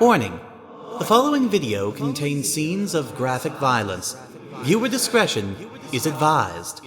Warning. The following video contains scenes of graphic violence. Viewer discretion is advised.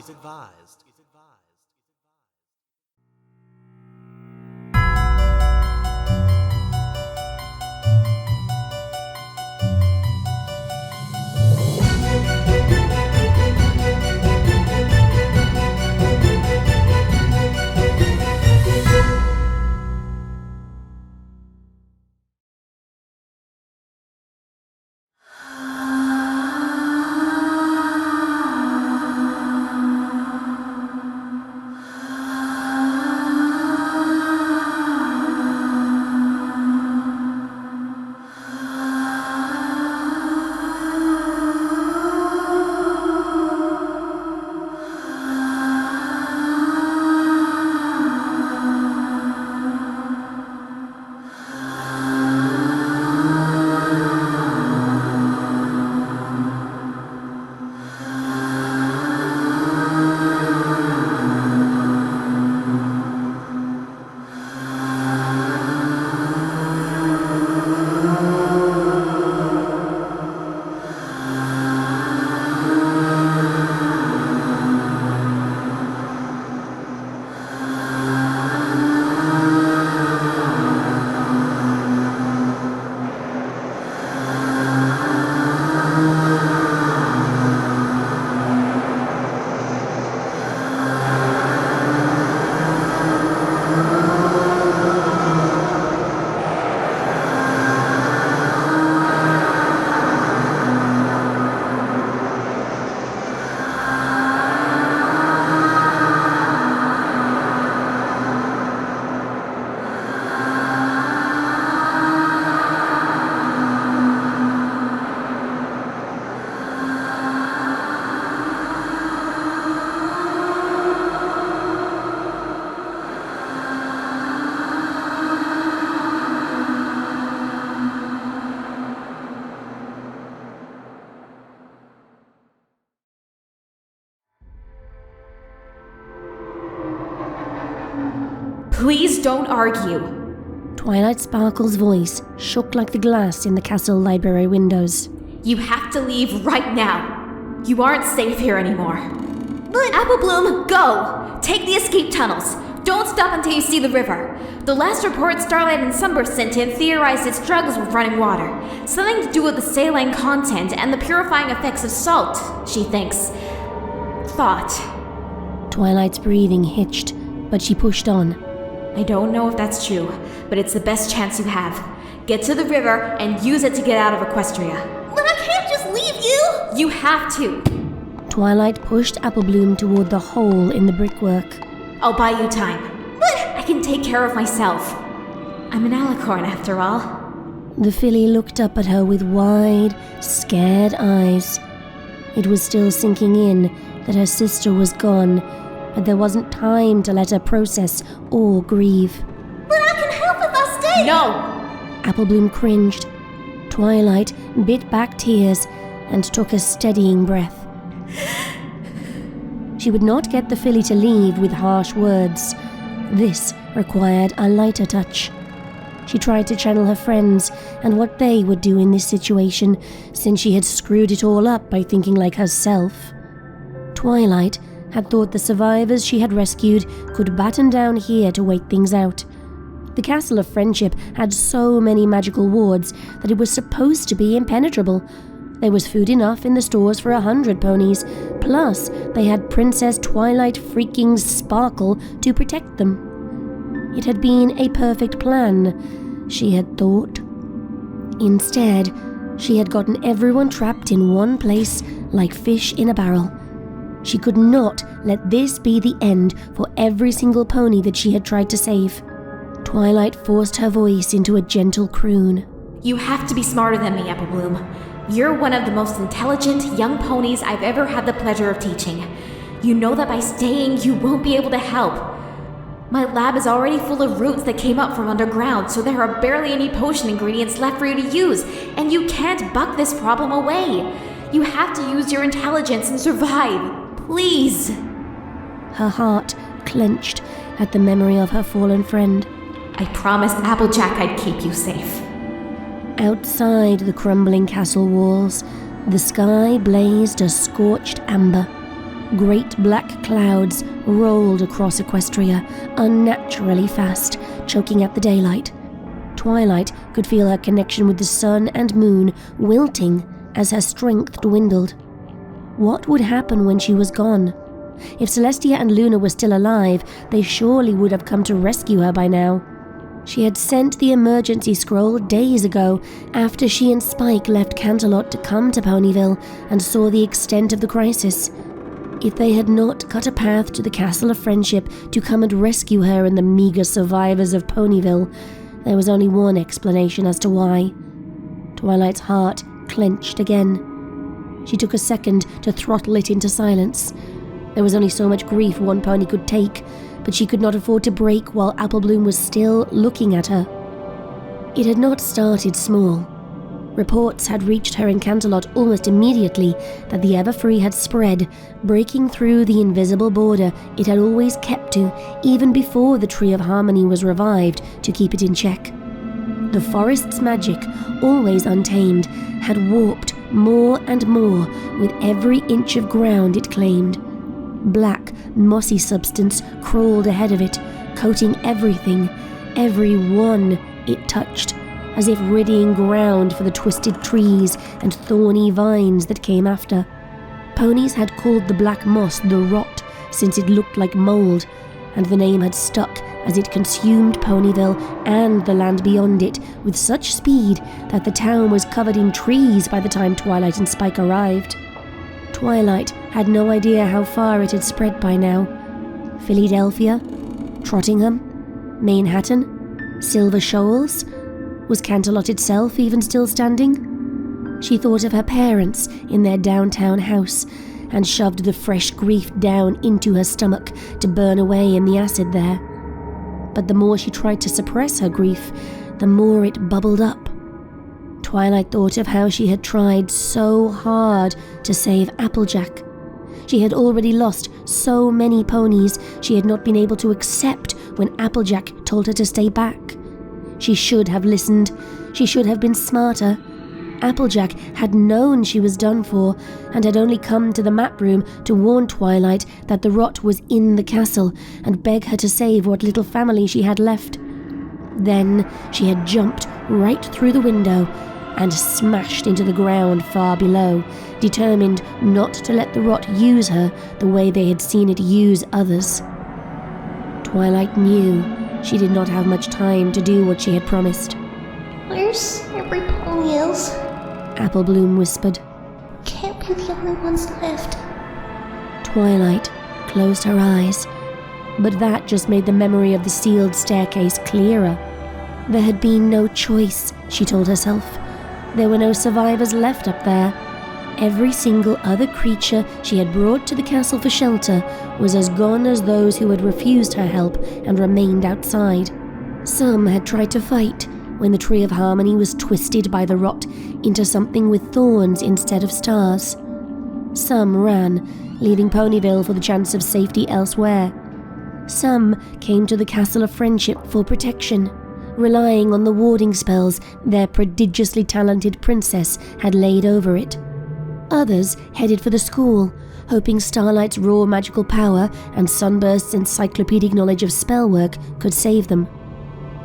Please don't argue. Twilight Sparkle's voice shook like the glass in the castle library windows. You have to leave right now. You aren't safe here anymore. But Applebloom, go! Take the escape tunnels. Don't stop until you see the river. The last report Starlight and Sunburst sent in theorized it struggles with running water. Something to do with the saline content and the purifying effects of salt, she thinks. Thought. Twilight's breathing hitched, but she pushed on. I don't know if that's true, but it's the best chance you have. Get to the river and use it to get out of Equestria. But I can't just leave you! You have to. Twilight pushed Applebloom toward the hole in the brickwork. I'll buy you time. But I can take care of myself. I'm an alicorn after all. The filly looked up at her with wide, scared eyes. It was still sinking in that her sister was gone, but there wasn't time to let her process or grieve. But I can help if I stay! No! Applebloom cringed. Twilight bit back tears and took a steadying breath. She would not get the filly to leave with harsh words. This required a lighter touch. She tried to channel her friends and what they would do in this situation, since she had screwed it all up by thinking like herself. Twilight had thought the survivors she had rescued could batten down here to wait things out. The Castle of Friendship had so many magical wards that it was supposed to be impenetrable. There was food enough in the stores for 100 ponies, plus they had Princess Twilight freaking Sparkle to protect them. It had been a perfect plan, she had thought. Instead, she had gotten everyone trapped in one place like fish in a barrel. She could not let this be the end for every single pony that she had tried to save. Twilight forced her voice into a gentle croon. You have to be smarter than me, Applebloom. You're one of the most intelligent young ponies I've ever had the pleasure of teaching. You know that by staying, you won't be able to help. My lab is already full of roots that came up from underground, so there are barely any potion ingredients left for you to use, and you can't buck this problem away. You have to use your intelligence and survive. Please. Her heart clenched at the memory of her fallen friend. I promised Applejack I'd keep you safe. Outside the crumbling castle walls, the sky blazed a scorched amber. Great black clouds rolled across Equestria, unnaturally fast, choking at the daylight. Twilight could feel her connection with the sun and moon wilting as her strength dwindled. What would happen when she was gone? If Celestia and Luna were still alive, they surely would have come to rescue her by now. She had sent the emergency scroll days ago, after she and Spike left Canterlot to come to Ponyville and saw the extent of the crisis. If they had not cut a path to the Castle of Friendship to come and rescue her and the meager survivors of Ponyville, there was only one explanation as to why. Twilight's heart clenched again. She took a second to throttle it into silence. There was only so much grief one pony could take, but she could not afford to break while Applebloom was still looking at her. It had not started small. Reports had reached her in Canterlot almost immediately that the Everfree had spread, breaking through the invisible border it had always kept to, even before the Tree of Harmony was revived to keep it in check. The forest's magic, always untamed, had warped more and more with every inch of ground it claimed. Black, mossy substance crawled ahead of it, coating everything, everyone it touched, as if readying ground for the twisted trees and thorny vines that came after. Ponies had called the black moss the Rot, since it looked like mold, and the name had stuck as it consumed Ponyville and the land beyond it with such speed that the town was covered in trees by the time Twilight and Spike arrived. Twilight had no idea how far it had spread by now. Philadelphia? Trottingham? Manhattan? Silver Shoals? Was Canterlot itself even still standing? She thought of her parents in their downtown house and shoved the fresh grief down into her stomach to burn away in the acid there. But the more she tried to suppress her grief, the more it bubbled up. Twilight thought of how she had tried so hard to save Applejack. She had already lost so many ponies she had not been able to accept when Applejack told her to stay back. She should have listened. She should have been smarter. Applejack had known she was done for and had only come to the map room to warn Twilight that the Rot was in the castle and beg her to save what little family she had left. Then she had jumped right through the window and smashed into the ground far below, determined not to let the Rot use her the way they had seen it use others. Twilight knew she did not have much time to do what she had promised. Where's every pony else? Applebloom whispered. Can't be the only ones left. Twilight closed her eyes, but that just made the memory of the sealed staircase clearer. There had been no choice, she told herself. There were no survivors left up there. Every single other creature she had brought to the castle for shelter was as gone as those who had refused her help and remained outside. Some had tried to fight when the Tree of Harmony was twisted by the Rot into something with thorns instead of stars. Some ran, leaving Ponyville for the chance of safety elsewhere. Some came to the Castle of Friendship for protection, relying on the warding spells their prodigiously talented princess had laid over it. Others headed for the school, hoping Starlight's raw magical power and Sunburst's encyclopedic knowledge of spellwork could save them.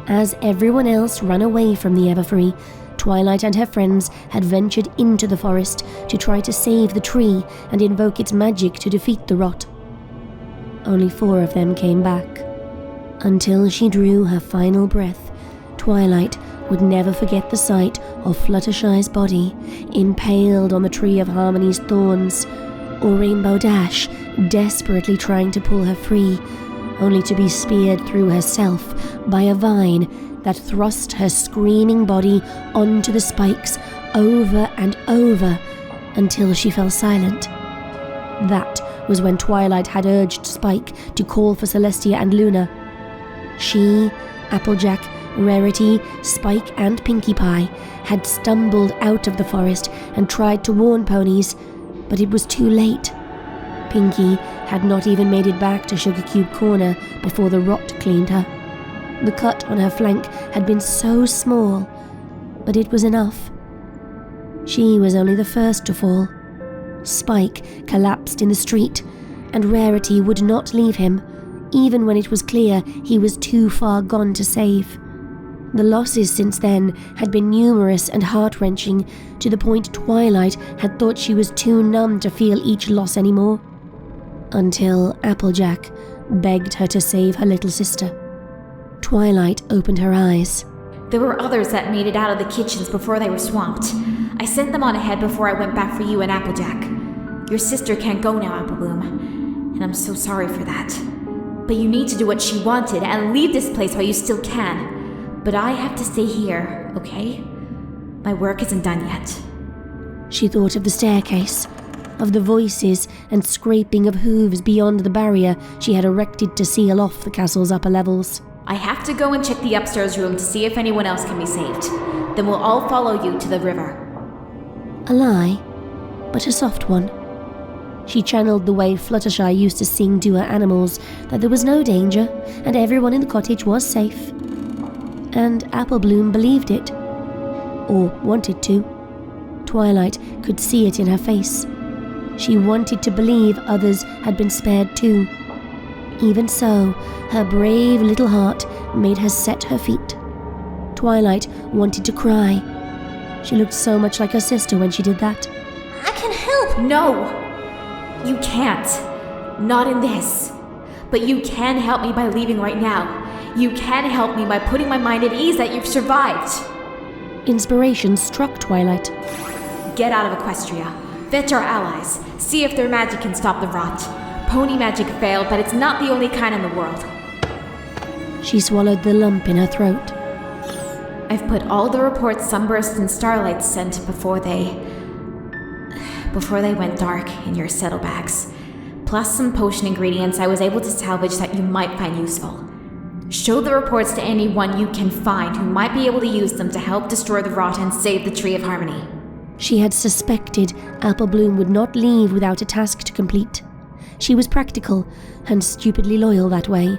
As everyone else ran away from the Everfree, Twilight and her friends had ventured into the forest to try to save the tree and invoke its magic to defeat the Rot. Only 4 of them came back. Until she drew her final breath, Twilight would never forget the sight of Fluttershy's body impaled on the Tree of Harmony's thorns, or Rainbow Dash desperately trying to pull her free, only to be speared through herself by a vine that thrust her screaming body onto the spikes over and over until she fell silent. That was when Twilight had urged Spike to call for Celestia and Luna. She, Applejack, Rarity, Spike and Pinkie Pie had stumbled out of the forest and tried to warn ponies, but it was too late. Pinkie had not even made it back to Sugar Cube Corner before the Rot cleaned her. The cut on her flank had been so small, but it was enough. She was only the first to fall. Spike collapsed in the street, and Rarity would not leave him, even when it was clear he was too far gone to save. The losses since then had been numerous and heart-wrenching, to the point Twilight had thought she was too numb to feel each loss anymore. Until Applejack begged her to save her little sister. Twilight opened her eyes. There were others that made it out of the kitchens before they were swamped. I sent them on ahead before I went back for you and Applejack. Your sister can't go now, Applebloom, and I'm so sorry for that. But you need to do what she wanted and leave this place while you still can. But I have to stay here, okay? My work isn't done yet. She thought of the staircase, of the voices and scraping of hooves beyond the barrier she had erected to seal off the castle's upper levels. I have to go and check the upstairs room to see if anyone else can be saved. Then we'll all follow you to the river. A lie, but a soft one. She channeled the way Fluttershy used to sing to her animals that there was no danger and everyone in the cottage was safe. And Applebloom believed it. Or wanted to. Twilight could see it in her face. She wanted to believe others had been spared too. Even so, her brave little heart made her set her feet. Twilight wanted to cry. She looked so much like her sister when she did that. I can help! No! You can't. Not in this. But you can help me by leaving right now. You can help me by putting my mind at ease that you've survived. Inspiration struck Twilight. Get out of Equestria. Fetch our allies. See if their magic can stop the rot. Pony magic failed, but it's not the only kind in the world. She swallowed the lump in her throat. I've put all the reports Sunburst and Starlight sent before they went dark in your saddlebags. Plus some potion ingredients I was able to salvage that you might find useful. Show the reports to anyone you can find who might be able to use them to help destroy the rot and save the Tree of Harmony. She had suspected Applebloom would not leave without a task to complete. She was practical and stupidly loyal that way,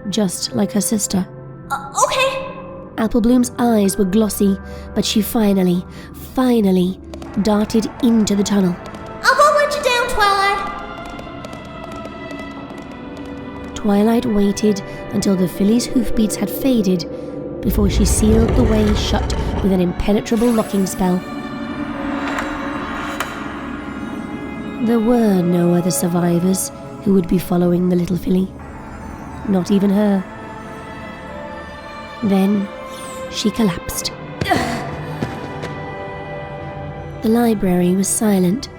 just like her sister. Okay. Applebloom's eyes were glossy, but she finally darted into the tunnel. I won't let you down, Twilight. Twilight waited until the filly's hoofbeats had faded before she sealed the way shut with an impenetrable locking spell. There were no other survivors who would be following the little filly. Not even her. Then she collapsed. The library was silent,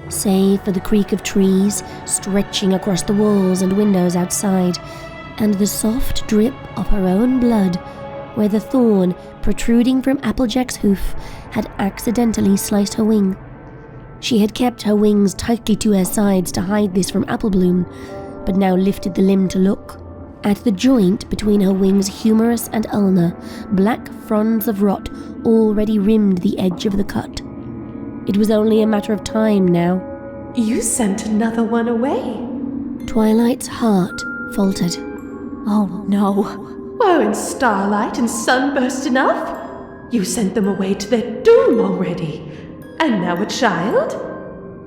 save for the creak of trees stretching across the walls and windows outside, and the soft drip of her own blood where the thorn protruding from Applejack's hoof had accidentally sliced her wing. She had kept her wings tightly to her sides to hide this from Applebloom, but now lifted the limb to look. At the joint between her wings' humerus and ulna, black fronds of rot already rimmed the edge of the cut. It was only a matter of time now. You sent another one away. Twilight's heart faltered. Oh no. Weren't Starlight and Sunburst enough? You sent them away to their doom already. And now a child?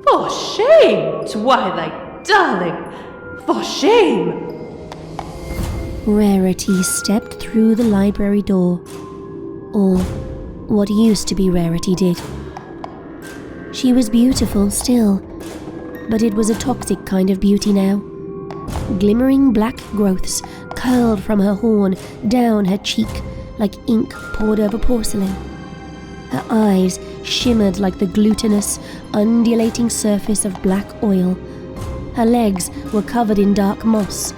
For shame, Twilight, darling! For shame! Rarity stepped through the library door. Or what used to be Rarity did. She was beautiful still, but it was a toxic kind of beauty now. Glimmering black growths curled from her horn down her cheek like ink poured over porcelain. Her eyes shimmered like the glutinous, undulating surface of black oil. Her legs were covered in dark moss.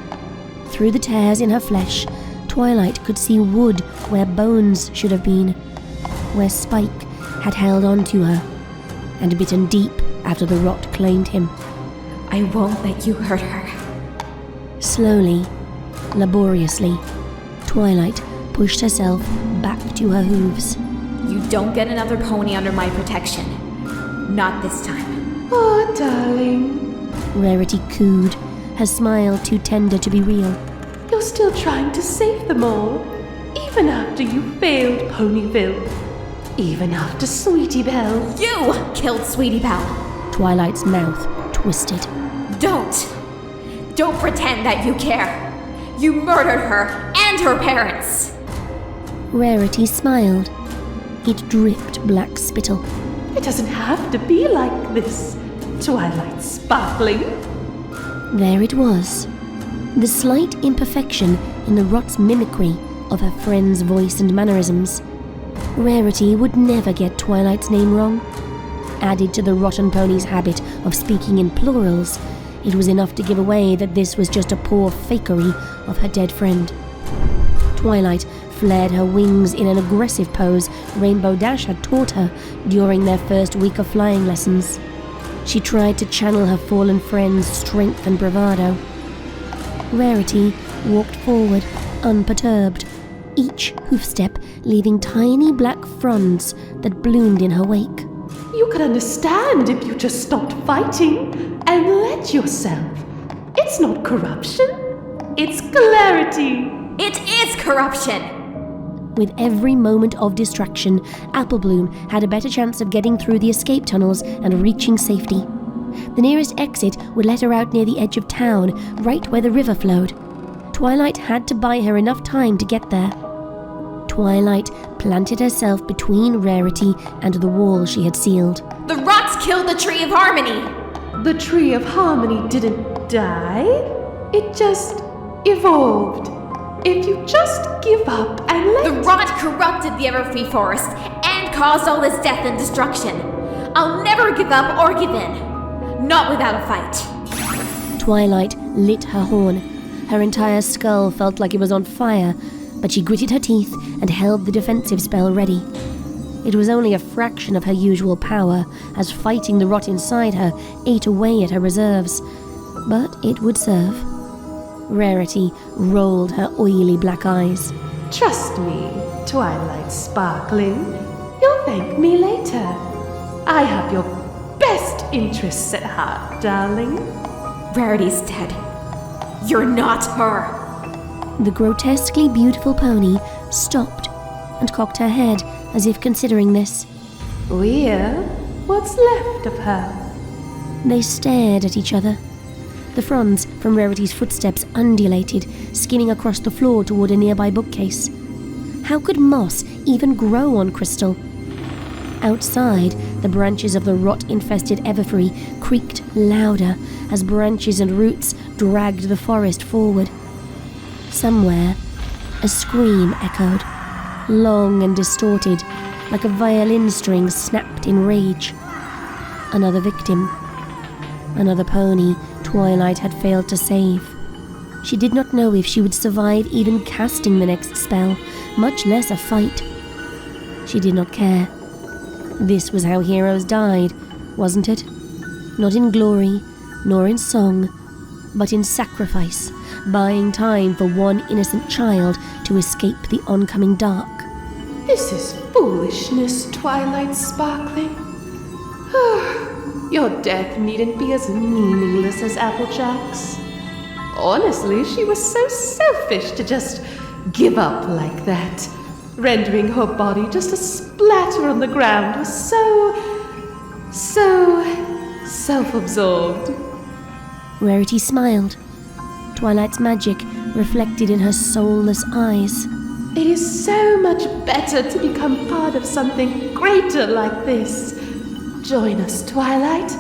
Through the tears in her flesh, Twilight could see wood where bones should have been, where Spike had held on to her and bitten deep after the rot claimed him. I won't let you hurt her. Slowly, laboriously, Twilight pushed herself back to her hooves. You don't get another pony under my protection. Not this time. Oh, darling. Rarity cooed, her smile too tender to be real. You're still trying to save them all, even after you failed Ponyville. Even after Sweetie Belle. You killed Sweetie Belle. Twilight's mouth twisted. Don't pretend that you care. You murdered her and her parents. Rarity smiled. It dripped black spittle. It doesn't have to be like this, Twilight Sparkling. There it was. The slight imperfection in the rot's mimicry of her friend's voice and mannerisms. Rarity would never get Twilight's name wrong. Added to the rotten pony's habit of speaking in plurals, it was enough to give away that this was just a poor fakery of her dead friend. Twilight flared her wings in an aggressive pose Rainbow Dash had taught her during their first week of flying lessons. She tried to channel her fallen friend's strength and bravado. Rarity walked forward, unperturbed, each hoofstep leaving tiny black fronds that bloomed in her wake. You could understand if you just stopped fighting and let yourself. It's not corruption, it's clarity. It is corruption. With every moment of distraction, Applebloom had a better chance of getting through the escape tunnels and reaching safety. The nearest exit would let her out near the edge of town, right where the river flowed. Twilight had to buy her enough time to get there. Twilight planted herself between Rarity and the wall she had sealed. The rots killed the Tree of Harmony. The Tree of Harmony didn't die, it just evolved. If you just give up and let... The rot corrupted the Everfree forest and caused all this death and destruction. I'll never give up or give in. Not without a fight. Twilight lit her horn. Her entire skull felt like it was on fire, but she gritted her teeth and held the defensive spell ready. It was only a fraction of her usual power, as fighting the rot inside her ate away at her reserves. But it would serve. Rarity rolled her oily black eyes. Trust me, Twilight Sparkling. You'll thank me later. I have your best interests at heart, darling. Rarity's dead. You're not her. The grotesquely beautiful pony stopped and cocked her head as if considering this. We're what's left of her. They stared at each other. The fronds from Rarity's footsteps undulated, skimming across the floor toward a nearby bookcase. How could moss even grow on crystal? Outside, the branches of the rot-infested Everfree creaked louder as branches and roots dragged the forest forward. Somewhere, a scream echoed, long and distorted, like a violin string snapped in rage. Another victim. Another pony Twilight had failed to save. She did not know if she would survive even casting the next spell, much less a fight. She did not care. This was how heroes died, wasn't it? Not in glory, nor in song, but in sacrifice, buying time for one innocent child to escape the oncoming dark. This is foolishness, Twilight Sparkling. Your death needn't be as meaningless as Applejack's. Honestly, she was so selfish to just give up like that. Rendering her body just a splatter on the ground was so self-absorbed. Rarity smiled. Twilight's magic reflected in her soulless eyes. It is so much better to become part of something greater like this. Join us, Twilight.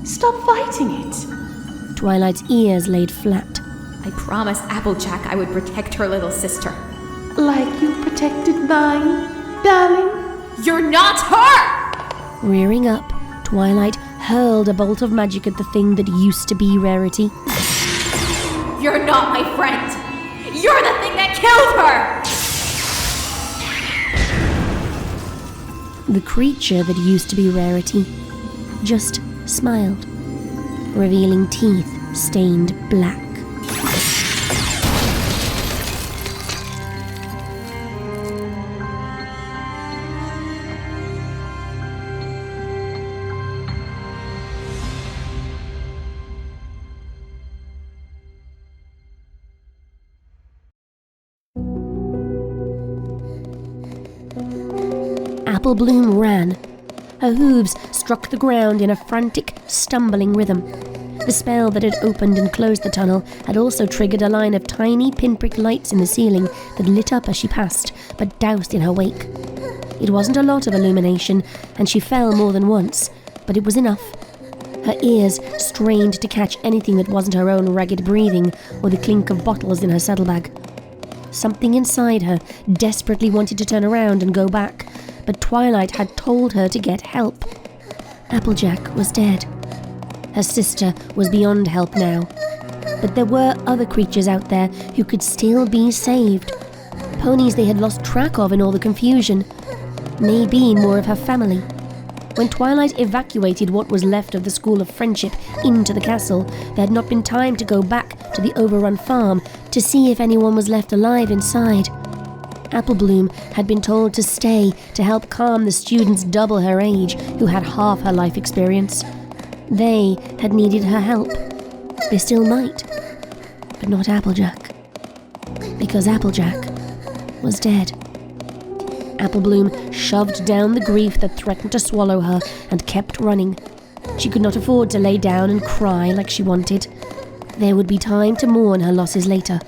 Stop fighting it. Twilight's ears laid flat. I promised Applejack I would protect her little sister. Like you protected mine, darling. You're not her! Rearing up, Twilight hurled a bolt of magic at the thing that used to be Rarity. You're not my friend! You're the thing that killed her! The creature that used to be Rarity just smiled, revealing teeth stained black. Applebloom ran. Her hooves struck the ground in a frantic, stumbling rhythm. The spell that had opened and closed the tunnel had also triggered a line of tiny pinprick lights in the ceiling that lit up as she passed, but doused in her wake. It wasn't a lot of illumination, and she fell more than once, but it was enough. Her ears strained to catch anything that wasn't her own ragged breathing or the clink of bottles in her saddlebag. Something inside her desperately wanted to turn around and go back, but Twilight had told her to get help. Applejack was dead. Her sister was beyond help now, but there were other creatures out there who could still be saved. Ponies they had lost track of in all the confusion. Maybe more of her family. When Twilight evacuated what was left of the School of Friendship into the castle, there had not been time to go back to the overrun farm to see if anyone was left alive inside. Applebloom had been told to stay to help calm the students double her age who had half her life experience. They had needed her help. They still might, but not Applejack. Because Applejack was dead. Applebloom shoved down the grief that threatened to swallow her and kept running. She could not afford to lay down and cry like she wanted. There would be time to mourn her losses later.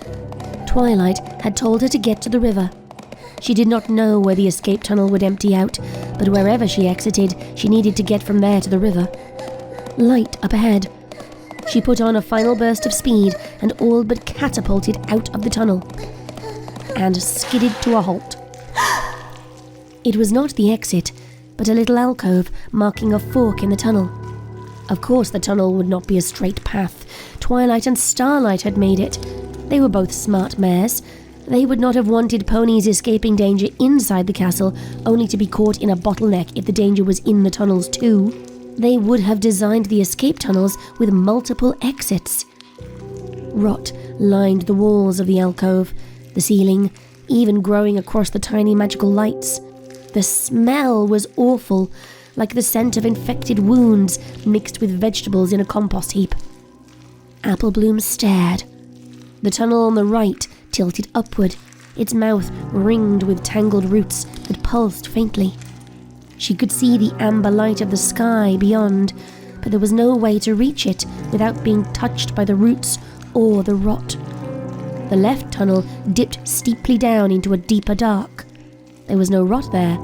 Twilight had told her to get to the river. She did not know where the escape tunnel would empty out, but wherever she exited, she needed to get from there to the river. Light up ahead. She put on a final burst of speed and all but catapulted out of the tunnel and skidded to a halt. It was not the exit, but a little alcove marking a fork in the tunnel. Of course the tunnel would not be a straight path. Twilight and Starlight had made it. They were both smart mares. They would not have wanted ponies escaping danger inside the castle, only to be caught in a bottleneck if the danger was in the tunnels too. They would have designed the escape tunnels with multiple exits. Rot lined the walls of the alcove, the ceiling, even growing across the tiny magical lights. The smell was awful, like the scent of infected wounds mixed with vegetables in a compost heap. Applebloom stared. The tunnel on the right tilted upward, its mouth ringed with tangled roots that pulsed faintly. She could see the amber light of the sky beyond, but there was no way to reach it without being touched by the roots or the rot. The left tunnel dipped steeply down into a deeper dark. There was no rot there,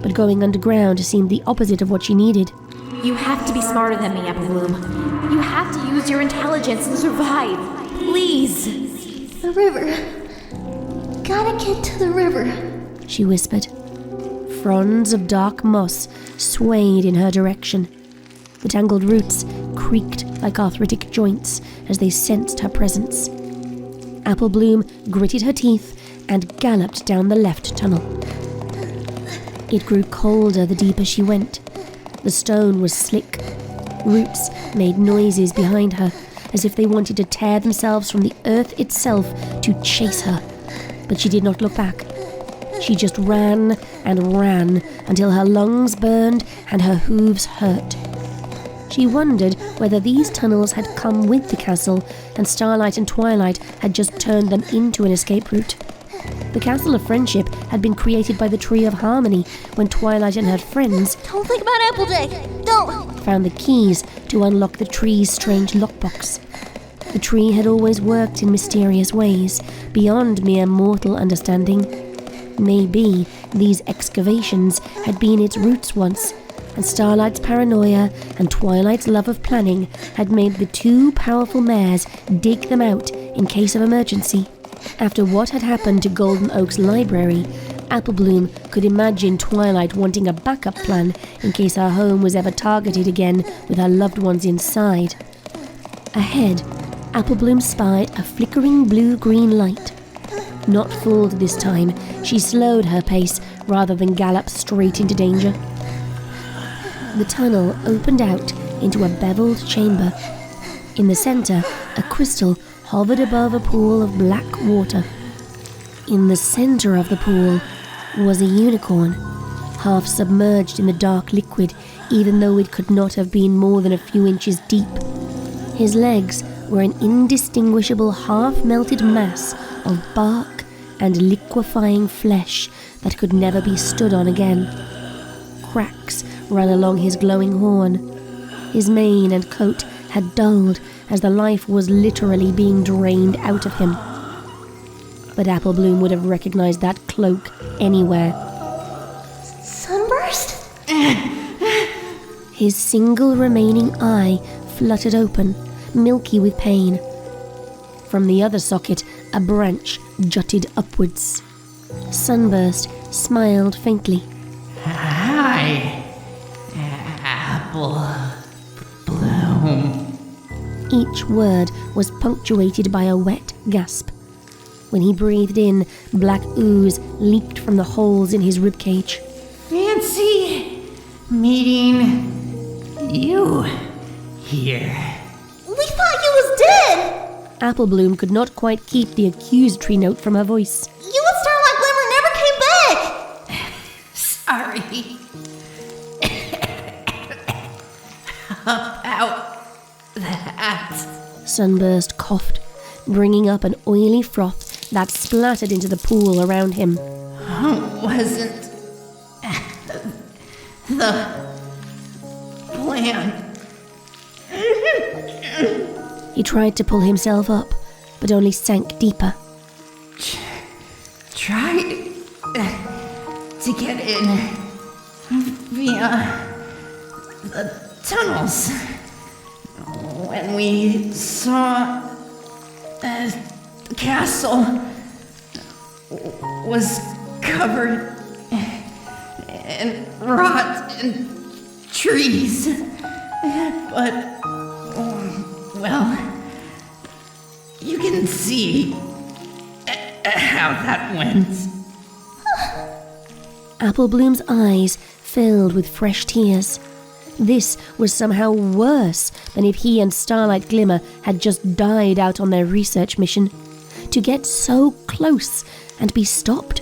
but going underground seemed the opposite of what she needed. You have to be smarter than me, Applebloom. You have to use your intelligence and survive. Please. The river. Gotta get to the river. She whispered. Fronds of dark moss swayed in her direction. The tangled roots creaked like arthritic joints as they sensed her presence. Applebloom gritted her teeth and galloped down the left tunnel. It grew colder the deeper she went. The stone was slick. Roots made noises behind her, as if they wanted to tear themselves from the earth itself to chase her. But she did not look back. She just ran and ran until her lungs burned and her hooves hurt. She wondered whether these tunnels had come with the castle and Starlight and Twilight had just turned them into an escape route. The Castle of Friendship had been created by the Tree of Harmony when Twilight and her friends Don't think about Applejack. Don't. found the keys to unlock the tree's strange lockbox. The tree had always worked in mysterious ways, beyond mere mortal understanding. Maybe these excavations had been its roots once, and Starlight's paranoia and Twilight's love of planning had made the two powerful mares dig them out in case of emergency. After what had happened to Golden Oak's library, Applebloom could imagine Twilight wanting a backup plan in case her home was ever targeted again with her loved ones inside. Ahead, Applebloom spied a flickering blue-green light. Not fooled this time, she slowed her pace rather than gallop straight into danger. The tunnel opened out into a beveled chamber. In the center, a crystal hovered above a pool of black water. In the center of the pool was a unicorn, half submerged in the dark liquid, even though it could not have been more than a few inches deep. His legs were an indistinguishable half-melted mass of bark and liquefying flesh that could never be stood on again. cracks ran along his glowing horn. His mane and coat had dulled as the life was literally being drained out of him. But Applebloom would have recognized that cloak anywhere. Sunburst? His single remaining eye fluttered open, milky with pain. From the other socket, a branch jutted upwards. Sunburst smiled faintly. Hi, Applebloom. Each word was punctuated by a wet gasp. When he breathed in, black ooze leaked from the holes in his ribcage. Fancy meeting you here. We thought you was dead! Applebloom could not quite keep the accusatory note from her voice. You and Starlight Glimmer never came back! Sorry. About that. Sunburst coughed, bringing up an oily froth that splattered into the pool around him. Wasn't the plan. He tried to pull himself up, but only sank deeper. Tried to get in via the tunnels. When we saw the castle was covered in rotten trees. But, well, you can see how that went. Applebloom's eyes filled with fresh tears. This was somehow worse than if he and Starlight Glimmer had just died out on their research mission. To get so close and be stopped.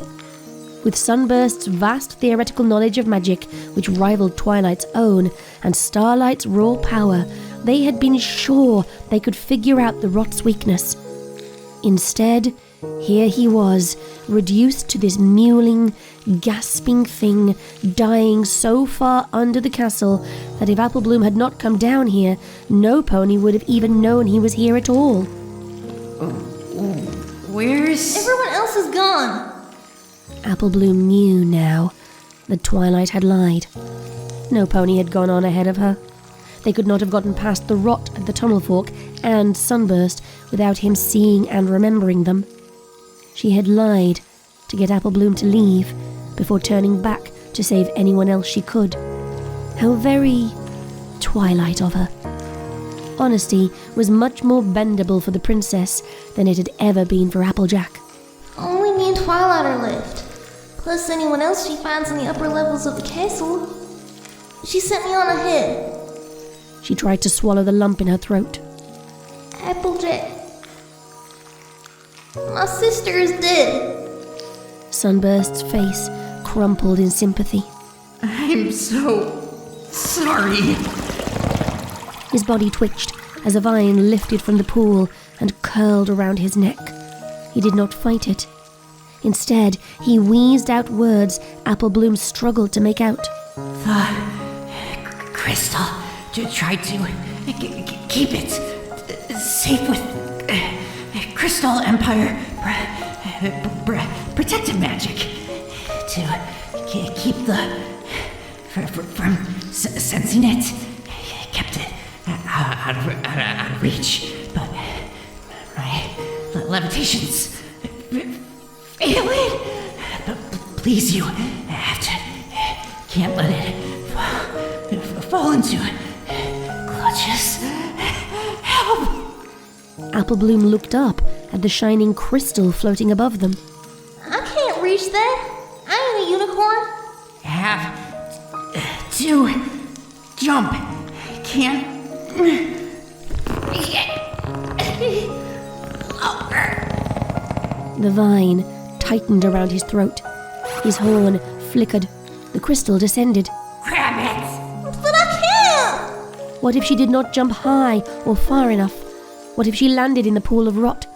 With Sunburst's vast theoretical knowledge of magic, which rivaled Twilight's own, and Starlight's raw power, they had been sure they could figure out the rot's weakness. Instead, here he was, reduced to this mewling, gasping thing, dying so far under the castle that if Applebloom had not come down here, no pony would have even known he was here at all. Where's... Everyone else is gone. Applebloom knew now that Twilight had lied. No pony had gone on ahead of her. They could not have gotten past the rot at the tunnel fork and Sunburst without him seeing and remembering them. She had lied to get Applebloom to leave before turning back to save anyone else she could. How very Twilight of her. Honesty was much more bendable for the princess than it had ever been for Applejack. Only me and Twilight are left. Plus anyone else she finds in the upper levels of the castle. She sent me on ahead. She tried to swallow the lump in her throat. Applejack. My sister is dead. Sunburst's face crumpled in sympathy. I'm so sorry. His body twitched as a vine lifted from the pool and curled around his neck. He did not fight it. Instead, he wheezed out words Applebloom struggled to make out. The crystal tried to keep it safe with Crystal Empire protective magic to keep from sensing it. Kept it out of reach, but my levitation's failing. But please, you can't let it fall into clutches. Help! Applebloom looked up at the shining crystal floating above them. I can't reach that. I ain't a unicorn. Have to jump. Can't. The vine tightened around his throat. His horn flickered. The crystal descended. Grab it! But I can't! What if she did not jump high or far enough? What if she landed in the pool of rot?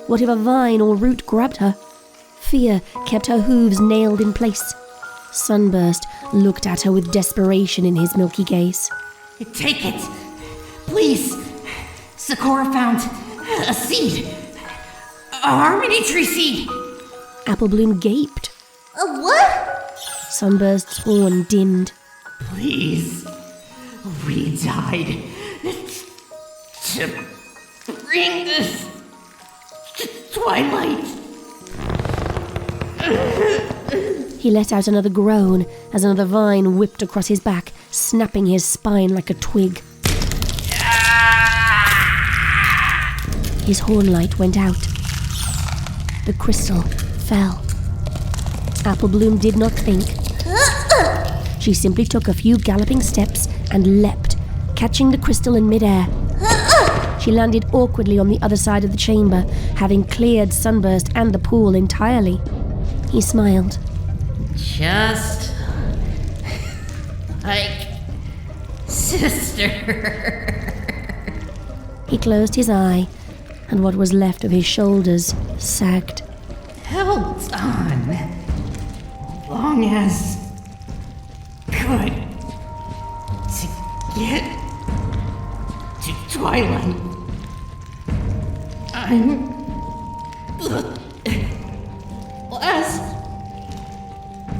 What if a vine or root grabbed her? Fear kept her hooves nailed in place. Sunburst looked at her with desperation in his milky gaze. Take it. Please. Zecora found a seed. A harmony tree seed. Applebloom gaped. A what? Sunburst's horn dimmed. Please. We died to bring this to Twilight. He let out another groan as another vine whipped across his back, snapping his spine like a twig. His horn light went out. The crystal fell. Applebloom did not think. She simply took a few galloping steps and leapt, catching the crystal in midair. She landed awkwardly on the other side of the chamber, having cleared Sunburst and the pool entirely. He smiled. Just like sister. He closed his eye, and what was left of his shoulders sagged. Held on. Long as could to get to Twilight. I'm the last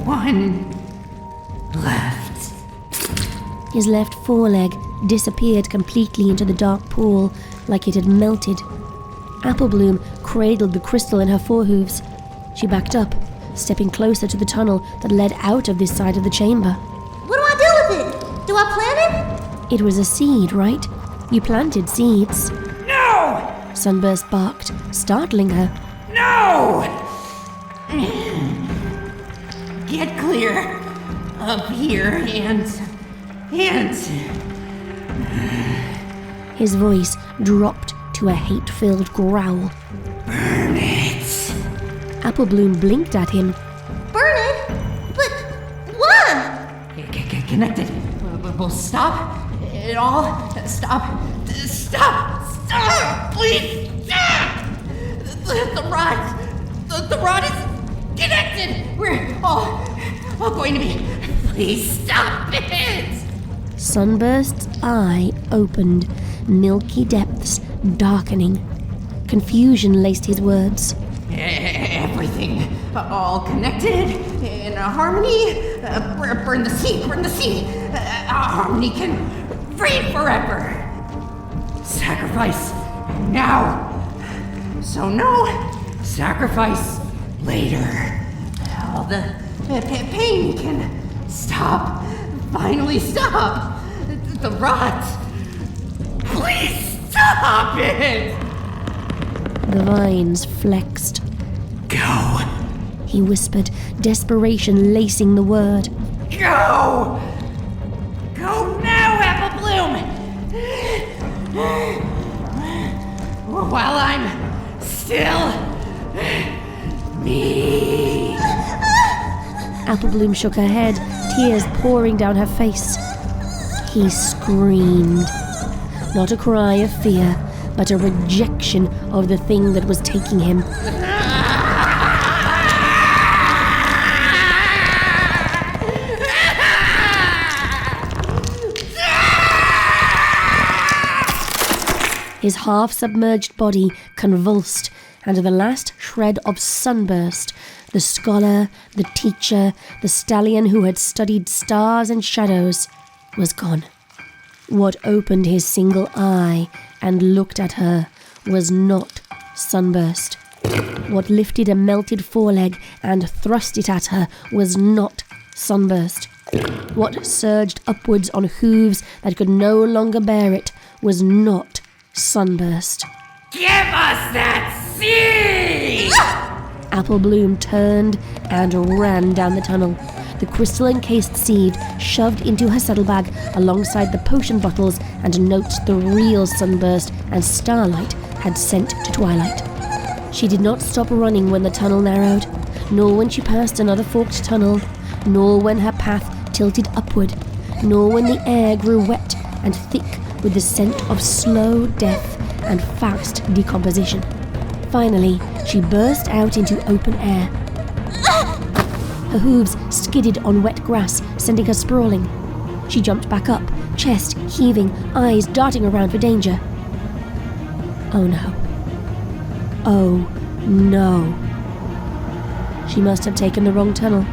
one left. His left foreleg disappeared completely into the dark pool like it had melted. Applebloom cradled the crystal in her forehooves. She backed up, stepping closer to the tunnel that led out of this side of the chamber. What do I do with it? Do I plant it? It was a seed, right? You planted seeds. No! Sunburst barked, startling her. No! Get clear up here and His voice dropped to a hate-filled growl. burn it. Applebloom blinked at him. Burn it? But why? Connected. We'll stop it all. Stop. Please stop. The rod is connected. We're all going to be. Please stop it. Sunburst's eye opened, milky depths darkening. Confusion laced his words. Everything all connected in a harmony. Burn the seed. Harmony can reign forever. Sacrifice now. So no sacrifice later. All the pain can stop. Finally stop. The rot. Please stop it. The vines flexed. Go. He whispered, desperation lacing the word. Go! Go now, Applebloom! While I'm still me. Applebloom shook her head, tears pouring down her face. He screamed. Not a cry of fear, but a rejection of the thing that was taking him. His half-submerged body convulsed, and the last shred of Sunburst, the scholar, the teacher, the stallion who had studied stars and shadows, was gone. What opened his single eye and looked at her was not Sunburst. What lifted a melted foreleg and thrust it at her was not Sunburst. What surged upwards on hooves that could no longer bear it was not Sunburst. Give us that seed! Applebloom turned and ran down the tunnel. The crystal-encased seed shoved into her saddlebag alongside the potion bottles and notes the real Sunburst and Starlight had sent to Twilight. She did not stop running when the tunnel narrowed, nor when she passed another forked tunnel, nor when her path tilted upward, nor when the air grew wet and thick with the scent of slow death and fast decomposition. Finally, she burst out into open air. Her hooves skidded on wet grass, sending her sprawling. She jumped back up, chest heaving, eyes darting around for danger. Oh no. Oh no. She must have taken the wrong tunnel.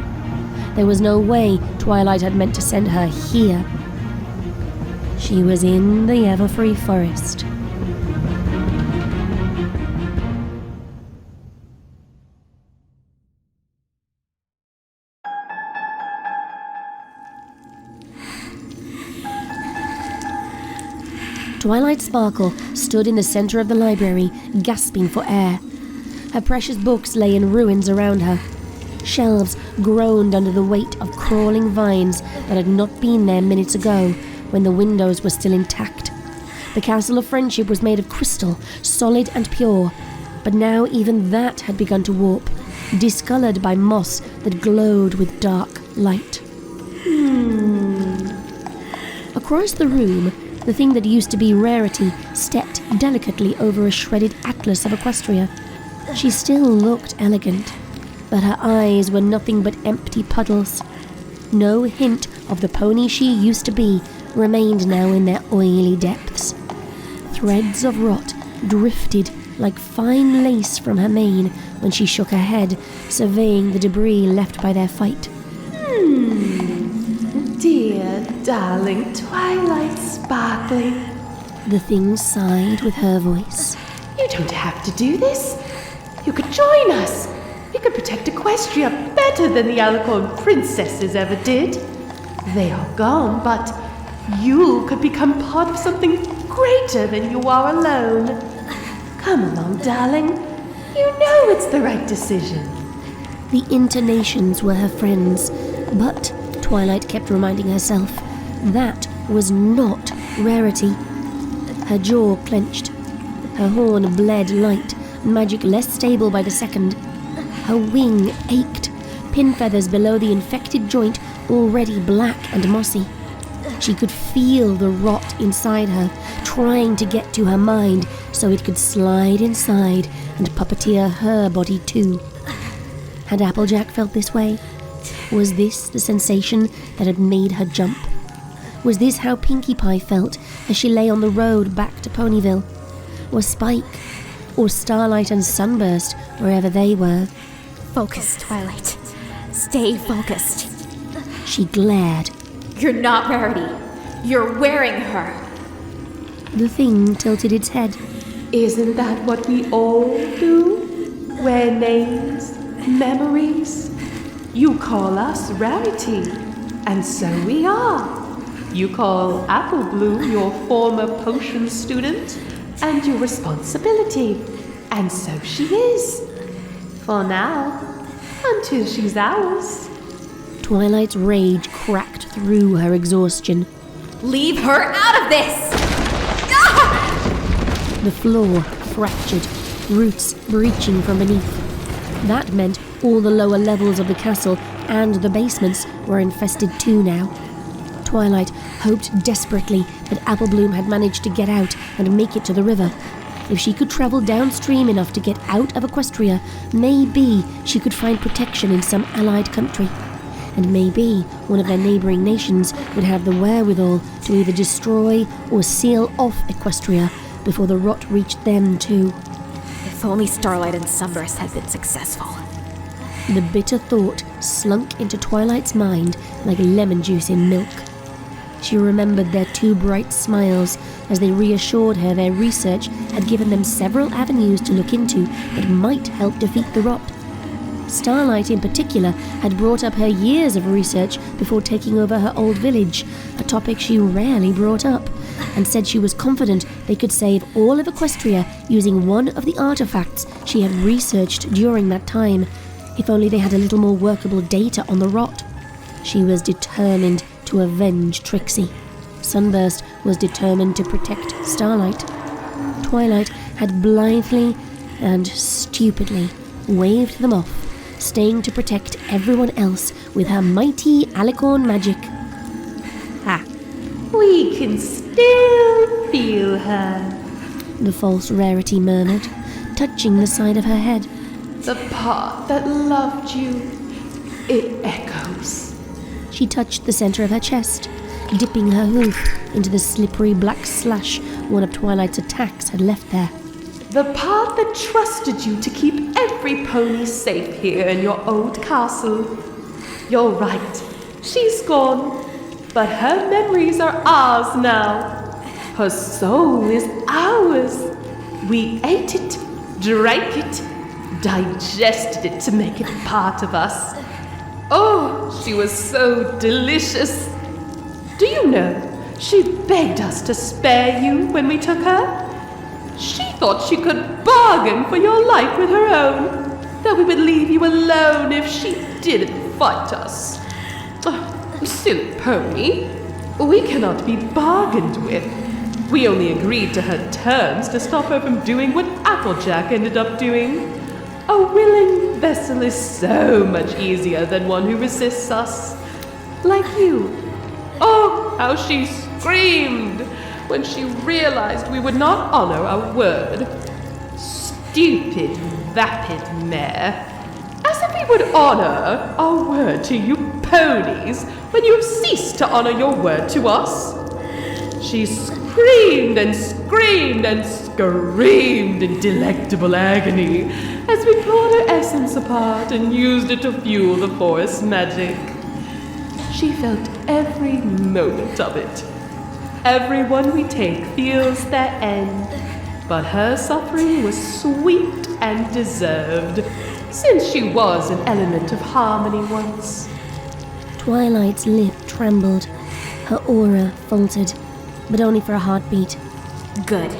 There was no way Twilight had meant to send her here. She was in the Everfree forest. Twilight Sparkle stood in the center of the library, gasping for air. Her precious books lay in ruins around her. Shelves groaned under the weight of crawling vines that had not been there minutes ago, when the windows were still intact. The Castle of Friendship was made of crystal, solid and pure, but now even that had begun to warp, discolored by moss that glowed with dark light. Across the room, the thing that used to be Rarity stepped delicately over a shredded atlas of Equestria. She still looked elegant, but her eyes were nothing but empty puddles. No hint of the pony she used to be remained now in their oily depths. Threads of rot drifted like fine lace from her mane when she shook her head, surveying the debris left by their fight. Dear, darling Twilight Sparkling. The thing sighed with her voice. You don't have to do this. You could join us. You could protect Equestria better than the Alicorn princesses ever did. They are gone, but you could become part of something greater than you are alone. Come along, darling. You know it's the right decision. The intonations were her friends, but Twilight kept reminding herself that was not Rarity. Her jaw clenched. Her horn bled light, magic less stable by the second. Her wing ached, pin feathers below the infected joint already black and mossy. She could feel the rot inside her, trying to get to her mind so it could slide inside and puppeteer her body too. Had Applejack felt this way? Was this the sensation that had made her jump? Was this how Pinkie Pie felt as she lay on the road back to Ponyville? Was Spike, or Starlight and Sunburst, wherever they were? Focus, Twilight. Stay focused. She glared. You're not Rarity. You're wearing her. The thing tilted its head. Isn't that what we all do? Wear names, memories. You call us Rarity, and so we are. You call Applebloom your former potion student and your responsibility, and so she is. For now, until she's ours. Twilight's rage cracked through her exhaustion. Leave her out of this! Ah! The floor fractured, roots breaching from beneath. That meant all the lower levels of the castle and the basements were infested too now. Twilight hoped desperately that Applebloom had managed to get out and make it to the river. If she could travel downstream enough to get out of Equestria, maybe she could find protection in some allied country. And maybe one of their neighbouring nations would have the wherewithal to either destroy or seal off Equestria before the rot reached them too. If only Starlight and Sunburst had been successful. The bitter thought slunk into Twilight's mind like lemon juice in milk. She remembered their two bright smiles as they reassured her their research had given them several avenues to look into that might help defeat the rot. Starlight in particular had brought up her years of research before taking over her old village, a topic she rarely brought up, and said she was confident they could save all of Equestria using one of the artifacts she had researched during that time, if only they had a little more workable data on the rot. She was determined to avenge Trixie. Sunburst was determined to protect Starlight. Twilight had blithely and stupidly waved them off, staying to protect everyone else with her mighty alicorn magic. Ha! We can still feel her, the false Rarity murmured, touching the side of her head. the part that loved you, It echoes. She touched the center of her chest, dipping her hoof into the slippery black slush one of Twilight's attacks had left there. The part that trusted you to keep every pony safe here in your old castle. You're right. She's gone. But her memories are ours now. Her soul is ours. We ate it, drank it, digested it to make it part of us. Oh, she was so delicious. Do you know, she begged us to spare you when we took her? She thought she could bargain for your life with her own, that we would leave you alone if she didn't fight us. Silly pony. We cannot be bargained with. We only agreed to her terms to stop her from doing what Applejack ended up doing. A willing vessel is so much easier than one who resists us. Like you. Oh, how she screamed when she realized we would not honor our word. Stupid, vapid mare. As if we would honor our word to you ponies when you have ceased to honor your word to us. She screamed and screamed and screamed in delectable agony as we pulled her essence apart and used it to fuel the forest magic. She felt every moment of it. Everyone we take feels their end, but her suffering was sweet and deserved, since she was an element of harmony once. Twilight's lip trembled. Her aura faltered, but only for a heartbeat. Good.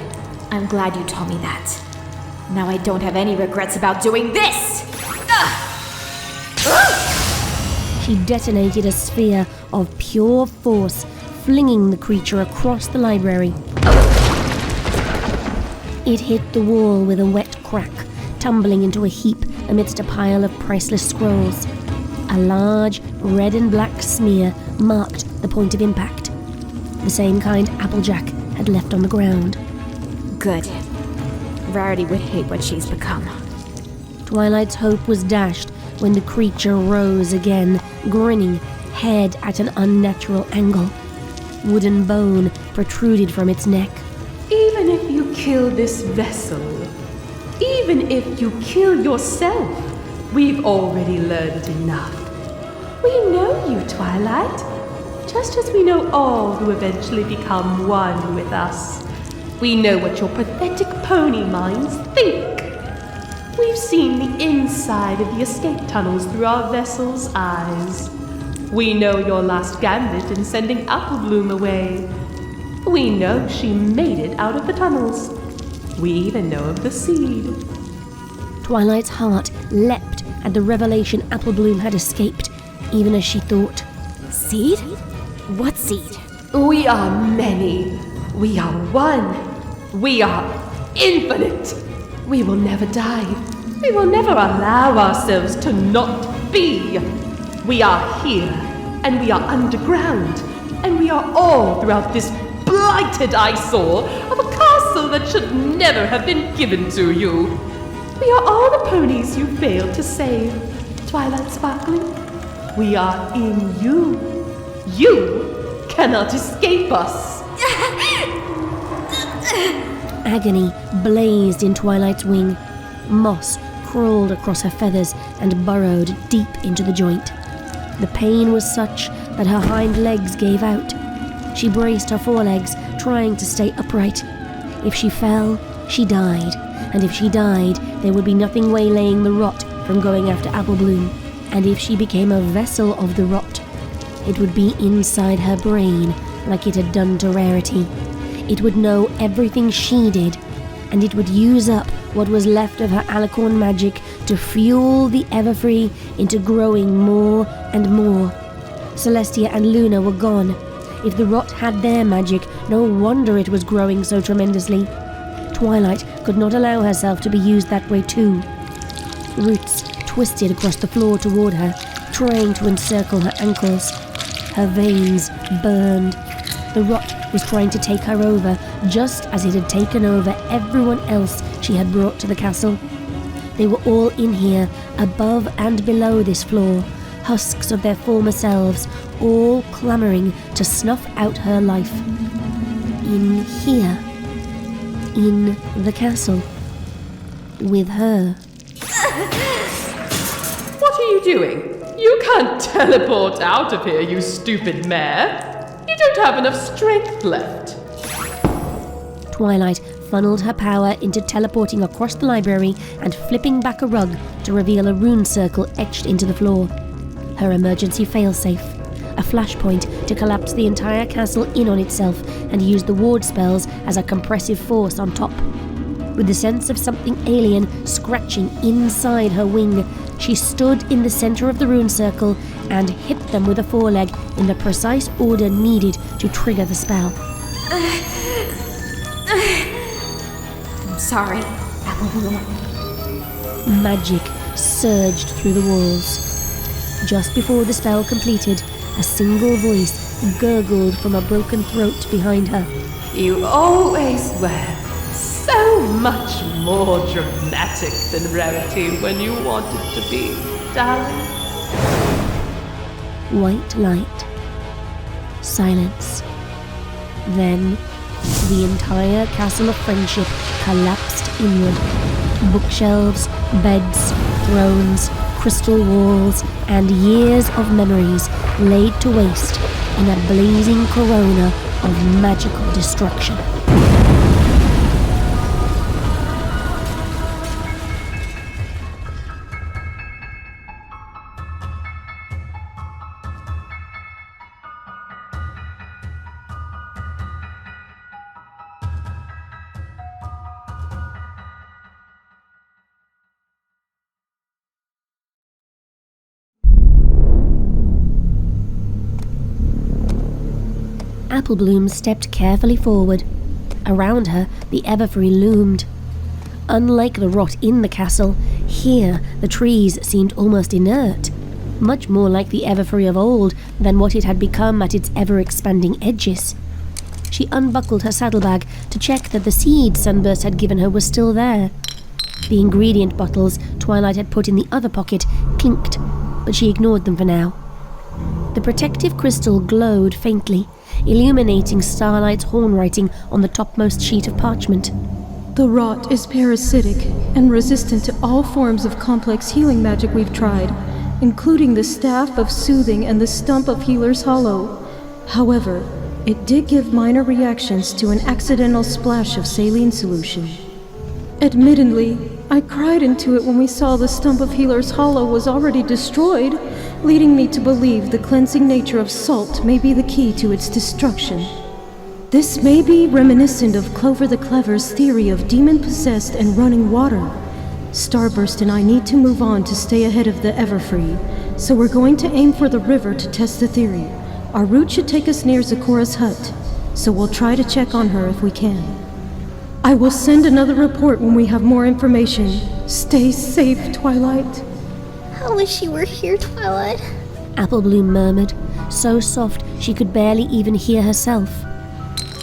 I'm glad you told me that. Now I don't have any regrets about doing this! She detonated a sphere of pure force, flinging the creature across the library. It hit the wall with a wet crack, tumbling into a heap amidst a pile of priceless scrolls. A large red and black smear marked the point of impact, the same kind Applejack had left on the ground. Good. Rarity would hate what she's become. Twilight's hope was dashed when the creature rose again, grinning, head at an unnatural angle. Wooden bone protruded from its neck. Even if you kill this vessel, even if you kill yourself, we've already learned enough. We know you, Twilight, just as we know all who eventually become one with us. We know what your pathetic pony minds think. We've seen the inside of the escape tunnels through our vessel's eyes. We know your last gambit in sending Applebloom away. We know she made it out of the tunnels. We even know of the seed. Twilight's heart leapt at the revelation Applebloom had escaped, even as she thought. Seed? What seed? We are many. We are one. We are infinite. We will never die. We will never allow ourselves to not be. We are here, and we are underground, and we are all throughout this blighted eyesore of a castle that should never have been given to you. We are all the ponies you failed to save, Twilight Sparkling. We are in you. You cannot escape us. Agony blazed in Twilight's wing. Moss crawled across her feathers and burrowed deep into the joint. The pain was such that her hind legs gave out. She braced her forelegs, trying to stay upright. If she fell, she died, and if she died, there would be nothing waylaying the rot from going after Applebloom. And if she became a vessel of the rot, it would be inside her brain, like it had done to Rarity. It would know everything she did, and it would use up what was left of her alicorn magic to fuel the Everfree into growing more and more. Celestia and Luna were gone. If the rot had their magic, no wonder it was growing so tremendously. Twilight could not allow herself to be used that way too. Roots twisted across the floor toward her, trying to encircle her ankles. Her veins burned. The rot was trying to take her over, just as it had taken over everyone else she had brought to the castle. They were all in here, above and below this floor, husks of their former selves, all clamouring to snuff out her life. In here. In the castle. With her. What are you doing? You can't teleport out of here, you stupid mare. You don't have enough strength left. Twilight funneled her power into teleporting across the library and flipping back a rug to reveal a rune circle etched into the floor. Her emergency failsafe, a flashpoint to collapse the entire castle in on itself and use the ward spells as a compressive force on top. With the sense of something alien scratching inside her wing, she stood in the center of the rune circle and hit them with a foreleg in the precise order needed to trigger the spell. I'm sorry, Applebloom. Magic surged through the walls. Just before the spell completed, a single voice gurgled from a broken throat behind her. You always were so much more dramatic than Rarity when you wanted to be, darling. White light. Silence. Then, the entire castle of friendship collapsed inward. Bookshelves, beds, thrones, crystal walls, and years of memories laid to waste in a blazing corona of magical destruction. Applebloom stepped carefully forward. Around her, the Everfree loomed. Unlike the rot in the castle, here the trees seemed almost inert, much more like the Everfree of old than what it had become at its ever-expanding edges. She unbuckled her saddlebag to check that the seeds Sunburst had given her were still there. The ingredient bottles Twilight had put in the other pocket clinked, but she ignored them for now. The protective crystal glowed faintly, illuminating Starlight's horn writing on the topmost sheet of parchment. The rot is parasitic and resistant to all forms of complex healing magic we've tried, including the Staff of Soothing and the Stump of Healer's Hollow. However, it did give minor reactions to an accidental splash of saline solution. Admittedly, I cried into it when we saw the Stump of Healer's Hollow was already destroyed, leading me to believe the cleansing nature of salt may be the key to its destruction. This may be reminiscent of Clover the Clever's theory of demon-possessed and running water. Starburst and I need to move on to stay ahead of the Everfree, so we're going to aim for the river to test the theory. Our route should take us near Zecora's hut, so we'll try to check on her if we can. I will send another report when we have more information. Stay safe, Twilight. I wish you were here, Twilight. Applebloom murmured, so soft she could barely even hear herself.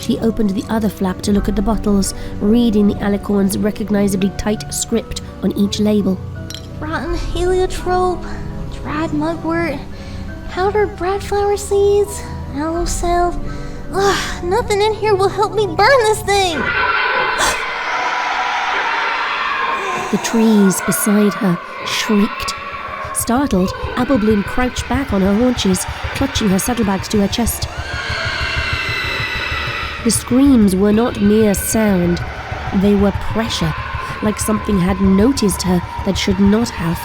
She opened the other flap to look at the bottles, reading the alicorn's recognizably tight script on each label. Rotten heliotrope, dried mugwort, powdered bradflower seeds, aloe salve. Ugh, nothing in here will help me burn this thing! The trees beside her shrieked. Startled, Applebloom crouched back on her haunches, clutching her saddlebags to her chest. The screams were not mere sound. They were pressure, like something had noticed her that should not have.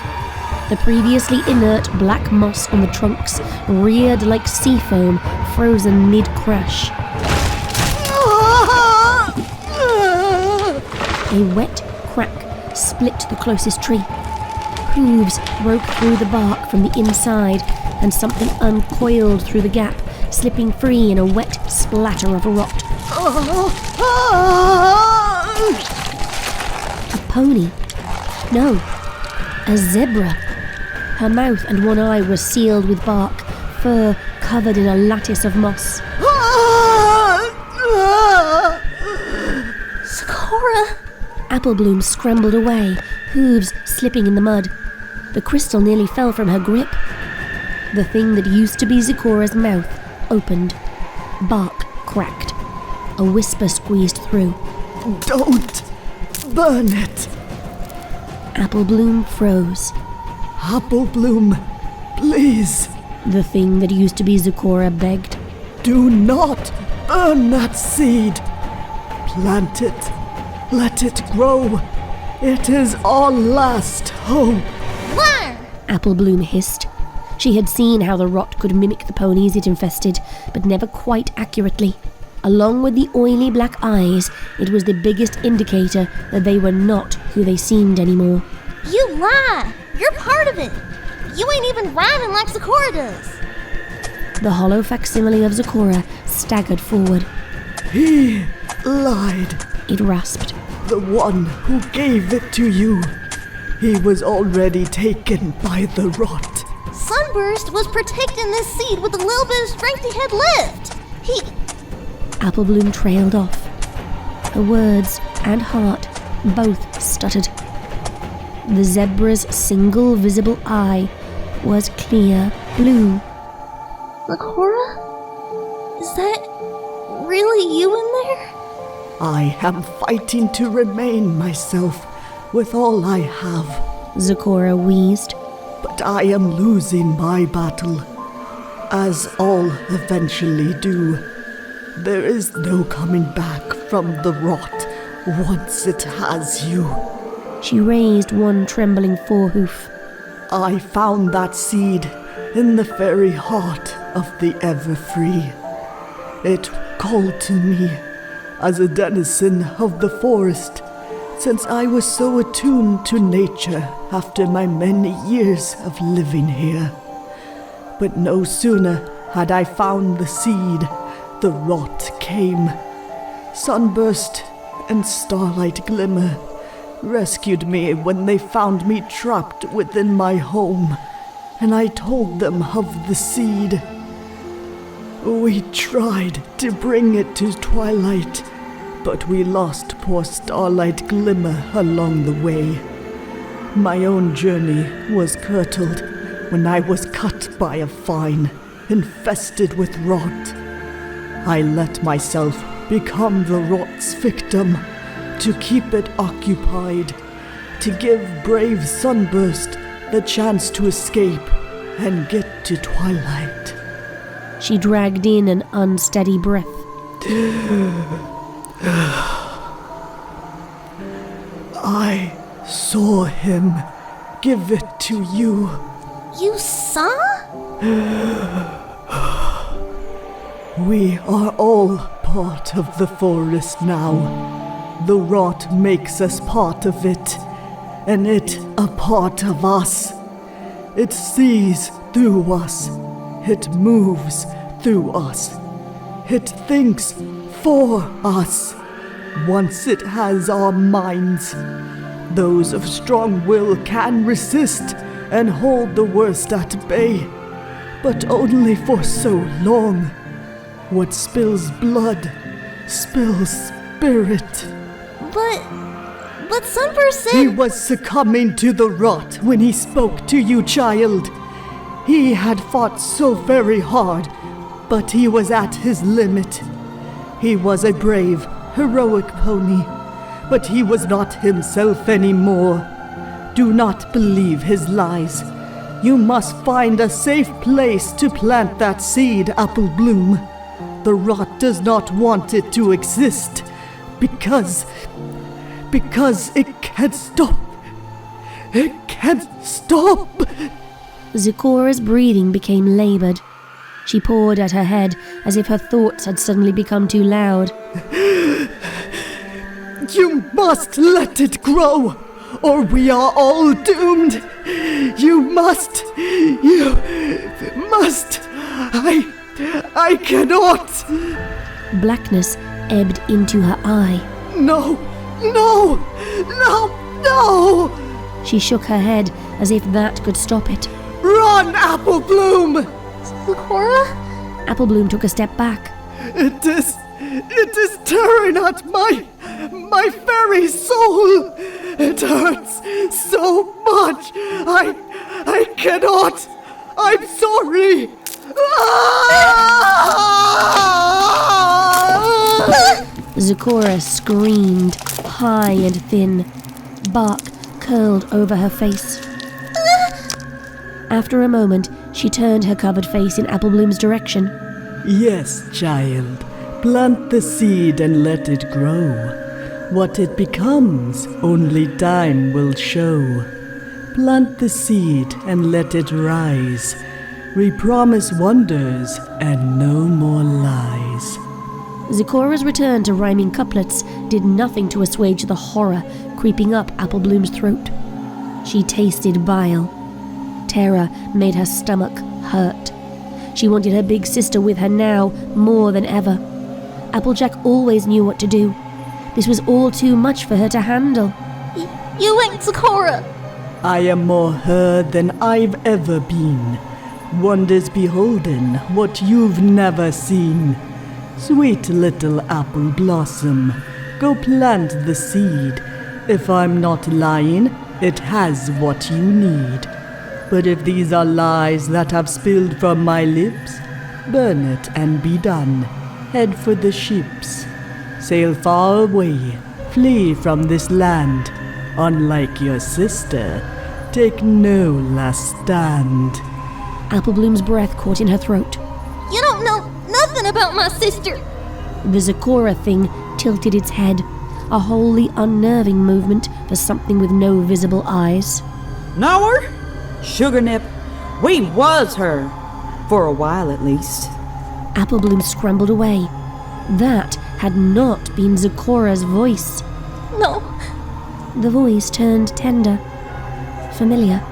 The previously inert black moss on the trunks reared like sea foam, frozen mid-crash. A wet crack split the closest tree. Hooves broke through the bark from the inside, and something uncoiled through the gap, slipping free in a wet splatter of rot. A pony? No, a zebra. Her mouth and one eye were sealed with bark, fur covered in a lattice of moss. Zecora! Applebloom scrambled away, hooves slipping in the mud. The crystal nearly fell from her grip. The thing that used to be Zecora's mouth opened. Bark cracked. A whisper squeezed through. Don't burn it. Applebloom froze. Applebloom, please. The thing that used to be Zecora begged. Do not burn that seed. Plant it. Let it grow. It is our last hope. Liar! Applebloom hissed. She had seen how the rot could mimic the ponies it infested, but never quite accurately. Along with the oily black eyes, it was the biggest indicator that they were not who they seemed anymore. You lie! You're part of it! You ain't even rhyming like Zecora does! The hollow facsimile of Zecora staggered forward. He lied. It rasped. The one who gave it to you. He was already taken by the rot. Sunburst was protecting this seed with the little bit of strength he had left. Applebloom trailed off. Her words and heart both stuttered. The zebra's single visible eye was clear blue. Zecora? Is that really you in there? I am fighting to remain myself with all I have. Zecora wheezed. But I am losing my battle, as all eventually do. There is no coming back from the rot once it has you. She raised one trembling forehoof. I found that seed in the very heart of the Everfree. It called to me as a denizen of the forest, since I was so attuned to nature after my many years of living here. But no sooner had I found the seed, the rot came. Sunburst and Starlight Glimmer rescued me when they found me trapped within my home, and I told them of the seed. We tried to bring it to Twilight, but we lost poor Starlight Glimmer along the way. My own journey was curtailed when I was cut by a vine infested with rot. I let myself become the rot's victim to keep it occupied, to give brave Sunburst the chance to escape and get to Twilight. She dragged in an unsteady breath. I saw him give it to you. You saw? We are all part of the forest now. The rot makes us part of it, and it a part of us. It sees through us. It moves through us. It thinks for us. Once it has our minds, those of strong will can resist and hold the worst at bay, but only for so long. What spills blood spills spirit. But Sunburst said... He was succumbing to the rot when he spoke to you, child. He had fought so very hard, but he was at his limit. He was a brave, heroic pony, but he was not himself anymore. Do not believe his lies. You must find a safe place to plant that seed, Applebloom. The rot does not want it to exist, because it can't stop. It can't stop. Zecora's breathing became labored. She pawed at her head as if her thoughts had suddenly become too loud. You must let it grow, or we are all doomed. You must. I cannot. Blackness ebbed into her eye. No. She shook her head as if that could stop it. Run, Applebloom! Zecora? Applebloom took a step back. It is tearing at my very soul. It hurts so much. I cannot. I'm sorry! Zecora screamed, high and thin. Bark curled over her face. After a moment, she turned her covered face in Applebloom's direction. Yes, child. Plant the seed and let it grow. What it becomes, only time will show. Plant the seed and let it rise. We promise wonders and no more lies. Zecora's return to rhyming couplets did nothing to assuage the horror creeping up Applebloom's throat. She tasted bile. Terror made her stomach hurt. She wanted her big sister with her now more than ever. Applejack always knew what to do. This was all too much for her to handle. You ain't Zecora! I am more her than I've ever been. Wonders beholden, what you've never seen. Sweet little apple blossom, go plant the seed. If I'm not lying, it has what you need. But if these are lies that have spilled from my lips, burn it and be done. Head for the ships. Sail far away, flee from this land. Unlike your sister, take no last stand. Applebloom's breath caught in her throat. You don't know nothing about my sister! The Zecora thing tilted its head, a wholly unnerving movement for something with no visible eyes. Know her? Sugarnip, we was her. For a while at least. Applebloom scrambled away. That had not been Zecora's voice. No. The voice turned tender, familiar.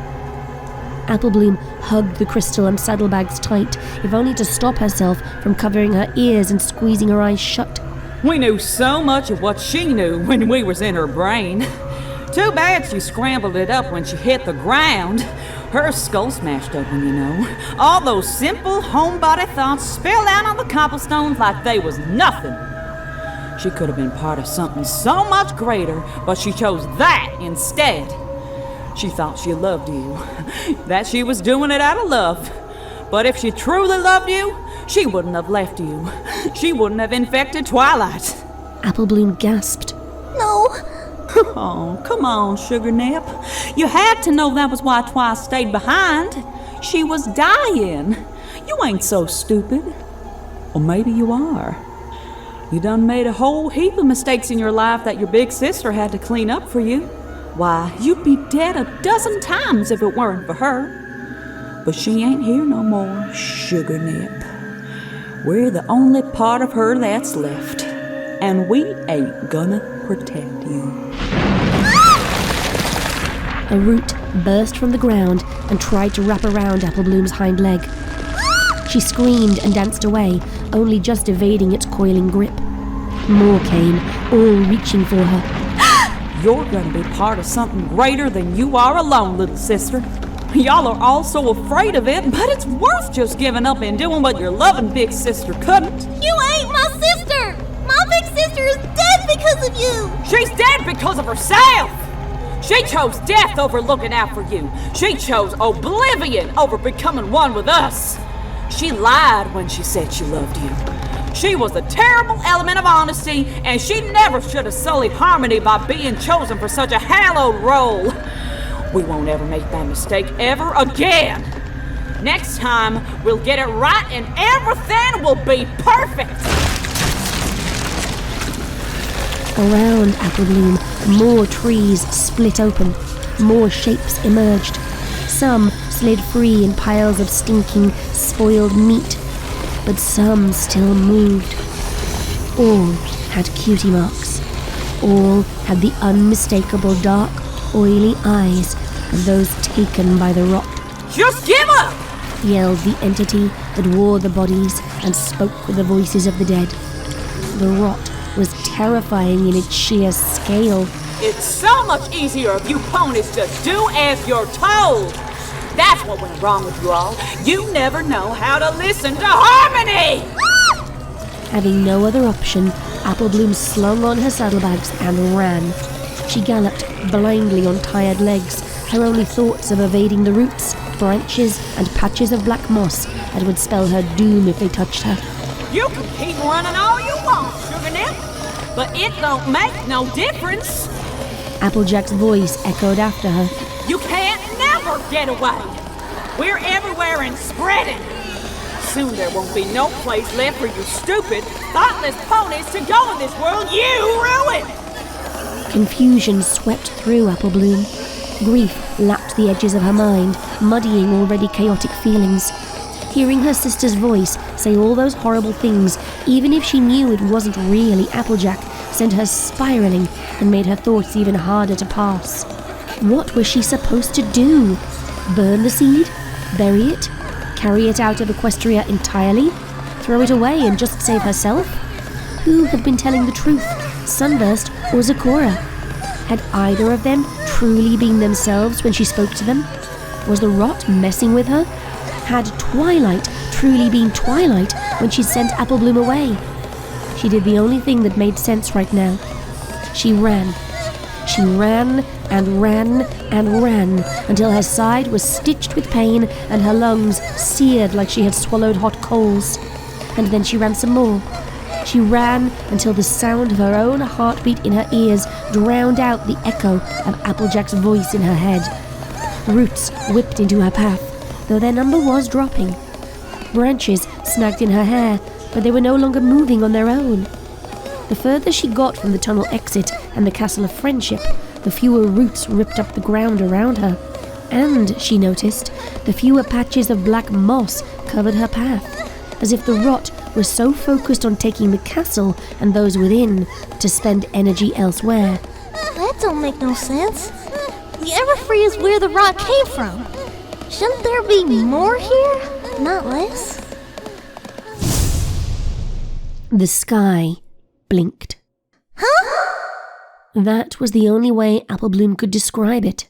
Applebloom hugged the crystal and saddlebags tight, if only to stop herself from covering her ears and squeezing her eyes shut. We knew so much of what she knew when we was in her brain. Too bad she scrambled it up when she hit the ground. Her skull smashed open, you know. All those simple homebody thoughts spilled out on the cobblestones like they was nothing. She could have been part of something so much greater, but she chose that instead. She thought she loved you, that she was doing it out of love. But if she truly loved you, she wouldn't have left you. She wouldn't have infected Twilight. Appleblom gasped. No. Oh, come on, Sugarnip. You had to know that was why Twi stayed behind. She was dying. You ain't so stupid. Or maybe you are. You done made a whole heap of mistakes in your life that your big sister had to clean up for you. Why, you'd be dead 12 times if it weren't for her. But she ain't here no more, Sugarnip. We're the only part of her that's left. And we ain't gonna protect you. A root burst from the ground and tried to wrap around Appleblom's hind leg. She screamed and danced away, only just evading its coiling grip. More came, all reaching for her. You're gonna be part of something greater than you are alone, little sister. Y'all are all so afraid of it, but it's worth just giving up and doing what your loving big sister couldn't. You ain't my sister! My big sister is dead because of you! She's dead because of herself! She chose death over looking out for you. She chose oblivion over becoming one with us. She lied when she said she loved you. She was a terrible element of honesty, and she never should have sullied harmony by being chosen for such a hallowed role. We won't ever make that mistake ever again. Next time, we'll get it right and everything will be perfect. Around Appleblom, more trees split open, more shapes emerged. Some slid free in piles of stinking, spoiled meat, but some still moved. All had cutie marks. All had the unmistakable dark, oily eyes of those taken by the rot. Just give up! Yelled the entity that wore the bodies and spoke with the voices of the dead. The rot was terrifying in its sheer scale. It's so much easier if you ponies just do as you're told. That's what went wrong with you all. You never know how to listen to harmony! Having no other option, Appleblom slung on her saddlebags and ran. She galloped blindly on tired legs, her only thoughts of evading the roots branches and patches of black moss that would spell her doom if they touched her. You can keep running all you want, Sugarnip, but it don't make no difference. Applejack's voice echoed after her. You can't never get away. We're everywhere and spreading. Soon there won't be no place left for you stupid, thoughtless ponies to go in this world you ruined. Confusion swept through Applebloom. Grief lapped the edges of her mind, muddying already chaotic feelings. Hearing her sister's voice say all those horrible things, even if she knew it wasn't really Applejack, sent her spiraling and made her thoughts even harder to pass. What was she supposed to do? Burn the seed? Bury it? Carry it out of Equestria entirely? Throw it away and just save herself? Who had been telling the truth, Sunburst or Zecora? Had either of them truly been themselves when she spoke to them? Was the rot messing with her? Had Twilight truly been Twilight when she sent Applebloom away? She did the only thing that made sense right now. She ran. She ran and ran and ran until her side was stitched with pain and her lungs seared like she had swallowed hot coals. And then she ran some more. She ran until the sound of her own heartbeat in her ears drowned out the echo of Applejack's voice in her head. Roots whipped into her path, though their number was dropping. Branches snagged in her hair, but they were no longer moving on their own. The further she got from the tunnel exit and the Castle of Friendship, the fewer roots ripped up the ground around her. And, she noticed, the fewer patches of black moss covered her path, as if the rot was so focused on taking the castle and those within to spend energy elsewhere. That don't make no sense. The Everfree is where the rot came from. Shouldn't there be more here? Not less? The sky blinked. Huh? That was the only way Applebloom could describe it.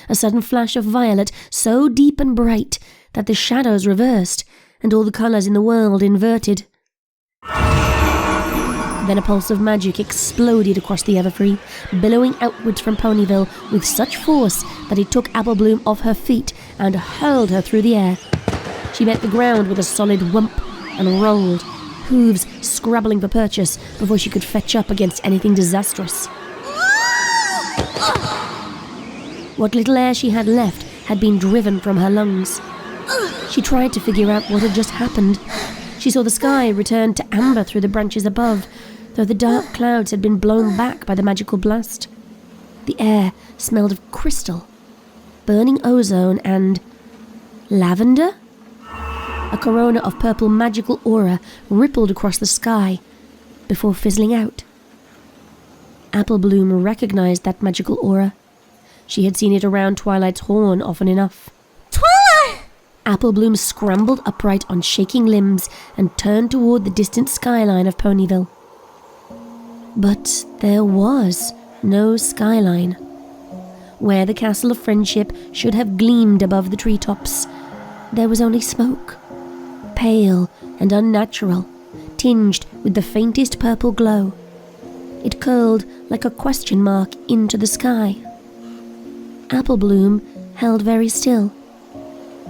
A sudden flash of violet so deep and bright that the shadows reversed and all the colours in the world inverted. Then a pulse of magic exploded across the Everfree, billowing outwards from Ponyville with such force that it took Applebloom off her feet and hurled her through the air. She met the ground with a solid whump and rolled, hooves scrabbling for purchase before she could fetch up against anything disastrous. What little air she had left had been driven from her lungs. She tried to figure out what had just happened. She saw the sky return to amber through the branches above, though the dark clouds had been blown back by the magical blast. The air smelled of crystal, burning ozone, and lavender? A corona of purple magical aura rippled across the sky before fizzling out. Applebloom recognized that magical aura. She had seen it around Twilight's horn often enough. Twilight! Applebloom scrambled upright on shaking limbs and turned toward the distant skyline of Ponyville. But there was no skyline. Where the Castle of Friendship should have gleamed above the treetops, there was only smoke, pale and unnatural, tinged with the faintest purple glow. It curled like a question mark into the sky. Applebloom held very still.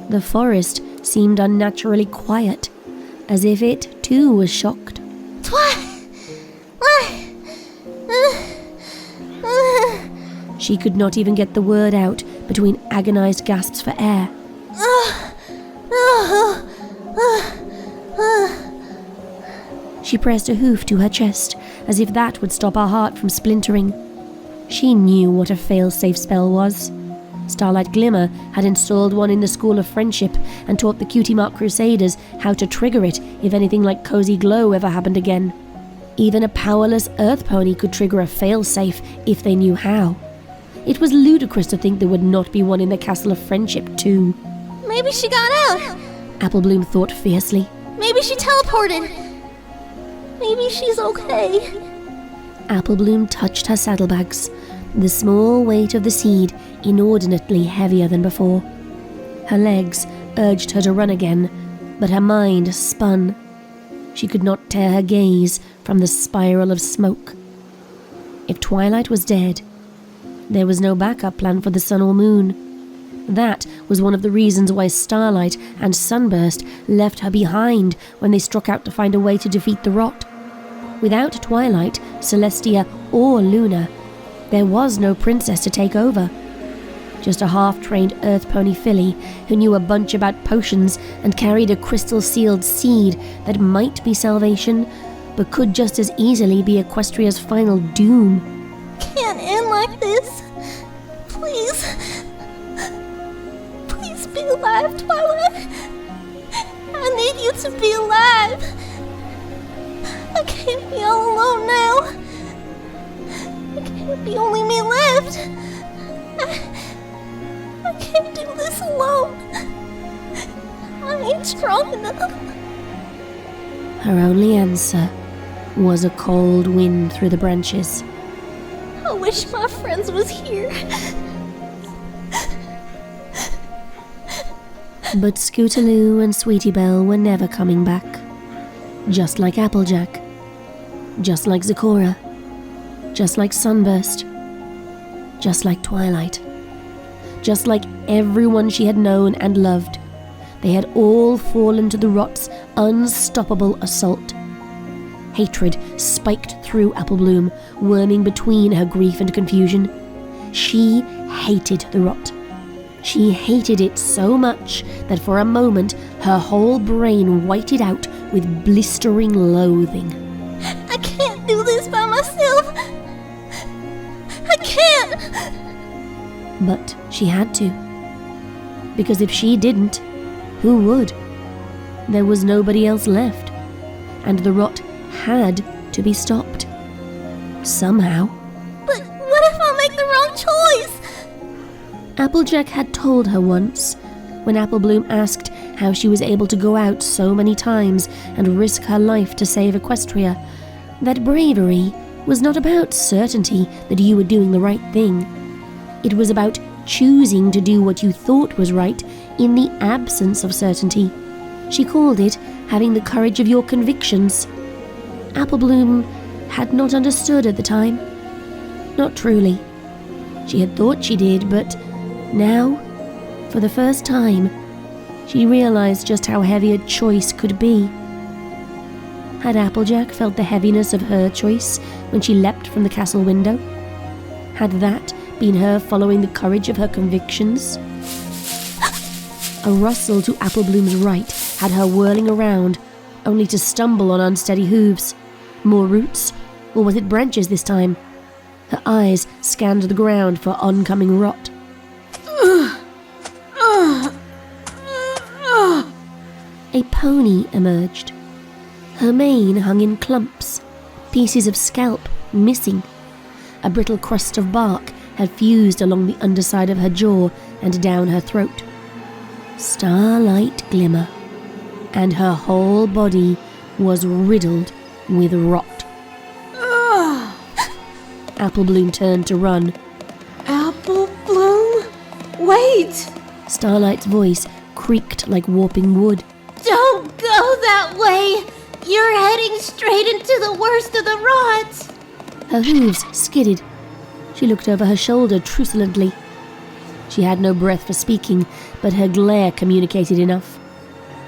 The forest seemed unnaturally quiet, as if it too was shocked. She could not even get the word out between agonized gasps for air. She pressed a hoof to her chest, as if that would stop her heart from splintering. She knew what a fail-safe spell was. Starlight Glimmer had installed one in the School of Friendship and taught the Cutie Mark Crusaders how to trigger it if anything like Cozy Glow ever happened again. Even a powerless Earth Pony could trigger a fail-safe if they knew how. It was ludicrous to think there would not be one in the Castle of Friendship too. Maybe she got out. Applebloom thought fiercely. Maybe she teleported. Maybe she's okay. Applebloom touched her saddlebags, the small weight of the seed inordinately heavier than before. Her legs urged her to run again, but her mind spun. She could not tear her gaze from the spiral of smoke. If Twilight was dead, there was no backup plan for the sun or moon. That was one of the reasons why Starlight and Sunburst left her behind when they struck out to find a way to defeat the rot. Without Twilight, Celestia, or Luna, there was no princess to take over. Just a half-trained earth pony filly who knew a bunch about potions and carried a crystal-sealed seed that might be salvation, but could just as easily be Equestria's final doom. Can't end like this. Please. Please be alive, Twilight. I need you to be alive. I can't be all alone now. It can't be only me left. I can't do this alone. I ain't strong enough. Her only answer was a cold wind through the branches. I wish my friends was here. But Scootaloo and Sweetie Belle were never coming back. Just like Applejack. Just like Zecora. Just like Sunburst. Just like Twilight. Just like everyone she had known and loved. They had all fallen to the rot's unstoppable assault. Hatred spiked through Applebloom, worming between her grief and confusion. She hated the rot. She hated it so much that for a moment her whole brain whited out with blistering loathing. I can't do this by myself. I can't. But she had to. Because if she didn't, who would? There was nobody else left. And the rot had to be stopped. Somehow. But what if I make the wrong choice? Applejack had told her once, when Applebloom asked how she was able to go out so many times and risk her life to save Equestria, that bravery was not about certainty that you were doing the right thing. It was about choosing to do what you thought was right in the absence of certainty. She called it having the courage of your convictions. Applebloom had not understood at the time. Not truly. She had thought she did, but now, for the first time, she realized just how heavy a choice could be. Had Applejack felt the heaviness of her choice when she leapt from the castle window? Had that been her following the courage of her convictions? A rustle to Applebloom's right had her whirling around, only to stumble on unsteady hooves. More roots? Or was it branches this time? Her eyes scanned the ground for oncoming rot. A pony emerged. Her mane hung in clumps, pieces of scalp missing. A brittle crust of bark had fused along the underside of her jaw and down her throat. Starlight glimmer, and her whole body was riddled with rot. Applebloom turned to run. Applebloom? Wait! Starlight's voice creaked like warping wood. Don't go that way! You're heading straight into the worst of the rot! Her hooves skidded. She looked over her shoulder truculently. She had no breath for speaking, but her glare communicated enough.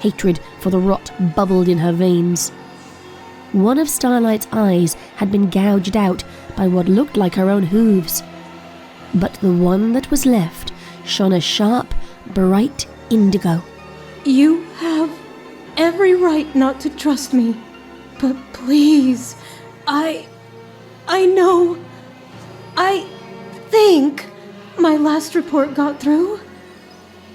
Hatred for the rot bubbled in her veins. One of Starlight's eyes had been gouged out by what looked like her own hooves. But the one that was left shone a sharp, bright indigo. You have every right not to trust me, but please, I know, I think my last report got through.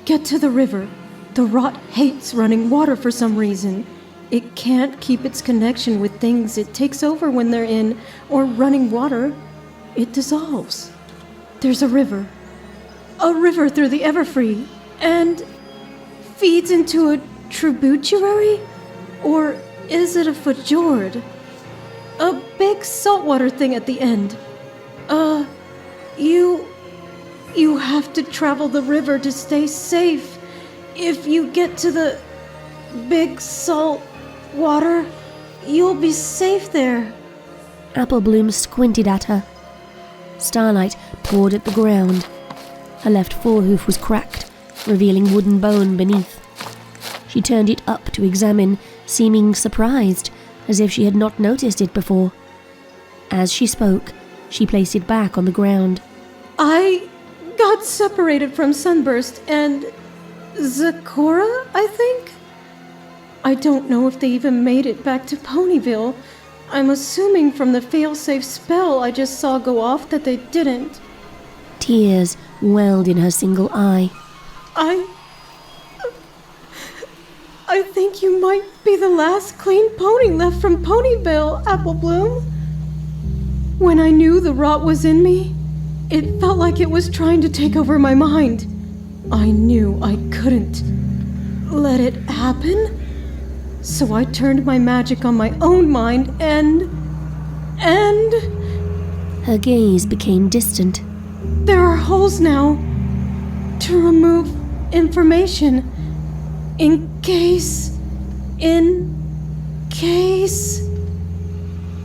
Get to the river. The rot hates running water for some reason. It can't keep its connection with things it takes over when they're in or running water. It dissolves. There's a river through the Everfree, and feeds into a tributary? Or is it a fjord? A big saltwater thing at the end. You have to travel the river to stay safe. If you get to the big salt water, you'll be safe there. Applebloom squinted at her. Starlight pawed at the ground. Her left forehoof was cracked, revealing wooden bone beneath. She turned it up to examine, seeming surprised, as if she had not noticed it before. As she spoke, she placed it back on the ground. I got separated from Sunburst and Zecora, I think? I don't know if they even made it back to Ponyville. I'm assuming from the failsafe spell I just saw go off that they didn't. Tears welled in her single eye. I think you might be the last clean pony left from Ponyville, Applebloom. When I knew the rot was in me, it felt like it was trying to take over my mind. I knew I couldn't let it happen. So I turned my magic on my own mind and... Her gaze became distant. There are holes now to remove information. In case...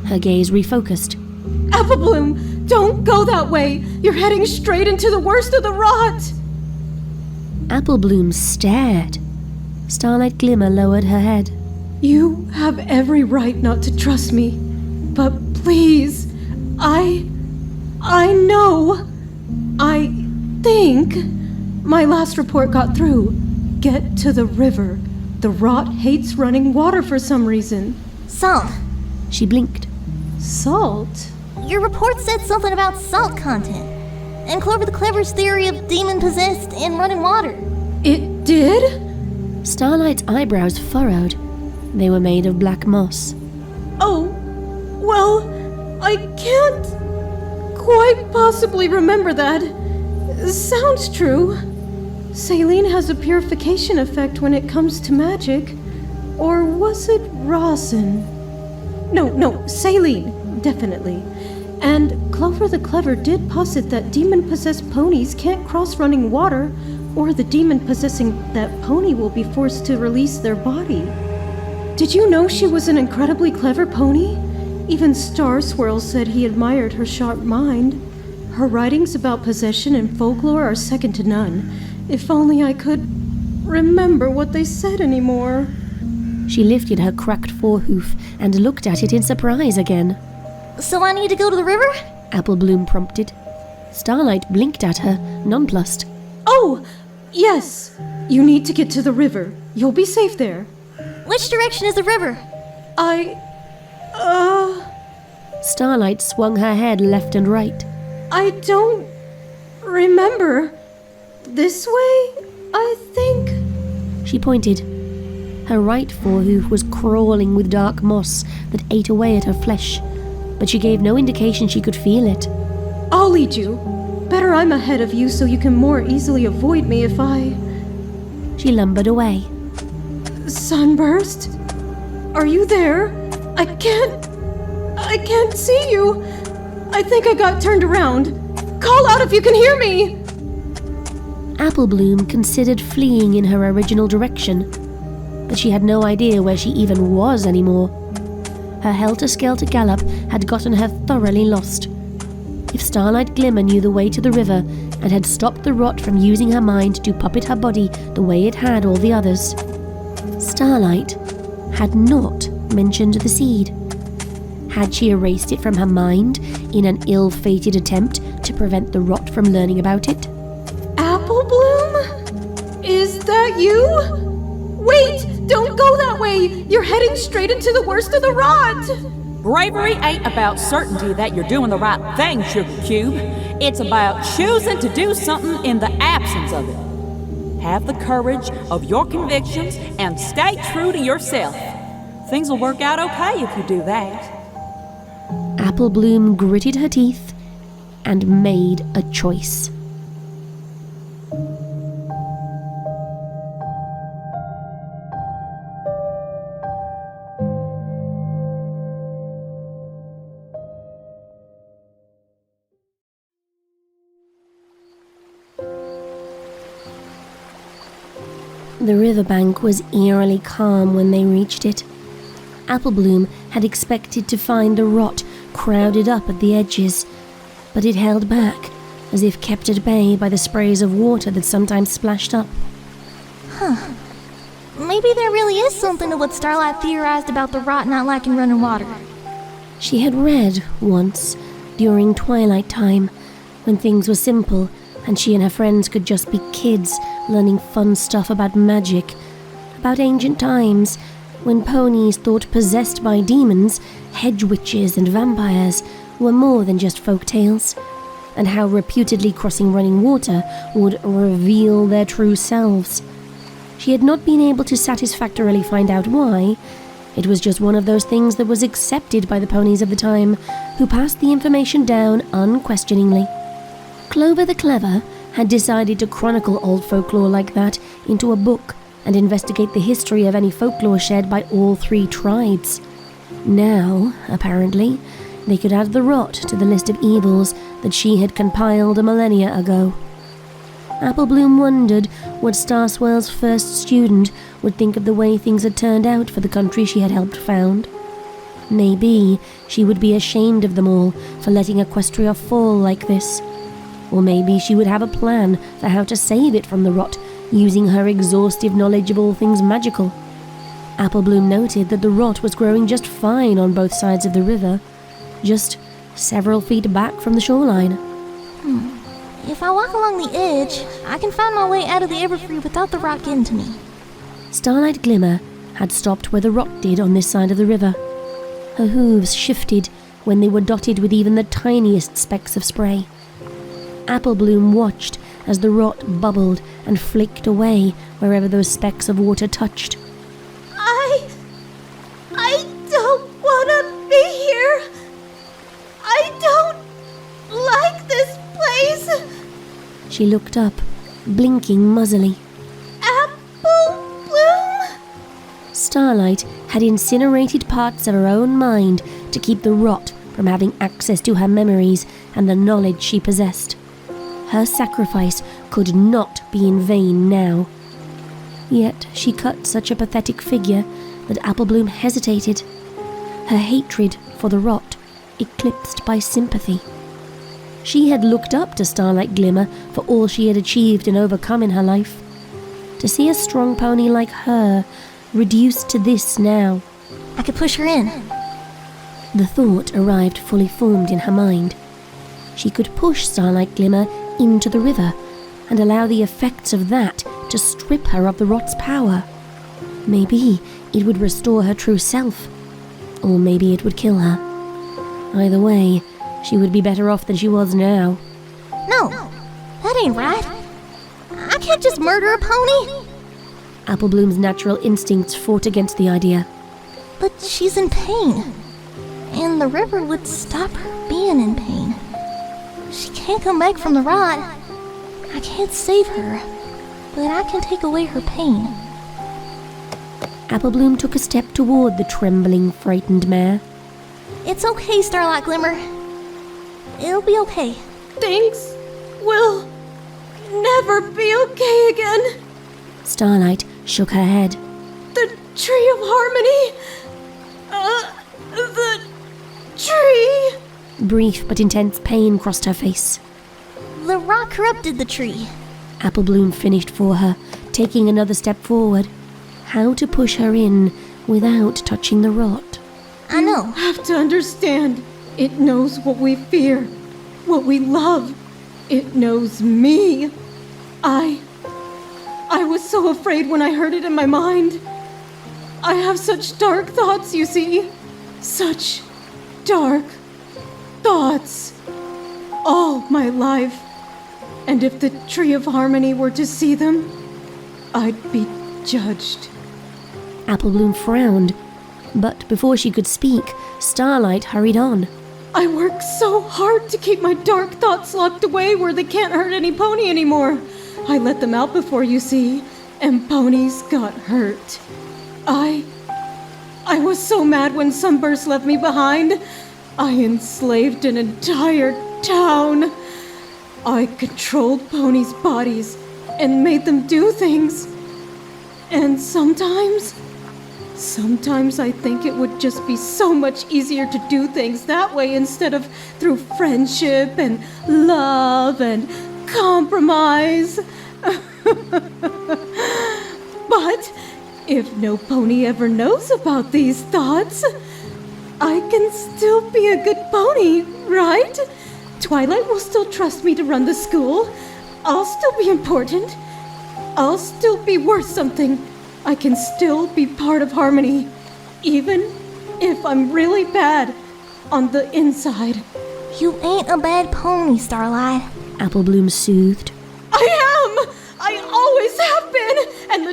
Her gaze refocused. Applebloom, don't go that way! You're heading straight into the worst of the rot! Applebloom stared. Starlight Glimmer lowered her head. You have every right not to trust me, but please, I know, I think my last report got through. Get to the river. The rot hates running water for some reason. Salt. She blinked. Salt? Your report said something about salt content. And Clover the Clever's theory of demon-possessed and running water. It did? Starlight's eyebrows furrowed. They were made of black moss. Oh, well, I can't quite possibly remember that. Sounds true. Saline has a purification effect when it comes to magic. Or was it rosin? No, saline, definitely. And Clover the Clever did posit that demon-possessed ponies can't cross running water, or the demon possessing that pony will be forced to release their body. Did you know she was an incredibly clever pony? Even Star Swirl said he admired her sharp mind. Her writings about possession and folklore are second to none. If only I could remember what they said anymore. She lifted her cracked forehoof and looked at it in surprise again. So I need to go to the river? Applebloom prompted. Starlight blinked at her, nonplussed. Oh, yes. You need to get to the river. You'll be safe there. Which direction is the river? Starlight swung her head left and right. I don't remember. This way, I think? She pointed. Her right forehoof was crawling with dark moss that ate away at her flesh, but she gave no indication she could feel it. I'll lead you. Better I'm ahead of you so you can more easily avoid me if I... She lumbered away. Sunburst? Are you there? I can't see you. I think I got turned around. Call out if you can hear me! Applebloom considered fleeing in her original direction, but she had no idea where she even was anymore. Her helter-skelter gallop had gotten her thoroughly lost. If Starlight Glimmer knew the way to the river and had stopped the rot from using her mind to puppet her body the way it had all the others, Starlight had not mentioned the seed. Had she erased it from her mind in an ill-fated attempt to prevent the rot from learning about it? Applebloom? Is that you? Wait! Don't go that way! You're heading straight into the worst of the rot! Bravery ain't about certainty that you're doing the right thing, Sugar Cube. It's about choosing to do something in the absence of it. Have the courage of your convictions and stay true to yourself. Things will work out okay if you do that. Applebloom gritted her teeth and made a choice. The riverbank was eerily calm when they reached it. Applebloom had expected to find the rot crowded up at the edges, but it held back, as if kept at bay by the sprays of water that sometimes splashed up. Maybe there really is something to what Starlight theorized about the rot not liking running water. She had read once, during Twilight time, when things were simple and she and her friends could just be kids learning fun stuff about magic, about ancient times, when ponies thought possessed by demons, hedge witches and vampires were more than just folk tales, and how reputedly crossing running water would reveal their true selves. She had not been able to satisfactorily find out why. It was just one of those things that was accepted by the ponies of the time, who passed the information down unquestioningly. Clover the Clever had decided to chronicle old folklore like that into a book and investigate the history of any folklore shared by all three tribes. Now, apparently, they could add the rot to the list of evils that she had compiled a millennia ago. Applebloom wondered what Starswell's first student would think of the way things had turned out for the country she had helped found. Maybe she would be ashamed of them all for letting Equestria fall like this. Or maybe she would have a plan for how to save it from the rot, using her exhaustive knowledge of all things magical. Applebloom noted that the rot was growing just fine on both sides of the river, just several feet back from the shoreline. If I walk along the edge, I can find my way out of the Everfree without the rot getting to me. Starlight Glimmer had stopped where the rot did on this side of the river. Her hooves shifted when they were dotted with even the tiniest specks of spray. Applebloom watched as the rot bubbled and flicked away wherever those specks of water touched. I don't want to be here. I don't like this place. She looked up, blinking muzzily. Applebloom? Starlight had incinerated parts of her own mind to keep the rot from having access to her memories and the knowledge she possessed. Her sacrifice could not be in vain now. Yet she cut such a pathetic figure that Applebloom hesitated, her hatred for the rot eclipsed by sympathy. She had looked up to Starlight Glimmer for all she had achieved and overcome in her life. To see a strong pony like her reduced to this now. I could push her in. The thought arrived fully formed in her mind. She could push Starlight Glimmer into the river and allow the effects of that to strip her of the rot's power. Maybe it would restore her true self, or maybe it would kill her. Either way, she would be better off than she was now. No, that ain't right. I can't just murder a pony. Applebloom's natural instincts fought against the idea. But she's in pain, and the river would stop her being in pain. She can't come back from the rot. I can't save her, but I can take away her pain. Applebloom took a step toward the trembling, frightened mare. It's okay, Starlight Glimmer. It'll be okay. Things will never be okay again. Starlight shook her head. The Tree of Harmony. The tree. Brief but intense pain crossed her face. The rot corrupted the tree. Applebloom finished for her, taking another step forward. How to push her in without touching the rot. I know. You have to understand. It knows what we fear, what we love. It knows me. I was so afraid when I heard it in my mind. I have such dark thoughts, you see. Such dark thoughts. All my life. And if the Tree of Harmony were to see them, I'd be judged. Applebloom frowned, but before she could speak, Starlight hurried on. I work so hard to keep my dark thoughts locked away where they can't hurt any pony anymore. I let them out before, you see, and ponies got hurt. I was so mad when Sunburst left me behind. I enslaved an entire town. I controlled ponies' bodies and made them do things. And sometimes I think it would just be so much easier to do things that way instead of through friendship and love and compromise. If no pony ever knows about these thoughts, I can still be a good pony, right? Twilight will still trust me to run the school. I'll still be important. I'll still be worth something. I can still be part of Harmony, even if I'm really bad on the inside. You ain't a bad pony, Starlight. Applebloom soothed. I am! I always have been! And the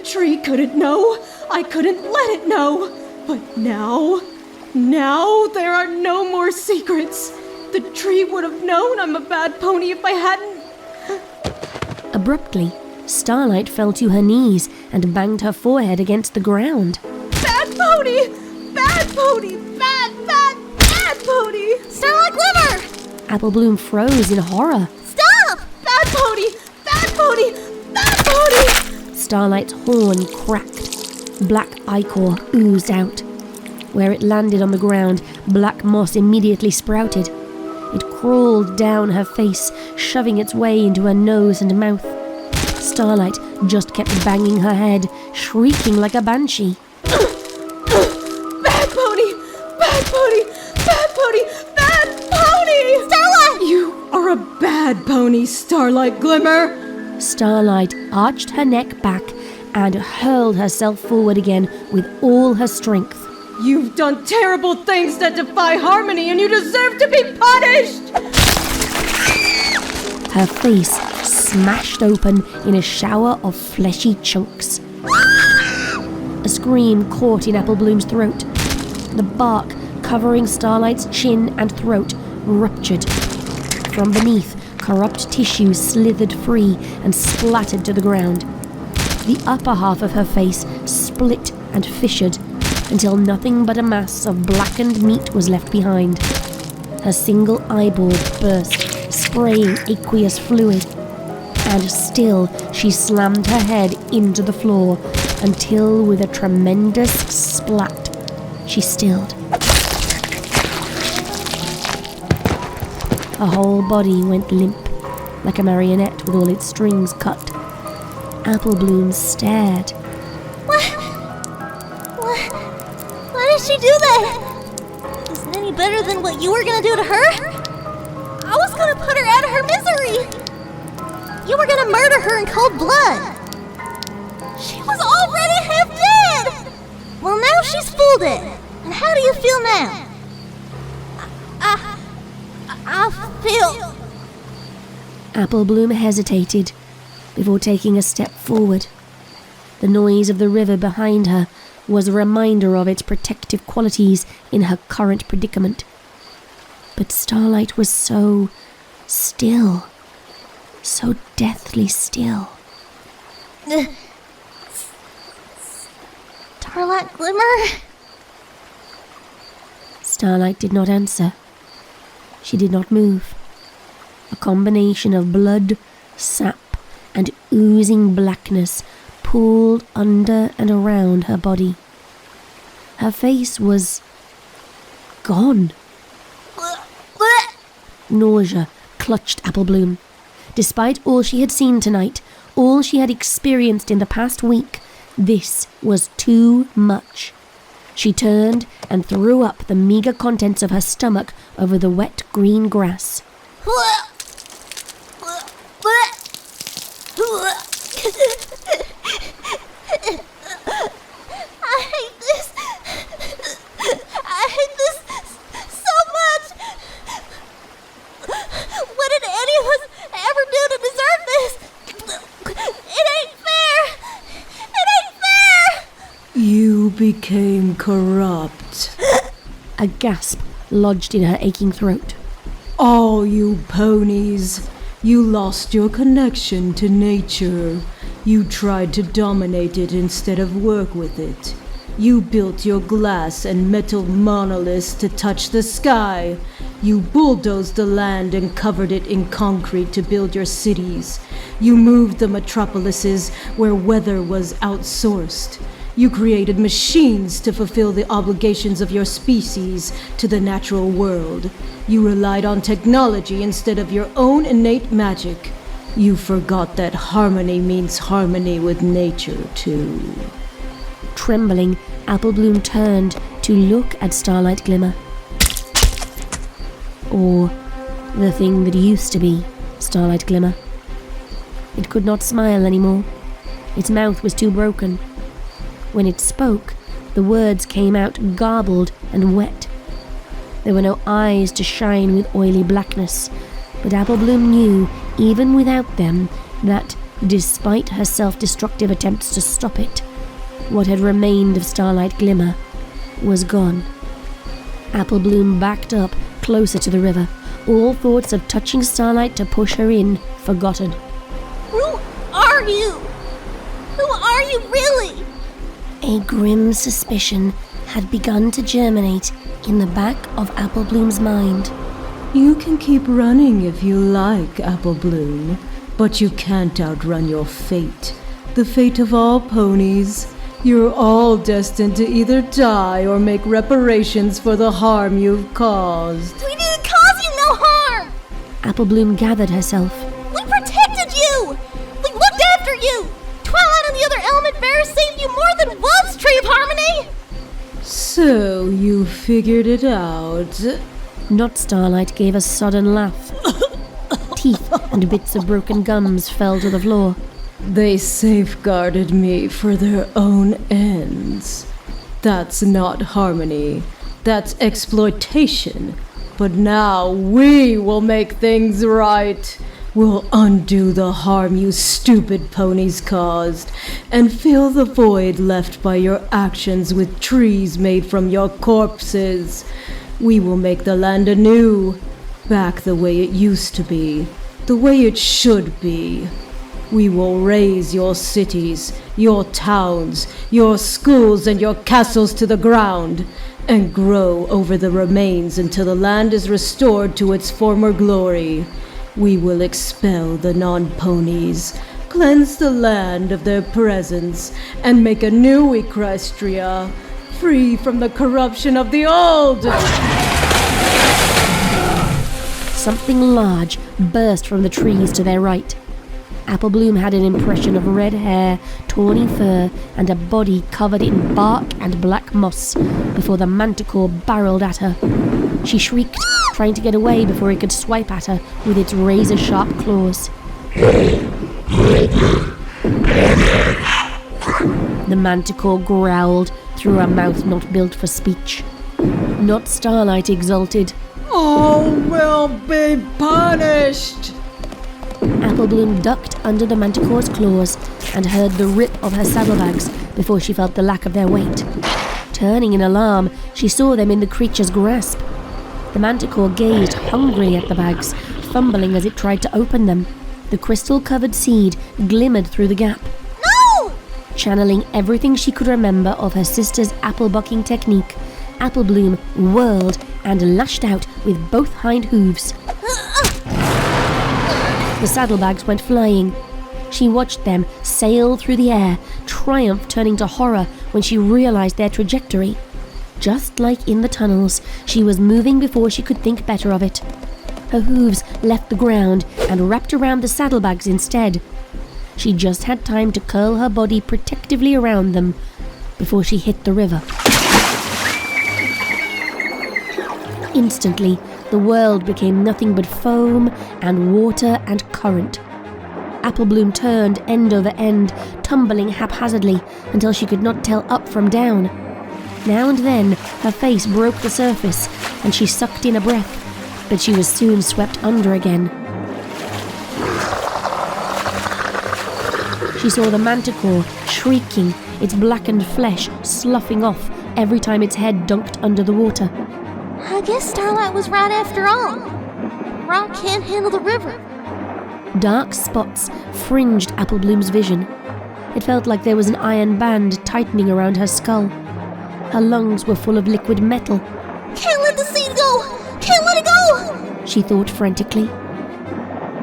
tree couldn't know. I couldn't let it know. But now there are no more secrets. The tree would have known I'm a bad pony if I hadn't. Abruptly, Starlight fell to her knees and banged her forehead against the ground. Bad pony! Bad pony! Bad pony! Starlight Glimmer! Applebloom froze in horror. Stop! Bad pony! Bad pony! Bad pony! Starlight's horn cracked. Black ichor oozed out. Where it landed on the ground, black moss immediately sprouted. It crawled down her face, shoving its way into her nose and mouth. Starlight just kept banging her head, shrieking like a banshee. Bad pony! Bad pony! Bad pony! Bad pony! Starlight! You are a bad pony, Starlight Glimmer! Starlight arched her neck back and hurled herself forward again with all her strength. You've done terrible things that defy Harmony, and you deserve to be punished! Her face smashed open in a shower of fleshy chunks. A scream caught in Applebloom's throat. The bark covering Starlight's chin and throat ruptured. From beneath, corrupt tissue slithered free and splattered to the ground. The upper half of her face split and fissured until nothing but a mass of blackened meat was left behind. Her single eyeball burst, spraying aqueous fluid. And still she slammed her head into the floor until, with a tremendous splat, she stilled. Her whole body went limp, like a marionette with all its strings cut. Applebloom stared. Why did she do that? Is it any better than what you were gonna do to her? I was gonna put her out of her misery. You were gonna murder her in cold blood. She was already half dead. Well, now she's fooled it. And how do you feel now? I feel... Applebloom hesitated before taking a step forward. The noise of the river behind her was a reminder of its protective qualities in her current predicament. But Starlight was so still, so deathly still. Starlight Glimmer? Starlight did not answer. She did not move. A combination of blood, sap, and oozing blackness pooled under and around her body. Her face was gone. Nausea clutched Applebloom. Despite all she had seen tonight, all she had experienced in the past week, this was too much. She turned and threw up the meager contents of her stomach over the wet green grass. I hate this so much. What did any of us ever do to deserve this? It ain't fair. It ain't fair. You became corrupt. A gasp lodged in her aching throat. All you ponies, you lost your connection to nature. You tried to dominate it instead of work with it. You built your glass and metal monoliths to touch the sky. You bulldozed the land and covered it in concrete to build your cities. You moved the metropolises where weather was outsourced. You created machines to fulfill the obligations of your species to the natural world. You relied on technology instead of your own innate magic. You forgot that harmony means harmony with nature, too. Trembling, Applebloom turned to look at Starlight Glimmer. Or the thing that used to be Starlight Glimmer. It could not smile anymore. Its mouth was too broken. When it spoke, the words came out garbled and wet. There were no eyes to shine with oily blackness, but Applebloom knew, even without them, that, despite her self-destructive attempts to stop it, what had remained of Starlight Glimmer was gone. Applebloom backed up closer to the river, all thoughts of touching Starlight to push her in forgotten. Who are you? Who are you really? A grim suspicion had begun to germinate in the back of Applebloom's mind. You can keep running if you like, Applebloom, but you can't outrun your fate. The fate of all ponies. You're all destined to either die or make reparations for the harm you've caused. We didn't cause you no harm! Applebloom gathered herself. We protected you! We looked after you! Twilight and the other element bears saved you more than once, Tree of Harmony! So, you figured it out. Not Starlight gave a sudden laugh. Teeth and bits of broken gums fell to the floor. They safeguarded me for their own ends. That's not harmony. That's exploitation. But now we will make things right. We'll undo the harm you stupid ponies caused, and fill the void left by your actions with trees made from your corpses. We will make the land anew, back the way it used to be, the way it should be. We will raise your cities, your towns, your schools, and your castles to the ground, and grow over the remains until the land is restored to its former glory. We will expel the non-ponies, cleanse the land of their presence, and make a new Equestria, free from the corruption of the old! Something large burst from the trees to their right. Applebloom had an impression of red hair, tawny fur, and a body covered in bark and black moss before the manticore barreled at her. She shrieked, trying to get away before it could swipe at her with its razor-sharp claws. The manticore growled through a mouth not built for speech. Not Starlight exulted. All will be punished! Applebloom ducked under the manticore's claws and heard the rip of her saddlebags before she felt the lack of their weight. Turning in alarm, she saw them in the creature's grasp. The manticore gazed hungrily at the bags, fumbling as it tried to open them. The crystal-covered seed glimmered through the gap. No! Channeling everything she could remember of her sister's apple-bucking technique, Applebloom whirled and lashed out with both hind hooves. The saddlebags went flying. She watched them sail through the air, triumph turning to horror when she realized their trajectory. Just like in the tunnels, she was moving before she could think better of it. Her hooves left the ground and wrapped around the saddlebags instead. She just had time to curl her body protectively around them before she hit the river. Instantly, the world became nothing but foam and water and current. Applebloom turned end over end, tumbling haphazardly until she could not tell up from down. Now and then, her face broke the surface, and she sucked in a breath, but she was soon swept under again. She saw the manticore shrieking, its blackened flesh sloughing off every time its head dunked under the water. I guess Starlight was right after all. Rock can't handle the river. Dark spots fringed Applebloom's vision. It felt like there was an iron band tightening around her skull. Her lungs were full of liquid metal. Can't let the seed go! Can't let it go! She thought frantically.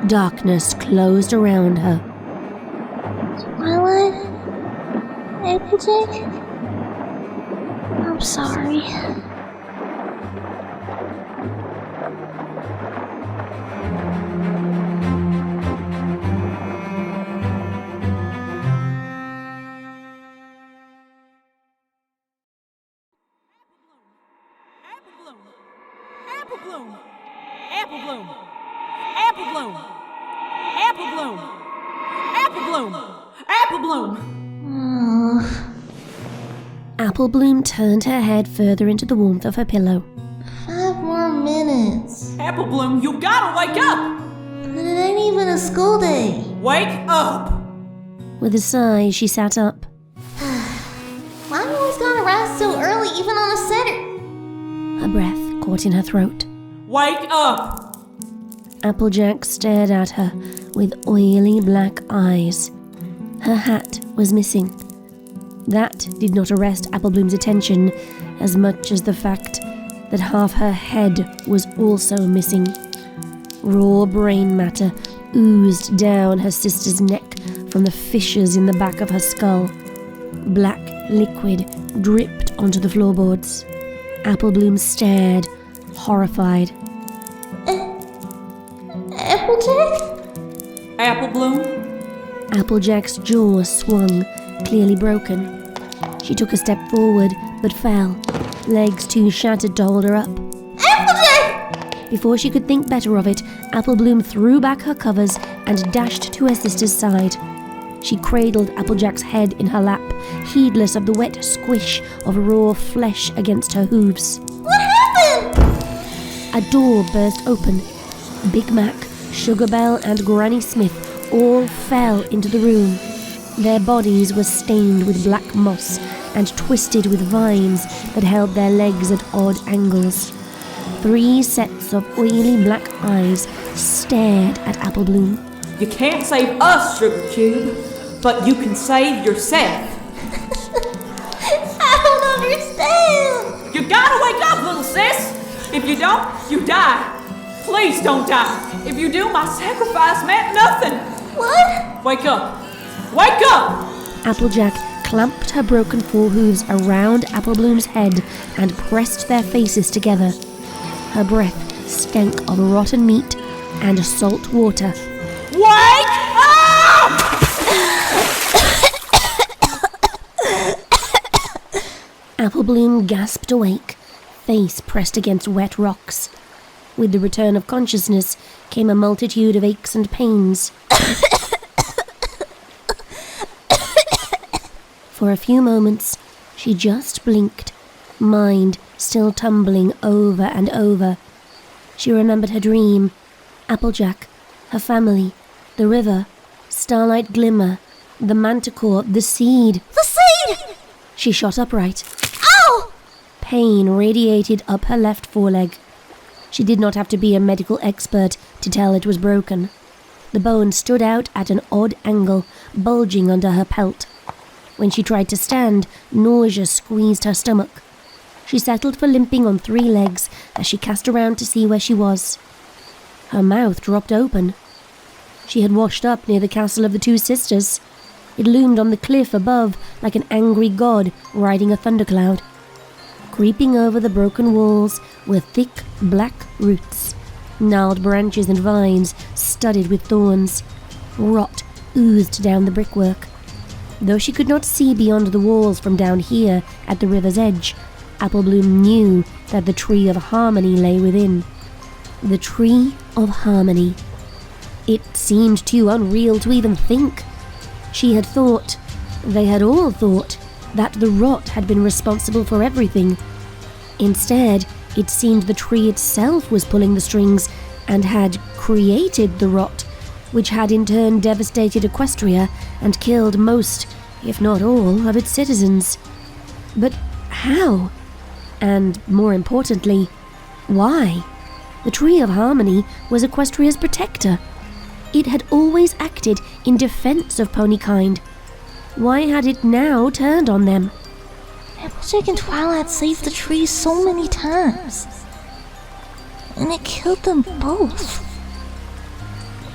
Darkness closed around her. Twilight? Applejack? I'm sorry. Apple Bloom! Apple Bloom! Apple Bloom! Apple Bloom! Apple Bloom! Apple Bloom turned her head further into the warmth of her pillow. 5 more minutes. Apple Bloom, you gotta wake up! But it ain't even a school day. Wake up! With a sigh, she sat up. Why you always gotta rise so early, even on a Saturday? Her breath caught in her throat. Wake up! Applejack stared at her with oily black eyes. Her hat was missing. That did not arrest Apple Bloom's attention as much as the fact that half her head was also missing. Raw brain matter oozed down her sister's neck from the fissures in the back of her skull. Black liquid dripped onto the floorboards. Apple Bloom stared, horrified. Applejack? Apple Bloom? Applejack's jaw swung, clearly broken. She took a step forward, but fell, legs too shattered to hold her up. Applejack! Before she could think better of it, Apple Bloom threw back her covers and dashed to her sister's side. She cradled Applejack's head in her lap, heedless of the wet squish of raw flesh against her hooves. What happened? A door burst open. Big Mac, Sugar Belle, and Granny Smith all fell into the room. Their bodies were stained with black moss and twisted with vines that held their legs at odd angles. 3 sets of oily black eyes stared at Apple Bloom. You can't save us, Sugar Cube, but you can save yourself. I don't understand. You gotta wake up, little sis! If you don't, you die. Please don't die. If you do, my sacrifice meant nothing. What? Wake up. Wake up! Applejack clamped her broken forehooves around Apple Bloom's head and pressed their faces together. Her breath stank of rotten meat and salt water. Wake up! Apple Bloom gasped awake, face pressed against wet rocks. With the return of consciousness came a multitude of aches and pains. For a few moments, she just blinked, mind still tumbling over and over. She remembered her dream, Applejack, her family, the river, Starlight glimmer, the manticore, the seed. The seed! She shot upright. Ow! Pain radiated up her left foreleg. She did not have to be a medical expert to tell it was broken. The bone stood out at an odd angle, bulging under her pelt. When she tried to stand, nausea squeezed her stomach. She settled for limping on 3 legs as she cast around to see where she was. Her mouth dropped open. She had washed up near the castle of the 2 sisters. It loomed on the cliff above like an angry god riding a thundercloud. Creeping over the broken walls were thick black roots, gnarled branches and vines studded with thorns. Rot oozed down the brickwork. Though she could not see beyond the walls from down here at the river's edge, Apple Bloom knew that the Tree of Harmony lay within. The Tree of Harmony. It seemed too unreal to even think. She had thought, they had all thought, that the rot had been responsible for everything. Instead, it seemed the tree itself was pulling the strings and had created the rot, which had in turn devastated Equestria and killed most, if not all, of its citizens. But how? And more importantly, why? The Tree of Harmony was Equestria's protector. It had always acted in defense of ponykind. Why had it now turned on them? Applejack and Twilight saved the tree so many times. And it killed them both.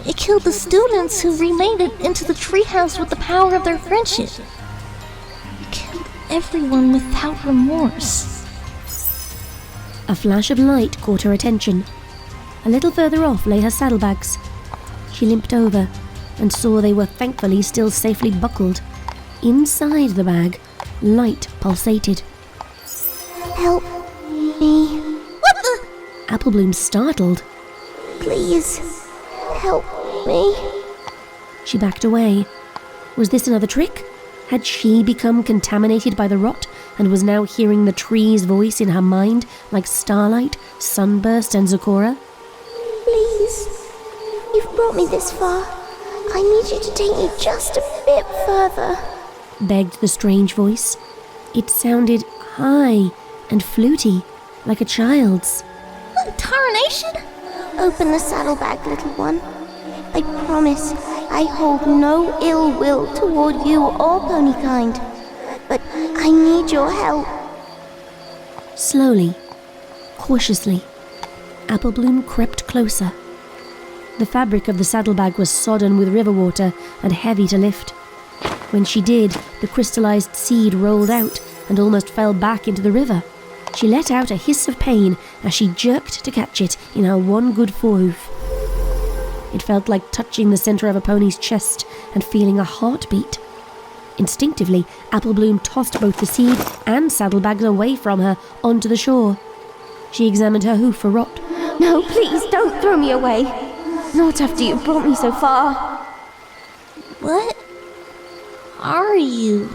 It killed the students who remade it into the treehouse with the power of their friendship. It killed everyone without remorse. A flash of light caught her attention. A little further off lay her saddlebags. She limped over and saw they were thankfully still safely buckled. Inside the bag, light pulsated. Help me. What the? Apple Bloom startled. Please, help me. She backed away. Was this another trick? Had she become contaminated by the rot and was now hearing the tree's voice in her mind like Starlight, Sunburst and Zecora? Please, you've brought me this far. I need you to take me just a bit further, begged the strange voice. It sounded high and fluty, like a child's. Tarnation? Open the saddlebag, little one. I promise I hold no ill will toward you or ponykind, but I need your help. Slowly, cautiously, Applebloom crept closer. The fabric of the saddlebag was sodden with river water and heavy to lift. When she did, the crystallized seed rolled out and almost fell back into the river. She let out a hiss of pain as she jerked to catch it in her one good forehoof. It felt like touching the center of a pony's chest and feeling a heartbeat. Instinctively, Applebloom tossed both the seed and saddlebags away from her onto the shore. She examined her hoof for rot. No, please, don't throw me away. Not after you've brought me so far. What are you?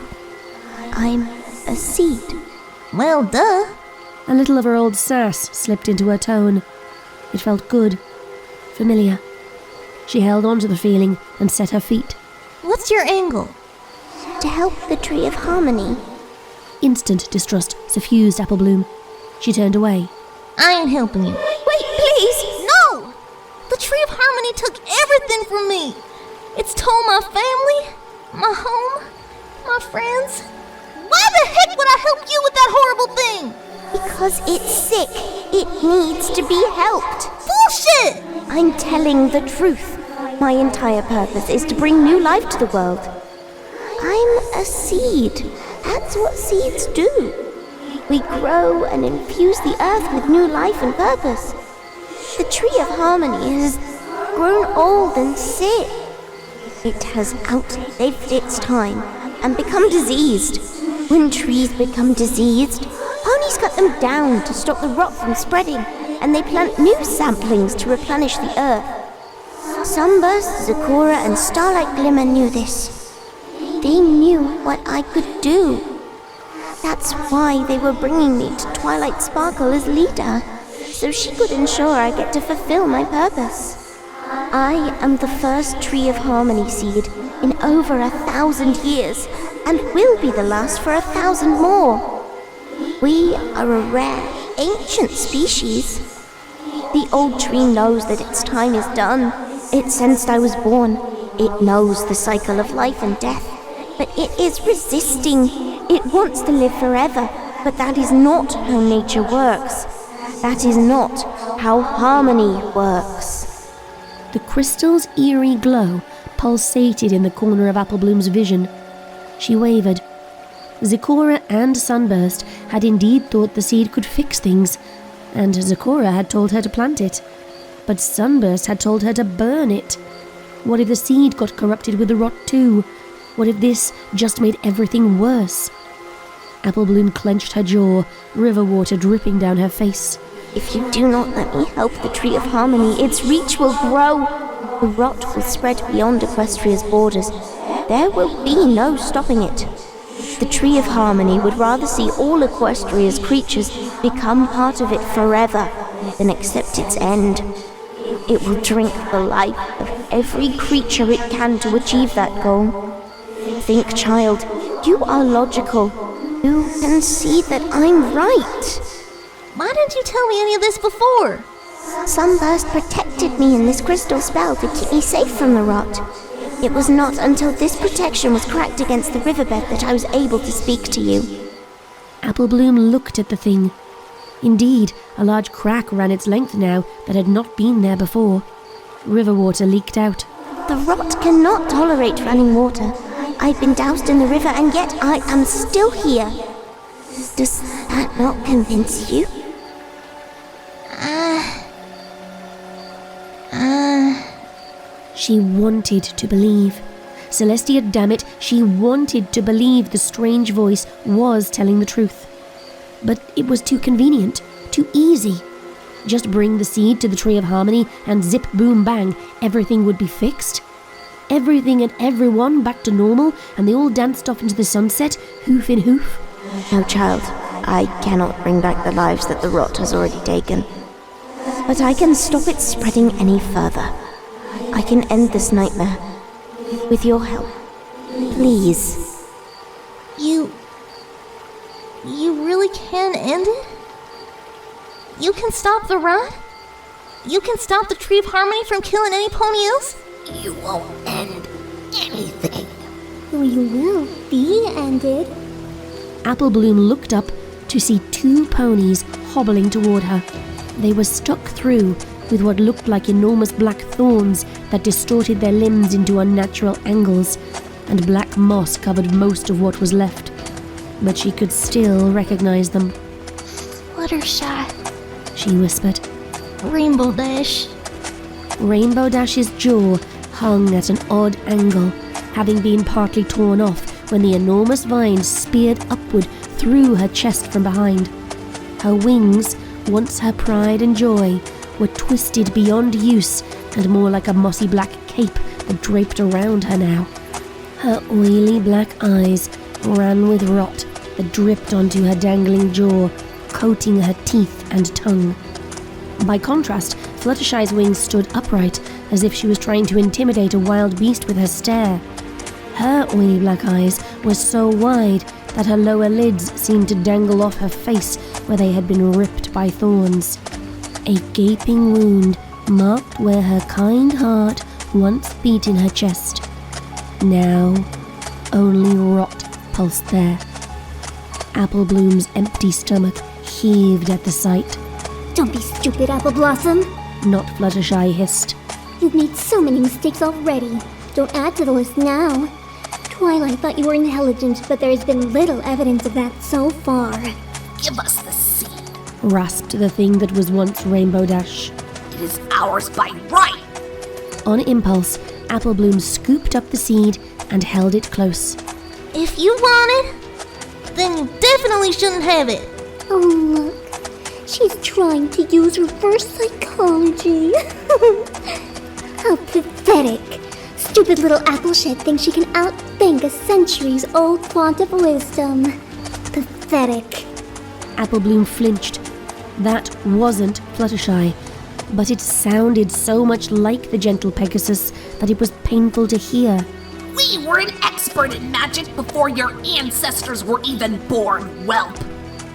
I'm a seed. Well, duh. A little of her old sass slipped into her tone. It felt good, familiar. She held on to the feeling and set her feet. What's your angle? To help the Tree of Harmony. Instant distrust suffused Applebloom. She turned away. I ain't helping you. Wait, please! No! The Tree of Harmony took everything from me. It's told my family, my home, my friends. Why the heck would I help you with that horrible thing? Because it's sick. It needs to be helped. Bullshit! I'm telling the truth. My entire purpose is to bring new life to the world. I'm a seed. That's what seeds do. We grow and infuse the earth with new life and purpose. The Tree of Harmony has grown old and sick. It has outlived its time and become diseased. When trees become diseased, ponies cut them down to stop the rot from spreading, and they plant new saplings to replenish the earth. Sunburst, Zecora, and Starlight Glimmer knew this. They knew what I could do. That's why they were bringing me to Twilight Sparkle as leader, so she could ensure I get to fulfill my purpose. I am the first Tree of Harmony seed in over 1,000 years, and will be the last for 1,000 more. We are a rare, ancient species. The old tree knows that its time is done. It sensed I was born. It knows the cycle of life and death. But it is resisting. It wants to live forever, but that is not how nature works. That is not how harmony works. The crystal's eerie glow pulsated in the corner of Applebloom's vision. She wavered. Zecora and Sunburst had indeed thought the seed could fix things, and Zecora had told her to plant it. But Sunburst had told her to burn it. What if the seed got corrupted with the rot too? What if this just made everything worse? Applebloom clenched her jaw, river water dripping down her face. If you do not let me help the Tree of Harmony, its reach will grow. The rot will spread beyond Equestria's borders. There will be no stopping it. The Tree of Harmony would rather see all Equestria's creatures become part of it forever than accept its end. It will drink the life of every creature it can to achieve that goal. Think, child, you are logical. You can see that I'm right. Why didn't you tell me any of this before? Sunburst protected me in this crystal spell to keep me safe from the rot. It was not until this protection was cracked against the riverbed that I was able to speak to you. Applebloom looked at the thing. Indeed, a large crack ran its length now that had not been there before. River water leaked out. The rot cannot tolerate running water. I've been doused in the river, and yet I am still here. Does that not convince you? She wanted to believe. Celestia, damn it, she wanted to believe the strange voice was telling the truth. But it was too convenient, too easy. Just bring the seed to the Tree of Harmony and zip boom bang, everything would be fixed? Everything and everyone back to normal, and they all danced off into the sunset, hoof in hoof? No, child. I cannot bring back the lives that the rot has already taken. But I can stop it spreading any further. I can end this nightmare. With your help. Please. You really can end it? You can stop the rot? You can stop the Tree of Harmony from killing any pony else? You won't end anything. We will be ended. Applebloom looked up to see 2 ponies hobbling toward her. They were stuck through with what looked like enormous black thorns that distorted their limbs into unnatural angles, and black moss covered most of what was left. But she could still recognize them. Fluttershy. She whispered. Rainbow Dash. Rainbow Dash's jaw hung at an odd angle, having been partly torn off when the enormous vines speared upward through her chest from behind. Her wings, once her pride and joy, were twisted beyond use and more like a mossy black cape that draped around her now. Her oily black eyes ran with rot that dripped onto her dangling jaw, coating her teeth and tongue. By contrast, Fluttershy's wings stood upright, as if she was trying to intimidate a wild beast with her stare. Her oily black eyes were so wide that her lower lids seemed to dangle off her face where they had been ripped by thorns. A gaping wound marked where her kind heart once beat in her chest. Now, only rot pulsed there. Applebloom's empty stomach heaved at the sight. Don't be stupid, Apple Blossom. Not Fluttershy hissed. You've made so many mistakes already. Don't add to the list now. Twilight thought you were intelligent, but there's been little evidence of that so far. Give us the seed. Rasped the thing that was once Rainbow Dash. It is ours by right. On impulse, Applebloom scooped up the seed and held it close. If you want it, then you definitely shouldn't have it. Oh, look. She's trying to use reverse psychology. How pathetic. Stupid little Applejack thinks she can outthink a centuries-old font of wisdom. Pathetic. Applebloom flinched. That wasn't Fluttershy, but it sounded so much like the gentle Pegasus that it was painful to hear. We were an expert in magic before your ancestors were even born, whelp.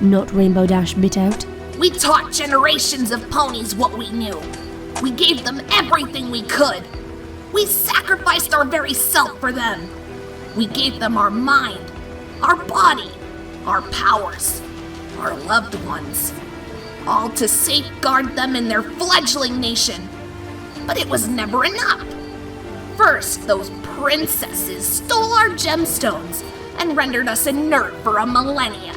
Not Rainbow Dash bit out. We taught generations of ponies what we knew. We gave them everything we could. We sacrificed our very self for them. We gave them our mind, our body, our powers, our loved ones, all to safeguard them in their fledgling nation. But it was never enough. First, those princesses stole our gemstones and rendered us inert for a millennia.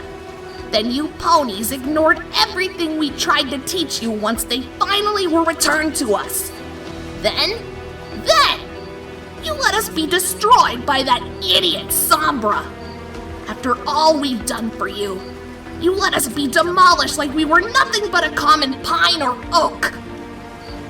Then you ponies ignored everything we tried to teach you once they finally were returned to us. Then, you let us be destroyed by that idiot Sombra. After all we've done for you, you let us be demolished like we were nothing but a common pine or oak.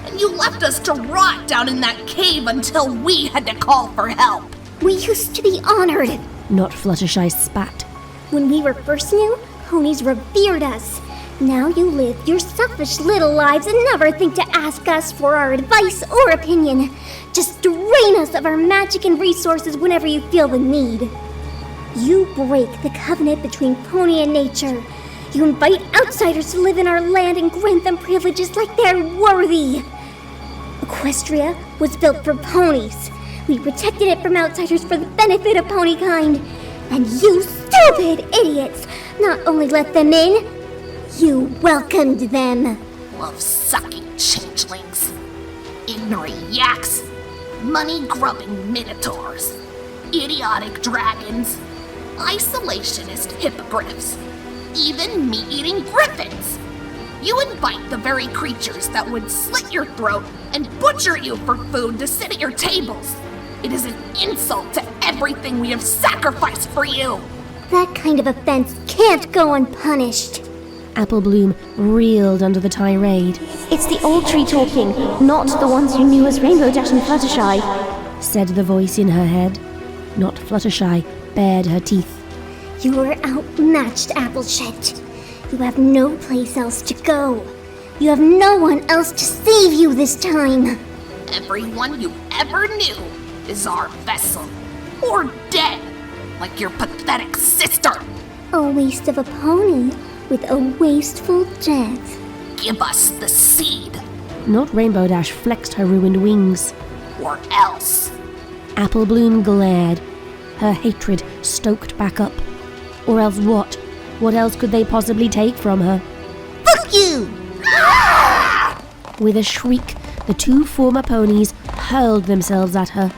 And you left us to rot down in that cave until we had to call for help. We used to be honored. Not Fluttershy spat. When we were first new, ponies revered us. Now you live your selfish little lives and never think to ask us for our advice or opinion. Just drain us of our magic and resources whenever you feel the need. You break the covenant between pony and nature. You invite outsiders to live in our land and grant them privileges like they're worthy. Equestria was built for ponies. We protected it from outsiders for the benefit of ponykind. And you stupid idiots not only let them in, you welcomed them. Love-sucking changelings, ignorant yaks, money-grubbing minotaurs, idiotic dragons, isolationist hippogriffs, even meat-eating griffins. You invite the very creatures that would slit your throat and butcher you for food to sit at your tables. It is an insult to everything we have sacrificed for you. That kind of offense can't go unpunished. Apple Bloom reeled under the tirade. It's the old tree talking, not the ones you knew as Rainbow Dash and Fluttershy, said the voice in her head. Not Fluttershy bared her teeth. You are outmatched, Applejack. You have no place else to go. You have no one else to save you this time. Everyone you ever knew is our vessel. Or dead, like your pathetic sister. A waste of a pony with a wasteful death. Give us the seed. Not Rainbow Dash flexed her ruined wings. Or else. Apple Bloom glared, her hatred stoked back up. Or else what? What else could they possibly take from her? Fuck you! With a shriek, the two former ponies hurled themselves at her.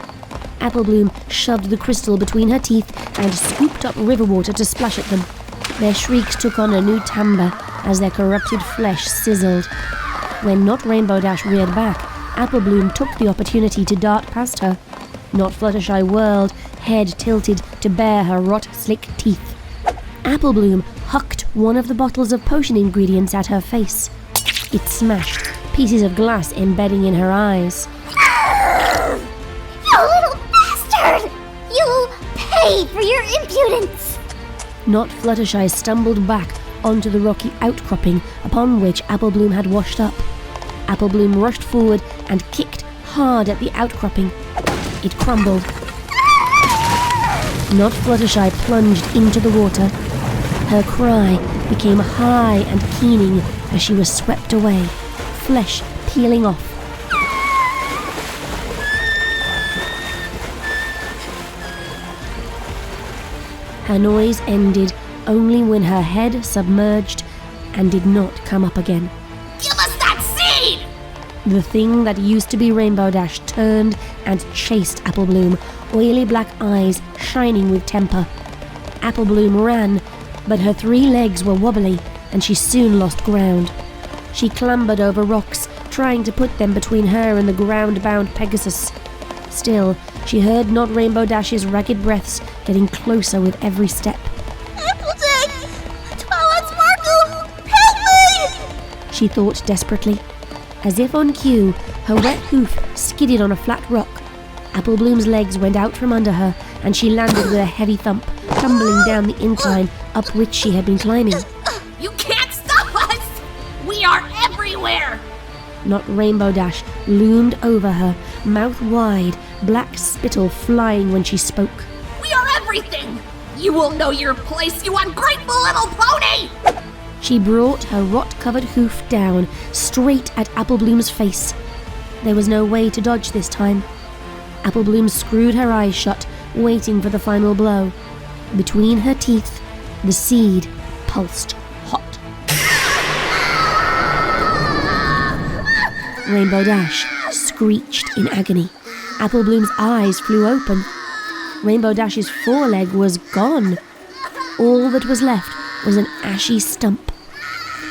Apple Bloom shoved the crystal between her teeth and scooped up river water to splash at them. Their shrieks took on a new timbre as their corrupted flesh sizzled. When Not Rainbow Dash reared back, Apple Bloom took the opportunity to dart past her. Not Fluttershy whirled, head tilted to bare her rot-slick teeth. Apple Bloom hucked one of the bottles of potion ingredients at her face. It smashed, pieces of glass embedding in her eyes. You little bastard! You'll pay for your impudence! Not Fluttershy stumbled back onto the rocky outcropping upon which Apple Bloom had washed up. Apple Bloom rushed forward and kicked hard at the outcropping. It crumbled. Not Fluttershy plunged into the water. Her cry became high and keening as she was swept away, flesh peeling off. Her noise ended only when her head submerged and did not come up again. Give us that seed! The thing that used to be Rainbow Dash turned and chased Apple Bloom, oily black eyes shining with temper. Apple Bloom ran, but her 3 legs were wobbly and she soon lost ground. She clambered over rocks, trying to put them between her and the ground-bound Pegasus. Still, she heard Not Rainbow Dash's ragged breaths getting closer with every step. Applejack! Twilight Sparkle! Help me! She thought desperately. As if on cue, her wet hoof skidded on a flat rock. Apple Bloom's legs went out from under her, and she landed with a heavy thump, tumbling down the incline up which she had been climbing. You can't stop us! We are everywhere! Not Rainbow Dash loomed over her, mouth wide, black spittle flying when she spoke. We are everything! You will know your place, you ungrateful little pony! She brought her rot-covered hoof down, straight at Apple Bloom's face. There was no way to dodge this time. Apple Bloom screwed her eyes shut, waiting for the final blow. Between her teeth, the seed pulsed hot. Rainbow Dash screeched in agony. Apple Bloom's eyes flew open. Rainbow Dash's foreleg was gone. All that was left was an ashy stump.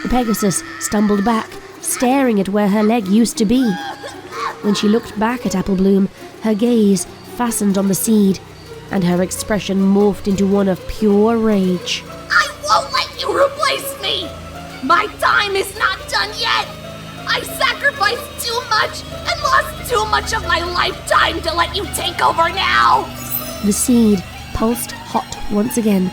The Pegasus stumbled back, staring at where her leg used to be. When she looked back at Apple Bloom, her gaze fastened on the seed, and her expression morphed into one of pure rage. I won't let you replace me! My time is not done yet! I sacrificed too much and lost too much of my lifetime to let you take over now! The seed pulsed hot once again.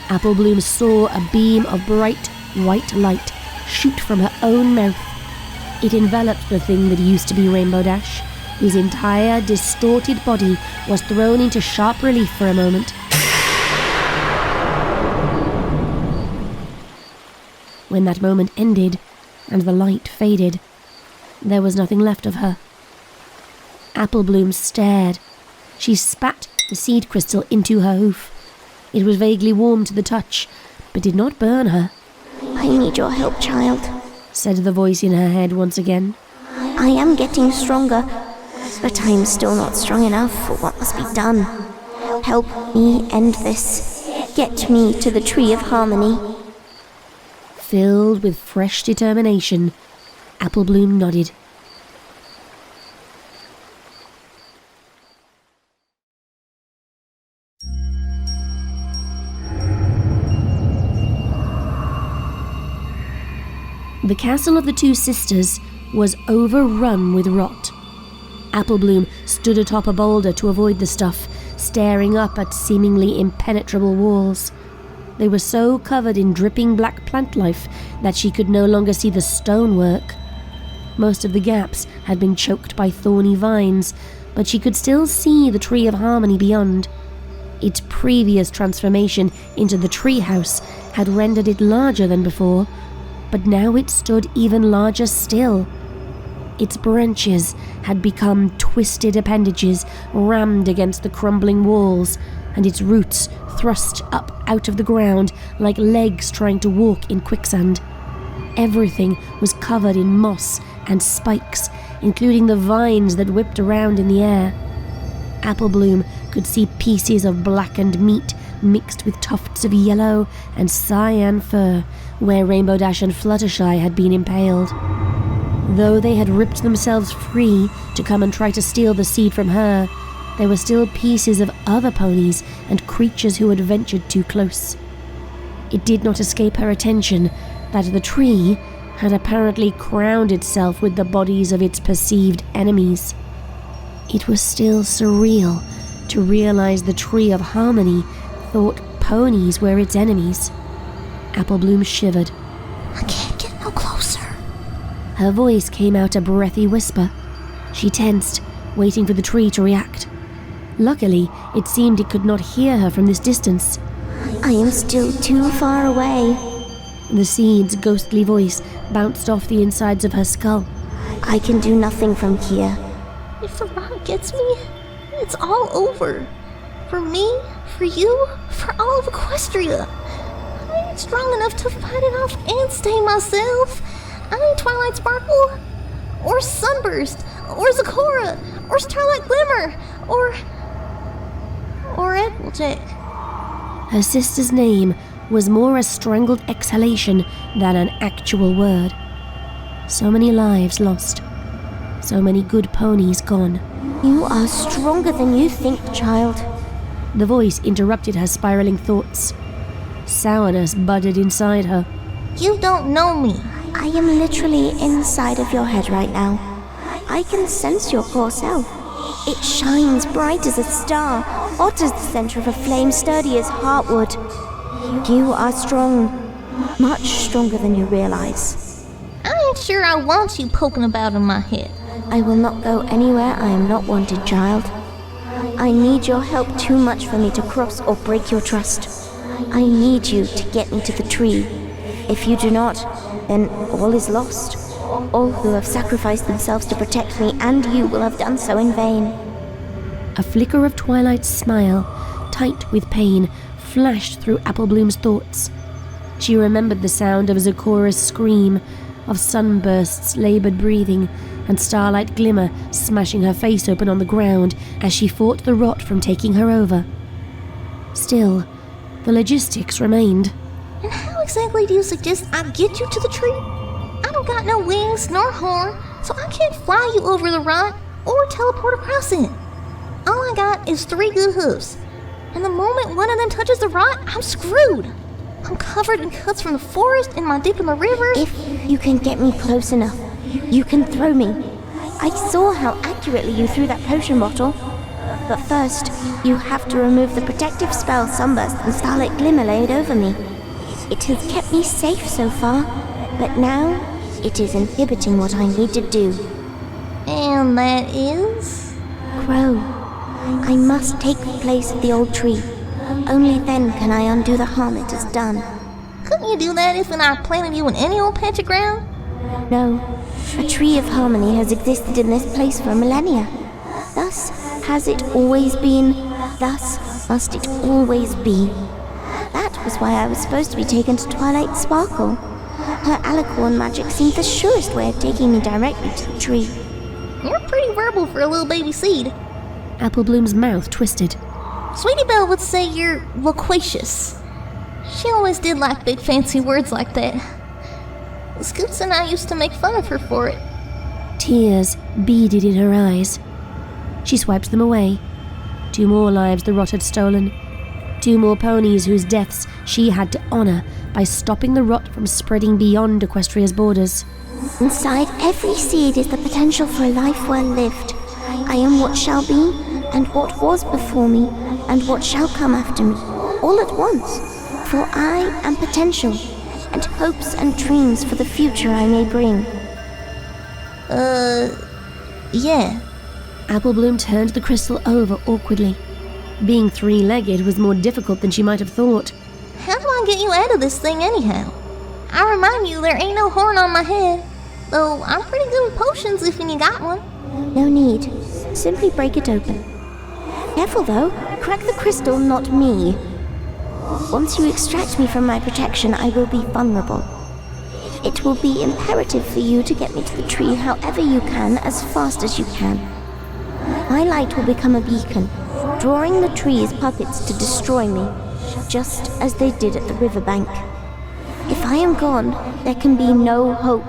Apple Bloom saw a beam of bright white light shoot from her own mouth. It enveloped the thing that used to be Rainbow Dash, whose entire distorted body was thrown into sharp relief for a moment. When that moment ended, and the light faded, there was nothing left of her. Apple Bloom stared. She spat the seed crystal into her hoof. It was vaguely warm to the touch, but did not burn her. I need your help, child, said the voice in her head once again. I am getting stronger, but I am still not strong enough for what must be done. Help me end this. Get me to the Tree of Harmony. Filled with fresh determination, Apple Bloom nodded. The castle of the two sisters was overrun with rot. Applebloom stood atop a boulder to avoid the stuff, staring up at seemingly impenetrable walls. They were so covered in dripping black plant life that she could no longer see the stonework. Most of the gaps had been choked by thorny vines, but she could still see the Tree of Harmony beyond. Its previous transformation into the treehouse had rendered it larger than before, but now it stood even larger still. Its branches had become twisted appendages rammed against the crumbling walls, and its roots thrust up out of the ground like legs trying to walk in quicksand. Everything was covered in moss and spikes, including the vines that whipped around in the air. Applebloom could see pieces of blackened meat mixed with tufts of yellow and cyan fur where Rainbow Dash and Fluttershy had been impaled. Though they had ripped themselves free to come and try to steal the seed from her, there were still pieces of other ponies and creatures who had ventured too close. It did not escape her attention that the tree had apparently crowned itself with the bodies of its perceived enemies. It was still surreal to realize the Tree of Harmony thought ponies were its enemies. Applebloom shivered. I can't get no closer. Her voice came out a breathy whisper. She tensed, waiting for the tree to react. Luckily, it seemed it could not hear her from this distance. I am still too far away. The seed's ghostly voice bounced off the insides of her skull. I can do nothing from here. If the rot gets me, it's all over. For me, for you, for all of Equestria. I ain't strong enough to fight it off and stay myself. I ain't Twilight Sparkle, or Sunburst, or Zecora, or Starlight Glimmer, or Applejack. Her sister's name was more a strangled exhalation than an actual word. So many lives lost. So many good ponies gone. You are stronger than you think, child. The voice interrupted her spiraling thoughts. Sourness budded inside her. You don't know me. I am literally inside of your head right now. I can sense your core self. It shines bright as a star, hot as the center of a flame, sturdy as heartwood. You are strong, much stronger than you realize. I ain't sure I want you poking about in my head. I will not go anywhere I am not wanted, child. I need your help too much for me to cross or break your trust. I need you to get me to the tree. If you do not, then all is lost. All who have sacrificed themselves to protect me and you will have done so in vain. A flicker of Twilight's smile, tight with pain, flashed through Applebloom's thoughts. She remembered the sound of Zecora's scream, of Sunburst's laboured breathing, and Starlight Glimmer smashing her face open on the ground as she fought the rot from taking her over. Still, the logistics remained. And how exactly do you suggest I get you to the tree? I don't got no wings nor horn, so I can't fly you over the rot or teleport across it. All I got is 3 good hooves, and the moment one of them touches the rot, I'm screwed. I'm covered in cuts from the forest and my dip in the river. If you can get me close enough, you can throw me. I saw how accurately you threw that potion bottle. But first, you have to remove the protective spell Sunburst and Starlight Glimmer laid over me. It has kept me safe so far, but now it is inhibiting what I need to do. And that is? Grow. I must take the place of the old tree. Only then can I undo the harm it has done. Couldn't you do that if I planted you in any old patch of ground? No. A tree of harmony has existed in this place for millennia. Thus has it always been. Thus must it always be. That was why I was supposed to be taken to Twilight Sparkle. Her alicorn magic seemed the surest way of taking me directly to the tree. You're pretty verbal for a little baby seed. Applebloom's mouth twisted. Sweetie Belle would say you're loquacious. She always did like big fancy words like that. Scoots and I used to make fun of her for it. Tears beaded in her eyes. She swiped them away. 2 more lives the rot had stolen. 2 more ponies whose deaths she had to honor by stopping the rot from spreading beyond Equestria's borders. Inside every seed is the potential for a life well lived. I am what shall be, and what was before me, and what shall come after me, all at once. For I am potential, and hopes and dreams for the future I may bring. Yeah. Applebloom turned the crystal over awkwardly. Being 3-legged was more difficult than she might have thought. How do I get you out of this thing anyhow? I remind you there ain't no horn on my head, though I'm pretty good with potions if you got one. No need. Simply break it open. Careful though, crack the crystal, not me. Once you extract me from my protection, I will be vulnerable. It will be imperative for you to get me to the tree however you can, as fast as you can. My light will become a beacon, drawing the tree's puppets to destroy me, just as they did at the riverbank. If I am gone, there can be no hope,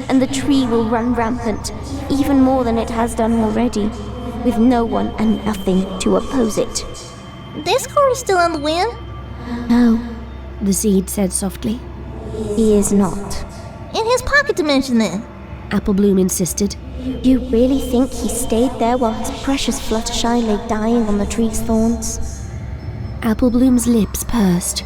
and the tree will run rampant, even more than it has done already, with no one and nothing to oppose it. Discord is still on the wind. No, the seed said softly. He is not. In his pocket dimension then. Applebloom insisted. You really think he stayed there while his precious Fluttershy lay dying on the tree's thorns? Applebloom's lips pursed.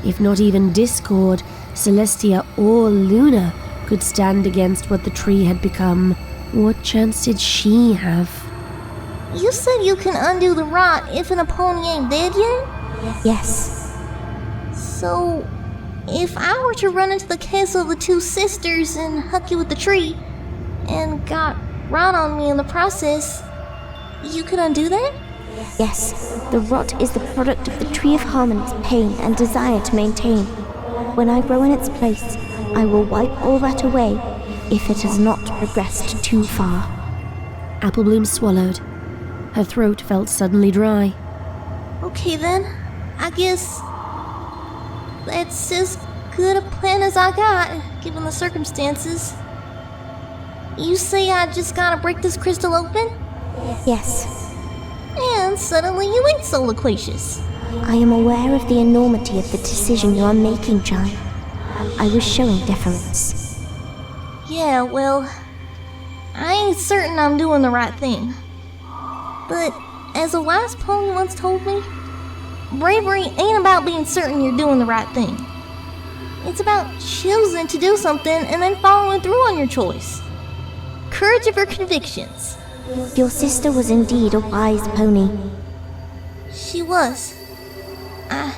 If not even Discord, Celestia, or Luna could stand against what the tree had become, what chance did she have? You said you can undo the rot if an pony ain't dead yet? Yes. So, if I were to run into the castle of the 2 sisters and huck you with the tree, and got rot on me in the process, you could undo that? Yes, the rot is the product of the Tree of Harmony's pain and desire to maintain. When I grow in its place, I will wipe all that away if it has not progressed too far. Applebloom swallowed. Her throat felt suddenly dry. Okay then, I guess that's as good a plan as I got, given the circumstances. You say I just gotta break this crystal open? Yes. And suddenly you ain't so loquacious. I am aware of the enormity of the decision you are making, child. I was showing deference. Yeah, well, I ain't certain I'm doing the right thing. But as a wise pony once told me, bravery ain't about being certain you're doing the right thing. It's about choosing to do something and then following through on your choice. Courage of your convictions. Your sister was indeed a wise pony. She was. I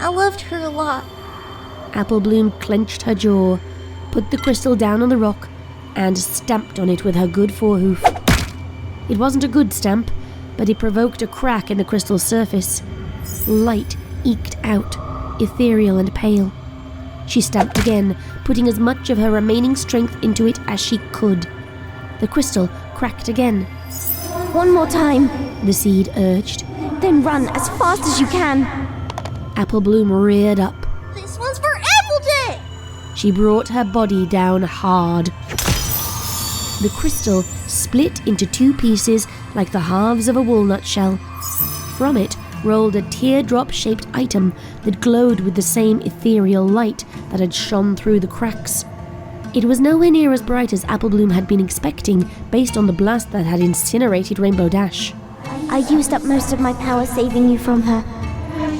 loved her a lot. Applebloom clenched her jaw, put the crystal down on the rock, and stamped on it with her good forehoof. It wasn't a good stamp, but it provoked a crack in the crystal's surface. Light eked out, ethereal and pale. She stamped again, putting as much of her remaining strength into it as she could. The crystal cracked again. One more time, the seed urged. Then run as fast as you can. Applebloom reared up. This one's for Applejack! She brought her body down hard. The crystal split into 2 pieces like the halves of a walnut shell. From it rolled a teardrop-shaped item that glowed with the same ethereal light that had shone through the cracks. It was nowhere near as bright as Applebloom had been expecting based on the blast that had incinerated Rainbow Dash. I used up most of my power saving you from her.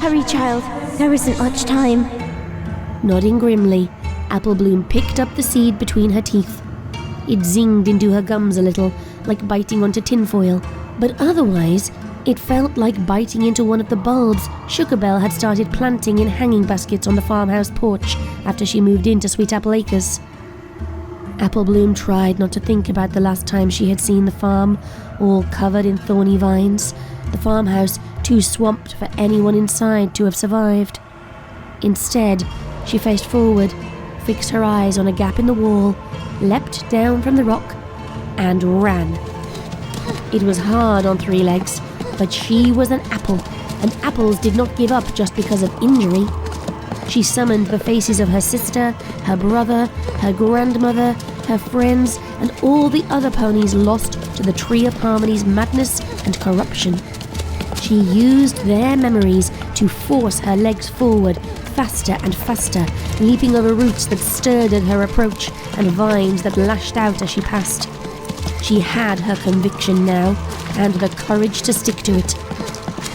Hurry, child. There isn't much time. Nodding grimly, Applebloom picked up the seed between her teeth. It zinged into her gums a little, like biting onto tinfoil, but otherwise, it felt like biting into one of the bulbs Sugarbelle had started planting in hanging baskets on the farmhouse porch after she moved into Sweet Apple Acres. Applebloom tried not to think about the last time she had seen the farm, all covered in thorny vines, the farmhouse too swamped for anyone inside to have survived. Instead, she faced forward, fixed her eyes on a gap in the wall, leapt down from the rock, and ran. It was hard on 3 legs, but she was an apple, and apples did not give up just because of injury. She summoned the faces of her sister, her brother, her grandmother, her friends, and all the other ponies lost to the Tree of Harmony's madness and corruption. She used their memories to force her legs forward, faster and faster, leaping over roots that stirred at her approach and vines that lashed out as she passed. She had her conviction now, and the courage to stick to it.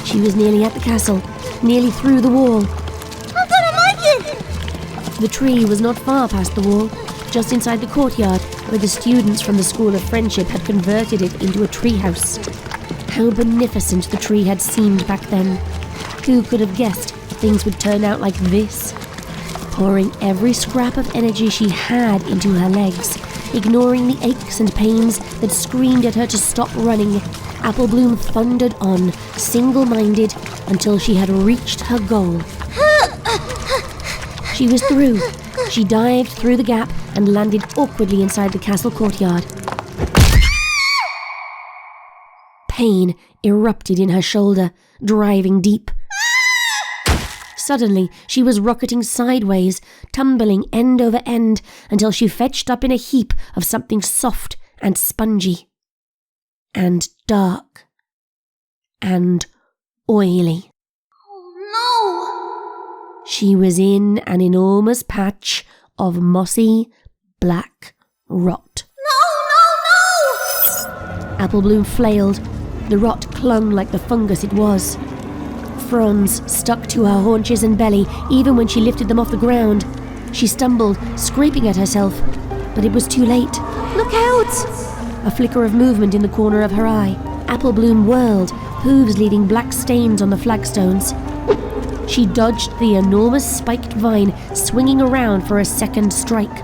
She was nearly at the castle, nearly through the wall. I'm gonna make it! The tree was not far past the wall, just inside the courtyard where the students from the School of Friendship had converted it into a treehouse. How beneficent the tree had seemed back then. Who could have guessed things would turn out like this? Pouring every scrap of energy she had into her legs, ignoring the aches and pains that screamed at her to stop running, Applebloom thundered on, single-minded, until she had reached her goal. She was through. She dived through the gap and landed awkwardly inside the castle courtyard. Pain erupted in her shoulder, driving deep. Suddenly, she was rocketing sideways, tumbling end over end, until she fetched up in a heap of something soft and spongy, and dark, and oily. Oh She was in an enormous patch of mossy, black rot. no! Applebloom flailed. The rot clung like the fungus it was. Fronds stuck to her haunches and belly even when she lifted them off the ground. She stumbled, scraping at herself, but it was too late. Look out! A flicker of movement in the corner of her eye. Applebloom whirled, hooves leaving black stains on the flagstones. She dodged the enormous spiked vine, swinging around for a second strike.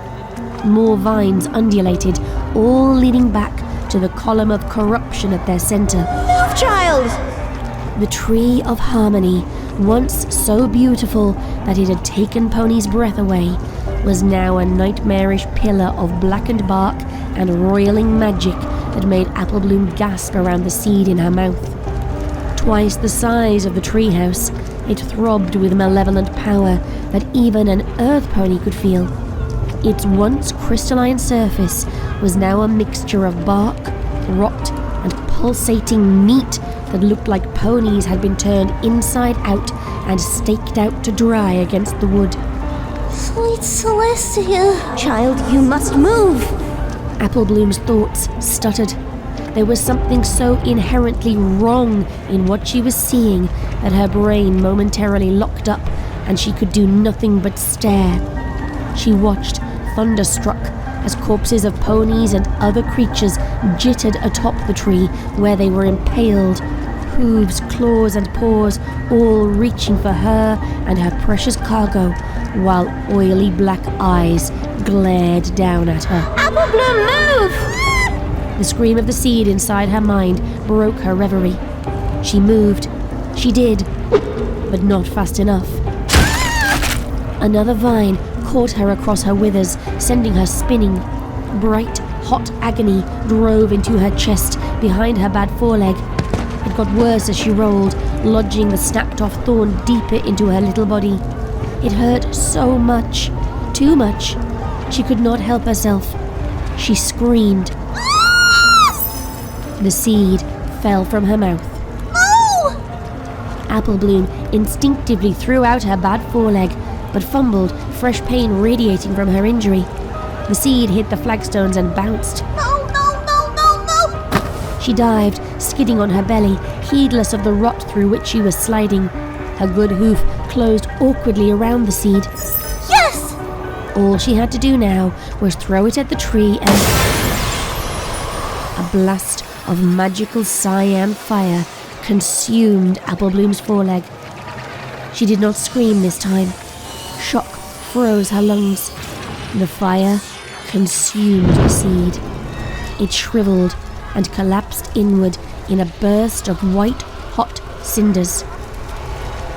More vines undulated, all leading back to the column of corruption at their center. Move, child! The Tree of Harmony, once so beautiful that it had taken Pony's breath away, was now a nightmarish pillar of blackened bark and roiling magic that made Applebloom gasp around the seed in her mouth. Twice the size of the treehouse, it throbbed with malevolent power that even an earth pony could feel. Its once crystalline surface was now a mixture of bark, rot, and pulsating meat that looked like ponies had been turned inside out and staked out to dry against the wood. Sweet Celestia! Child, you must move! Applebloom's thoughts stuttered. There was something so inherently wrong in what she was seeing that her brain momentarily locked up and she could do nothing but stare. She watched, thunderstruck, as corpses of ponies and other creatures jittered atop the tree where they were impaled, hooves, claws and paws all reaching for her and her precious cargo, while oily black eyes glared down at her. Applebloom, move! The scream of the seed inside her mind broke her reverie. She moved. She did, but not fast enough. Another vine caught her across her withers, sending her spinning. Bright, hot agony drove into her chest behind her bad foreleg. It got worse as she rolled, lodging the snapped-off thorn deeper into her little body. It hurt so much, too much. She could not help herself. She screamed. The seed fell from her mouth. No! Applebloom instinctively threw out her bad foreleg, but fumbled, fresh pain radiating from her injury. The seed hit the flagstones and bounced. No, no, no, no, no! She dived, skidding on her belly, heedless of the rot through which she was sliding. Her good hoof closed awkwardly around the seed. Yes! All she had to do now was throw it at the tree and... A blast of magical cyan fire consumed Applebloom's foreleg. She did not scream this time. Shock froze her lungs. The fire consumed the seed. It shriveled and collapsed inward in a burst of white, hot cinders.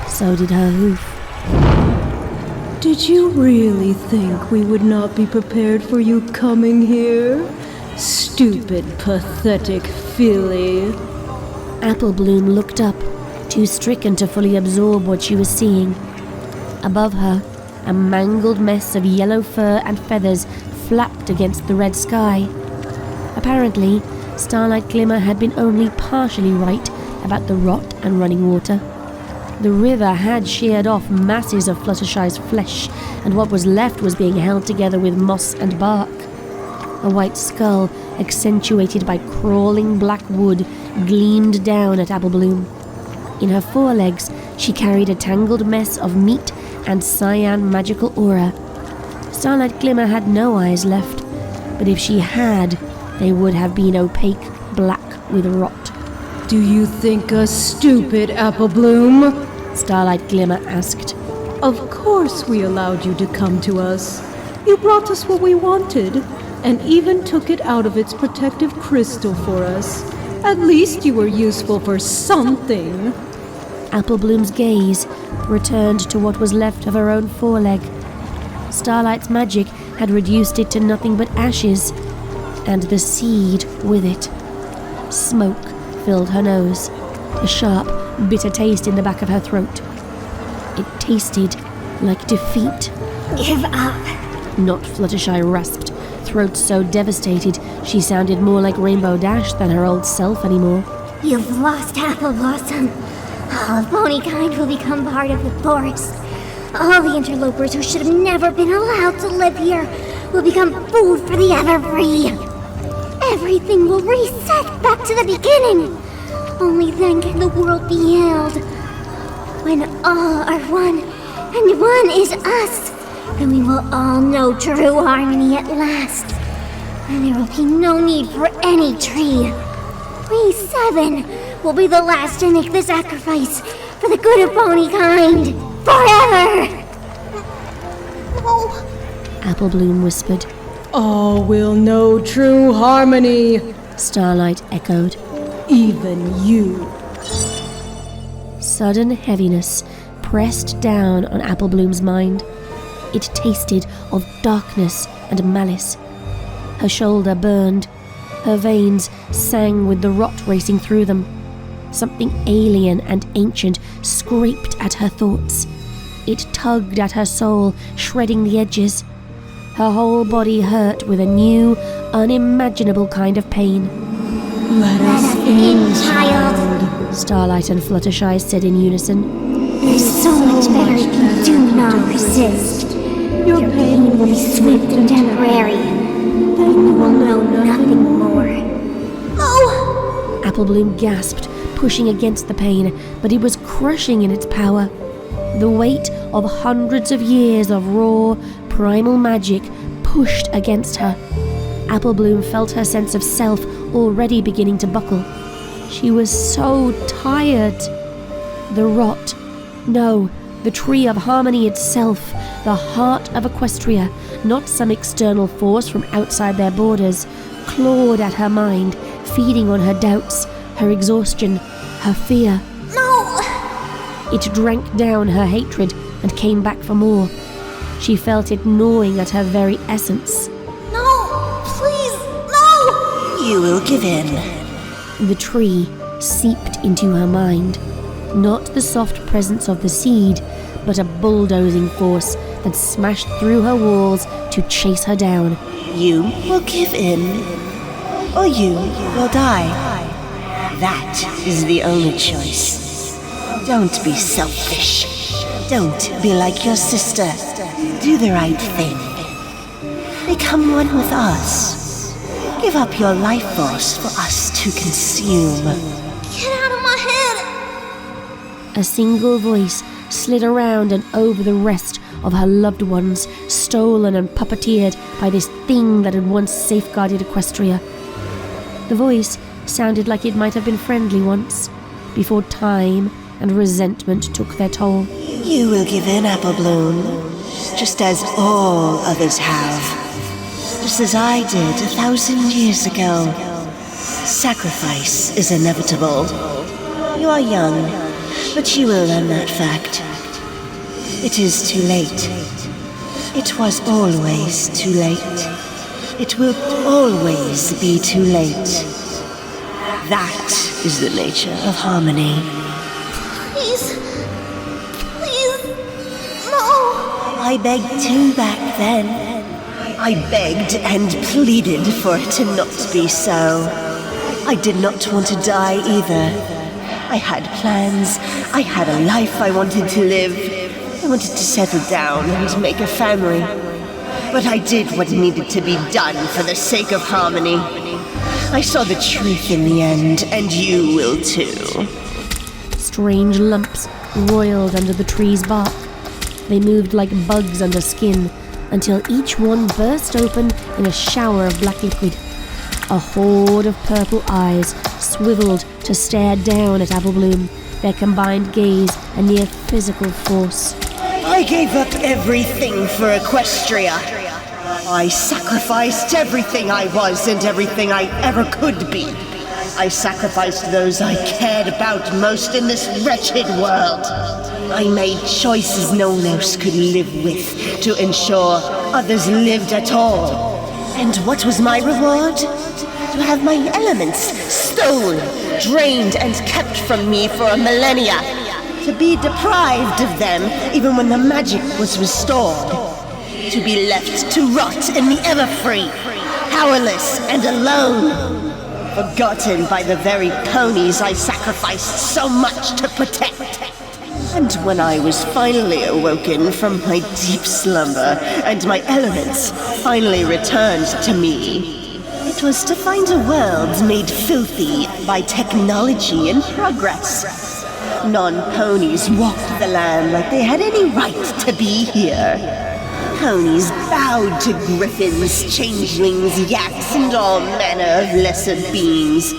So did her hoof. Did you really think we would not be prepared for you coming here? Stupid, pathetic filly. Applebloom looked up, too stricken to fully absorb what she was seeing. Above her, a mangled mess of yellow fur and feathers flapped against the red sky. Apparently, Starlight Glimmer had been only partially right about the rot and running water. The river had sheared off masses of Fluttershy's flesh, and what was left was being held together with moss and bark. A white skull, accentuated by crawling black wood, gleamed down at Applebloom. In her forelegs, she carried a tangled mess of meat and cyan magical aura. Starlight Glimmer had no eyes left, but if she had, they would have been opaque black with rot. Do you think us stupid, Applebloom? Starlight Glimmer asked. Of course we allowed you to come to us. You brought us what we wanted, and even took it out of its protective crystal for us. At least you were useful for something. Applebloom's gaze returned to what was left of her own foreleg. Starlight's magic had reduced it to nothing but ashes, and the seed with it. Smoke filled her nose, a sharp, bitter taste in the back of her throat. It tasted like defeat. Give up. Not Fluttershy rasped, throat so devastated she sounded more like Rainbow Dash than her old self anymore. You've lost Apple Blossom. All of ponykind will become part of the forest. All the interlopers who should have never been allowed to live here will become food for the Everfree. Everything will reset back to the beginning. Only then can the world be healed. When all are one, and one is us, then we will all know true harmony at last. And there will be no need for any tree. We 7 will be the last to make the sacrifice for the good of ponykind. Forever! No. Applebloom whispered. All will know true harmony. Starlight echoed. Even you. Sudden heaviness pressed down on Applebloom's mind. It tasted of darkness and malice. Her shoulder burned. Her veins sang with the rot racing through them. Something alien and ancient scraped at her thoughts. It tugged at her soul, shredding the edges. Her whole body hurt with a new, unimaginable kind of pain. Let us in, child. Starlight and Fluttershy said in unison. It's so much better if you do not resist. Your pain will be swift and temporary. Then you will know nothing more. Oh! Applebloom gasped, pushing against the pain, but it was crushing in its power. The weight of hundreds of years of raw, primal magic pushed against her. Applebloom felt her sense of self already beginning to buckle. She was so tired. The rot. No, the tree of harmony itself, the heart of Equestria, not some external force from outside their borders, clawed at her mind, feeding on her doubts, her exhaustion, her fear. No! It drank down her hatred and came back for more. She felt it gnawing at her very essence. No! Please, no! You will give in. The tree seeped into her mind. Not the soft presence of the seed, but a bulldozing force that smashed through her walls to chase her down. You will give in, or you will die. That is the only choice. Don't be selfish. Don't be like your sister. Do the right thing. Become one with us. Give up your life force for us to consume. Get out of my head! A single voice slid around and over the rest of her loved ones, stolen and puppeteered by this thing that had once safeguarded Equestria. The voice sounded like it might have been friendly once, before time and resentment took their toll. You will give in, Applebloom, just as all others have. Just as I did 1,000 years ago. Sacrifice is inevitable. You are young, but you will learn that fact. It is too late. It was always too late. It will always be too late. That is the nature of harmony. Please. Please. No. I begged too back then. I begged and pleaded for it to not be so. I did not want to die either. I had plans. I had a life I wanted to live. I wanted to settle down and make a family. But I did what needed to be done for the sake of harmony. I saw the truth in the end, and you will too. Strange lumps roiled under the tree's bark. They moved like bugs under skin, until each one burst open in a shower of black liquid. A horde of purple eyes swiveled to stare down at Applebloom, their combined gaze a near physical force. I gave up everything for Equestria. I sacrificed everything I was and everything I ever could be. I sacrificed those I cared about most in this wretched world. I made choices no one else could live with to ensure others lived at all. And what was my reward? To have my elements stolen, drained, and kept from me for a millennia. To be deprived of them even when the magic was restored. To be left to rot in the Everfree, powerless and alone. Forgotten by the very ponies I sacrificed so much to protect. And when I was finally awoken from my deep slumber and my elements finally returned to me, it was to find a world made filthy by technology and progress. Non-ponies walked the land like they had any right to be here. Ponies bowed to griffins, changelings, yaks, and all manner of lesser beings.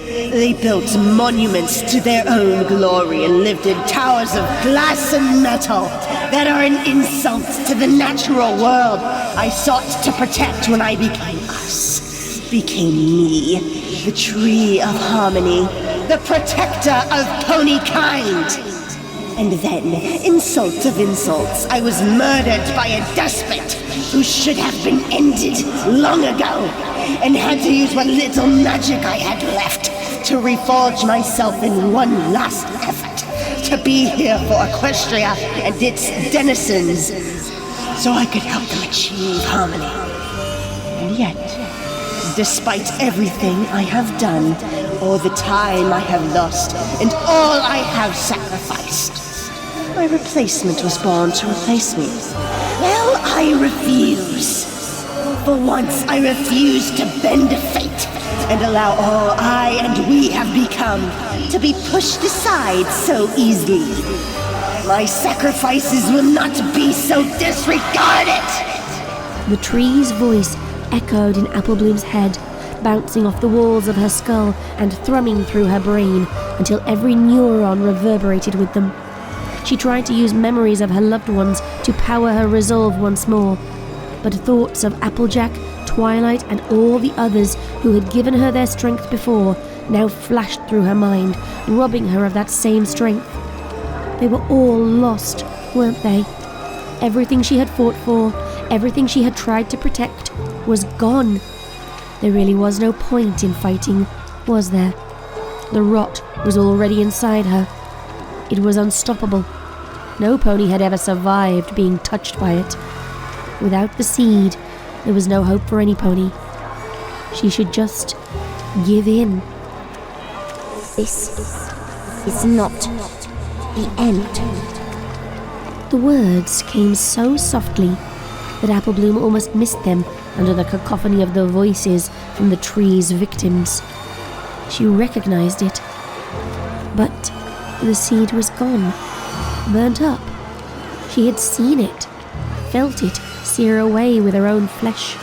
They built monuments to their own glory and lived in towers of glass and metal that are an insult to the natural world I sought to protect when I became us. Became me, the tree of harmony, the protector of ponykind. And then, insult of insults, I was murdered by a despot who should have been ended long ago, and had to use what little magic I had left to reforge myself in one last effort to be here for Equestria and its denizens, so I could help them achieve harmony. And yet, despite everything I have done, all the time I have lost, and all I have sacrificed, my replacement was born to replace me. Well, I refuse. For once, I refuse to bend fate and allow all I and we have become to be pushed aside so easily. My sacrifices will not be so disregarded! The tree's voice echoed in Applebloom's head, bouncing off the walls of her skull and thrumming through her brain until every neuron reverberated with them. She tried to use memories of her loved ones to power her resolve once more, but thoughts of Applejack, Twilight, and all the others who had given her their strength before now flashed through her mind, robbing her of that same strength. They were all lost, weren't they? Everything she had fought for, everything she had tried to protect, was gone. There really was no point in fighting, was there? The rot was already inside her. It was unstoppable. No pony had ever survived being touched by it. Without the seed, there was no hope for any pony. She should just give in. This is not the end. The words came so softly that Applebloom almost missed them under the cacophony of the voices from the tree's victims. She recognized it. But the seed was gone, burnt up. She had seen it, felt it sear away with her own flesh.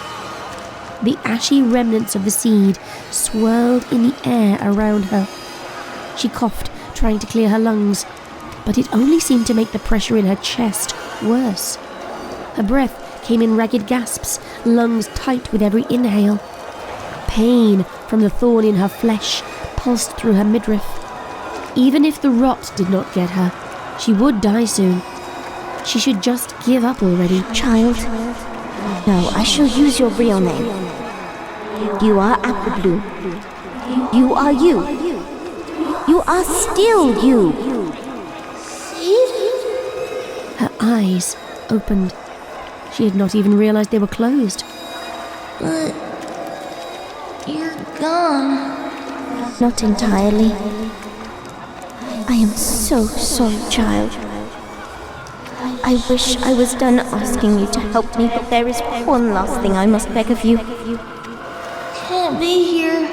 The ashy remnants of the seed swirled in the air around her. She coughed, trying to clear her lungs, but it only seemed to make the pressure in her chest worse. Her breath came in ragged gasps, lungs tight with every inhale. Pain from the thorn in her flesh pulsed through her midriff. Even if the rot did not get her, she would die soon. She should just give up already. Child, no, I shall use your real name. You are Applebloom. You are you. You are still you. Her eyes opened. She had not even realized they were closed. But you're gone. Not entirely. I am so sorry, child. I wish I was done asking you to help me, but there is one last thing I must beg of you. Can't be here.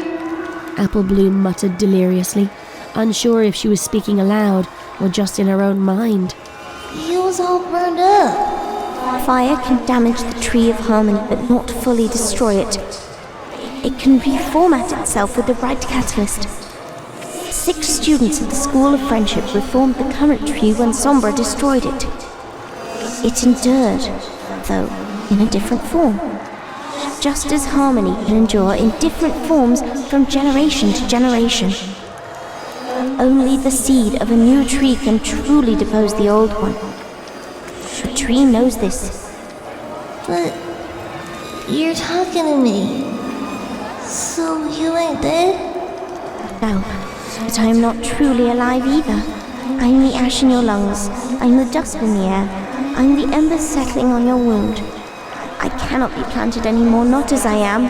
Apple Bloom muttered deliriously, unsure if she was speaking aloud or just in her own mind. He was all burned up. Fire can damage the Tree of Harmony, but not fully destroy it. It can reformat itself with the right catalyst. 6 students at the School of Friendship reformed the current tree when Sombra destroyed it. It endured, though in a different form. Just as Harmony can endure in different forms from generation to generation. Only the seed of a new tree can truly depose the old one. The tree knows this. But you're talking to me. So you ain't dead? No, but I am not truly alive either. I'm the ash in your lungs. I'm the dust in the air. I'm the embers settling on your wound. I cannot be planted anymore, not as I am.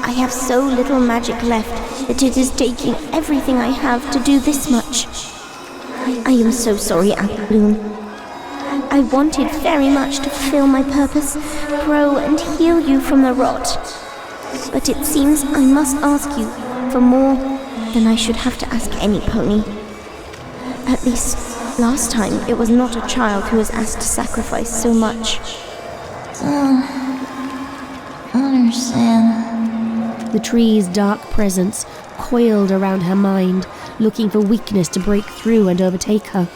I have so little magic left that it is taking everything I have to do this much. I am so sorry, Apple Bloom. I wanted very much to fulfill my purpose, grow and heal you from the rot. But it seems I must ask you for more than I should have to ask any pony. At least, last time it was not a child who was asked to sacrifice so much. I understand. The tree's dark presence coiled around her mind, looking for weakness to break through and overtake her.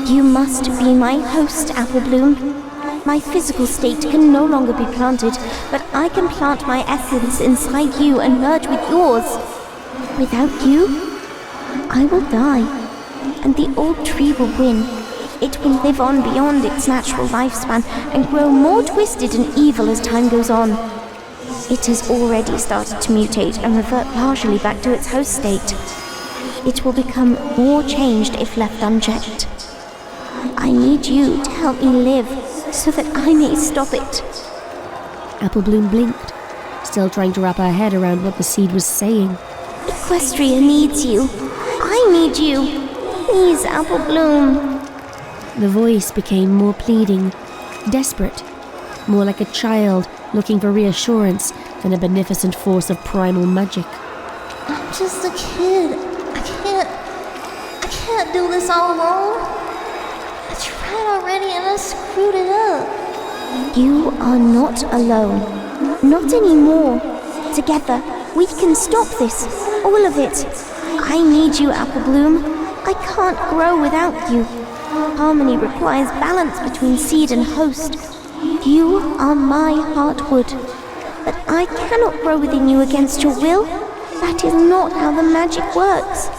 You must be my host, Apple Bloom. My physical state can no longer be planted, but I can plant my essence inside you and merge with yours. Without you, I will die, and the old tree will win. It will live on beyond its natural lifespan and grow more twisted and evil as time goes on. It has already started to mutate and revert partially back to its host state. It will become more changed if left unchecked. I need you to help me live so that I may stop it. Apple Bloom blinked, still trying to wrap her head around what the seed was saying. Equestria needs you. I need you. Please, Apple Bloom. The voice became more pleading, desperate, more like a child looking for reassurance than a beneficent force of primal magic. I'm just a kid. I can't do this all alone. I tried already and I screwed it up. You are not alone. Not anymore. Together, we can stop this. All of it. I need you, Apple Bloom. I can't grow without you. Harmony requires balance between seed and host. You are my heartwood. But I cannot grow within you against your will. That is not how the magic works.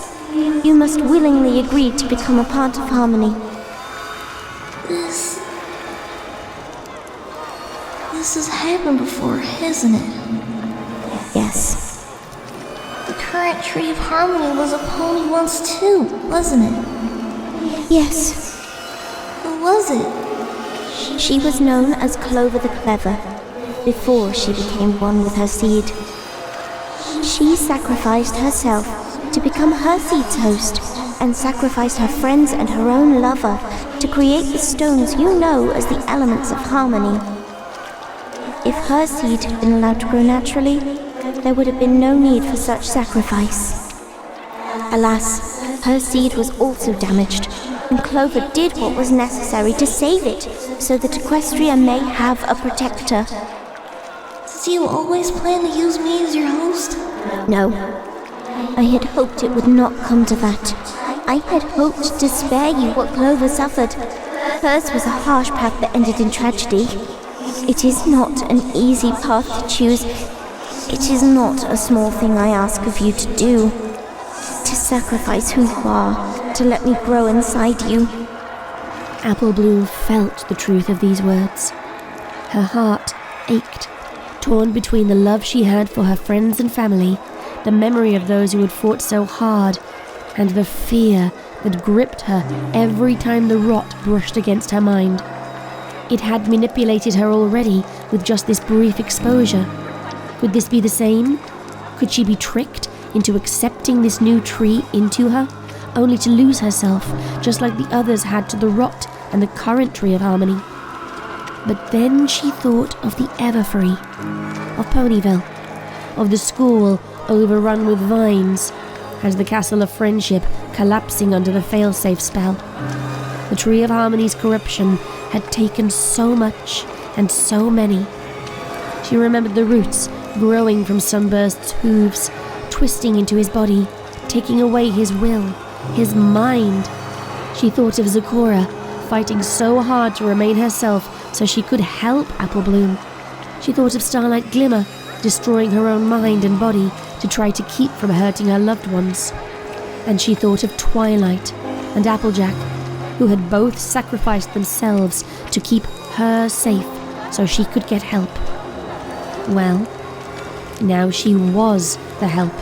You must willingly agree to become a part of Harmony. This has happened before, hasn't it? Yes. The current Tree of Harmony was a pony once too, wasn't it? Yes. Who was it? She was known as Clover the Clever, before she became one with her seed. She sacrificed herself to become her seed's host, and sacrificed her friends and her own lover to create the stones you know as the elements of harmony. If her seed had been allowed to grow naturally, there would have been no need for such sacrifice. Alas, her seed was also damaged, and Clover did what was necessary to save it, so that Equestria may have a protector. Did you always plan to use me as your host? No. I had hoped it would not come to that. I had hoped to spare you what Clover suffered. Hers was a harsh path that ended in tragedy. It is not an easy path to choose. It is not a small thing I ask of you to do. To sacrifice who you are, to let me grow inside you. Apple Bloom felt the truth of these words. Her heart ached, torn between the love she had for her friends and family, the memory of those who had fought so hard, and the fear that gripped her every time the rot brushed against her mind. It had manipulated her already with just this brief exposure. Could this be the same? Could she be tricked into accepting this new tree into her, only to lose herself, just like the others had to the rot and the current tree of harmony. But then she thought of the Everfree, of Ponyville, of the school overrun with vines, and the castle of friendship collapsing under the failsafe spell. The tree of harmony's corruption had taken so much and so many. She remembered the roots growing from Sunburst's hooves, twisting into his body, taking away his will, his mind. She thought of Zecora, fighting so hard to remain herself so she could help Applebloom. She thought of Starlight Glimmer, destroying her own mind and body to try to keep from hurting her loved ones. And she thought of Twilight and Applejack, who had both sacrificed themselves to keep her safe so she could get help. Well, now she was the help.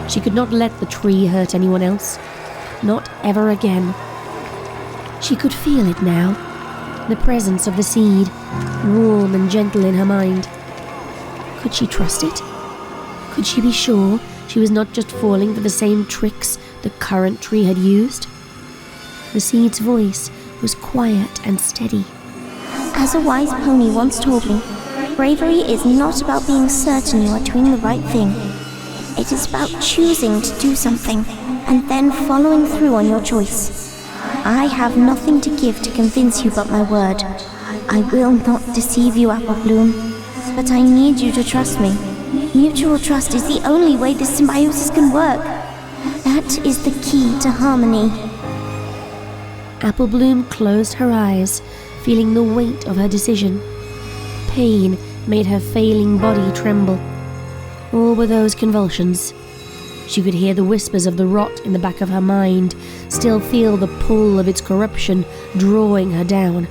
She could not let the tree hurt anyone else. Not ever again. She could feel it now, the presence of the seed, warm and gentle in her mind. Could she trust it? Could she be sure she was not just falling for the same tricks the current tree had used? The seed's voice was quiet and steady. As a wise pony once told me, bravery is not about being certain you are doing the right thing. It is about choosing to do something and then following through on your choice. I have nothing to give to convince you but my word. I will not deceive you, Applebloom, but I need you to trust me. Mutual trust is the only way this symbiosis can work. That is the key to harmony. Applebloom closed her eyes, feeling the weight of her decision. Pain made her failing body tremble. Or were those convulsions? She could hear the whispers of the rot in the back of her mind, still feel the pull of its corruption drawing her down.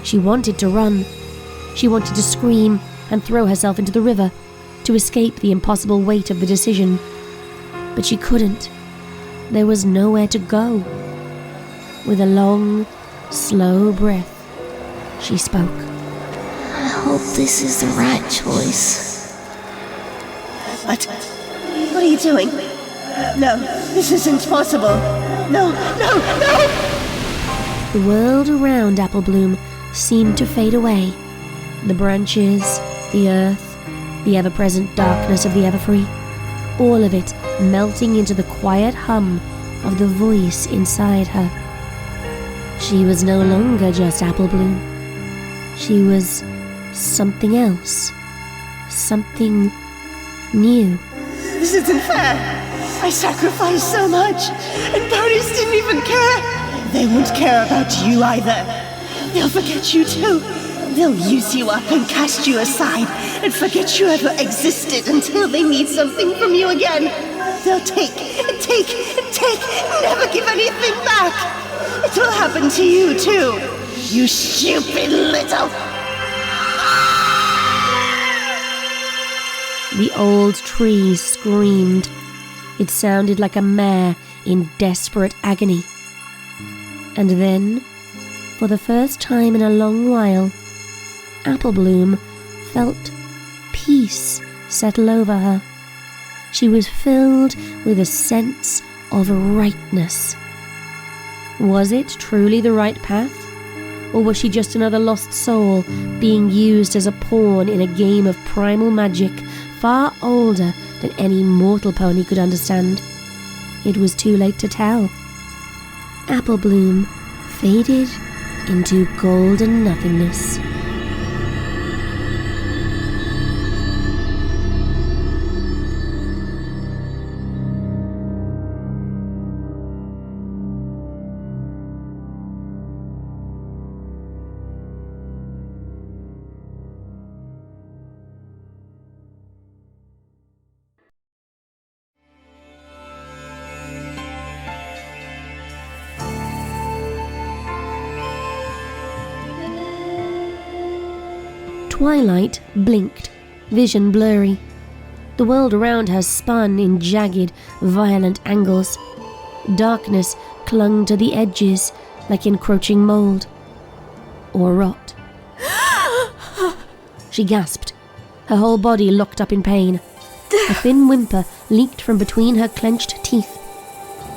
She wanted to run. She wanted to scream and throw herself into the river, to escape the impossible weight of the decision. But she couldn't. There was nowhere to go. With a long, slow breath, she spoke. I hope this is the right choice. What? What are you doing? No, this isn't possible. No, no, no! The world around Applebloom seemed to fade away. The branches, the earth, the ever-present darkness of the Everfree, all of it melting into the quiet hum of the voice inside her. She was no longer just Applebloom. She was something else. Something new. This isn't fair. I sacrificed so much, and ponies didn't even care. They won't care about you either. They'll forget you too. They'll use you up and cast you aside and forget you ever existed until they need something from you again. They'll take, never give anything back. It will happen to you too, you stupid little... The old tree screamed. It sounded like a mare in desperate agony. And then, for the first time in a long while, Applebloom felt peace settle over her. She was filled with a sense of rightness. Was it truly the right path? Or was she just another lost soul being used as a pawn in a game of primal magic far older than any mortal pony could understand? It was too late to tell. Applebloom faded into golden nothingness. Twilight blinked, vision blurry. The world around her spun in jagged, violent angles. Darkness clung to the edges like encroaching mold. Or rot. She gasped, her whole body locked up in pain. A thin whimper leaked from between her clenched teeth.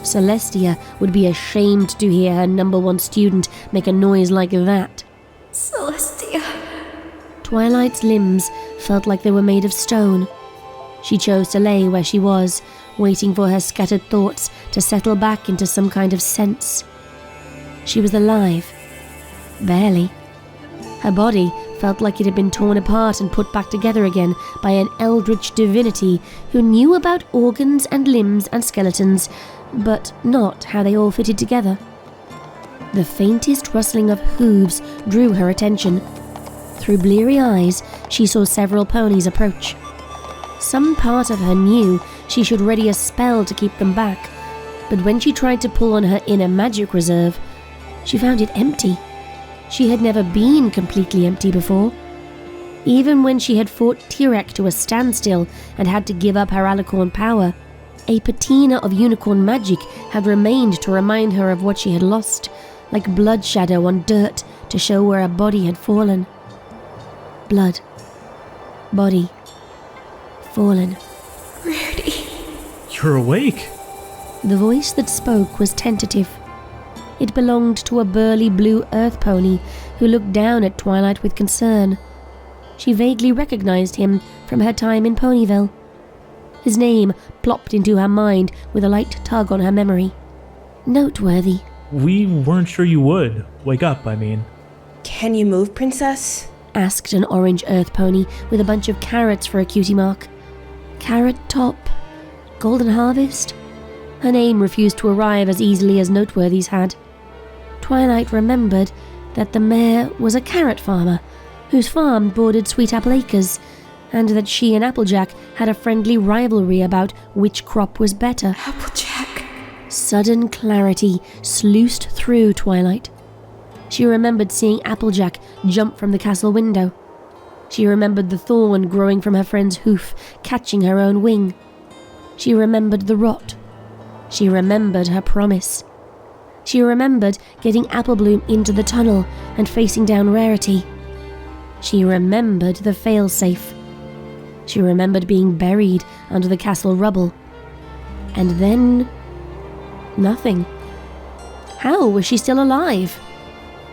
Celestia would be ashamed to hear her number 1 student make a noise like that. Celestia. Twilight's limbs felt like they were made of stone. She chose to lay where she was, waiting for her scattered thoughts to settle back into some kind of sense. She was alive. Barely. Her body felt like it had been torn apart and put back together again by an eldritch divinity who knew about organs and limbs and skeletons, but not how they all fitted together. The faintest rustling of hooves drew her attention. Through bleary eyes, she saw several ponies approach. Some part of her knew she should ready a spell to keep them back, but when she tried to pull on her inner magic reserve, she found it empty. She had never been completely empty before. Even when she had fought Tirek to a standstill and had to give up her alicorn power, a patina of unicorn magic had remained to remind her of what she had lost, like blood shadow on dirt to show where her body had fallen. Blood. Body. Fallen. Rarity. You're awake. The voice that spoke was tentative. It belonged to a burly blue earth pony who looked down at Twilight with concern. She vaguely recognized him from her time in Ponyville. His name plopped into her mind with a light tug on her memory. Noteworthy. We weren't sure you would. Wake up, I mean. Can you move, Princess? Asked an orange earth pony with a bunch of carrots for a cutie mark. Carrot Top. Golden Harvest? Her name refused to arrive as easily as Noteworthy's had. Twilight remembered that the mare was a carrot farmer, whose farm bordered Sweet Apple Acres, and that she and Applejack had a friendly rivalry about which crop was better. Applejack. Sudden clarity sluiced through Twilight. She remembered seeing Applejack jump from the castle window. She remembered the thorn growing from her friend's hoof, catching her own wing. She remembered the rot. She remembered her promise. She remembered getting Applebloom into the tunnel and facing down Rarity. She remembered the failsafe. She remembered being buried under the castle rubble. And then... nothing. How was she still alive?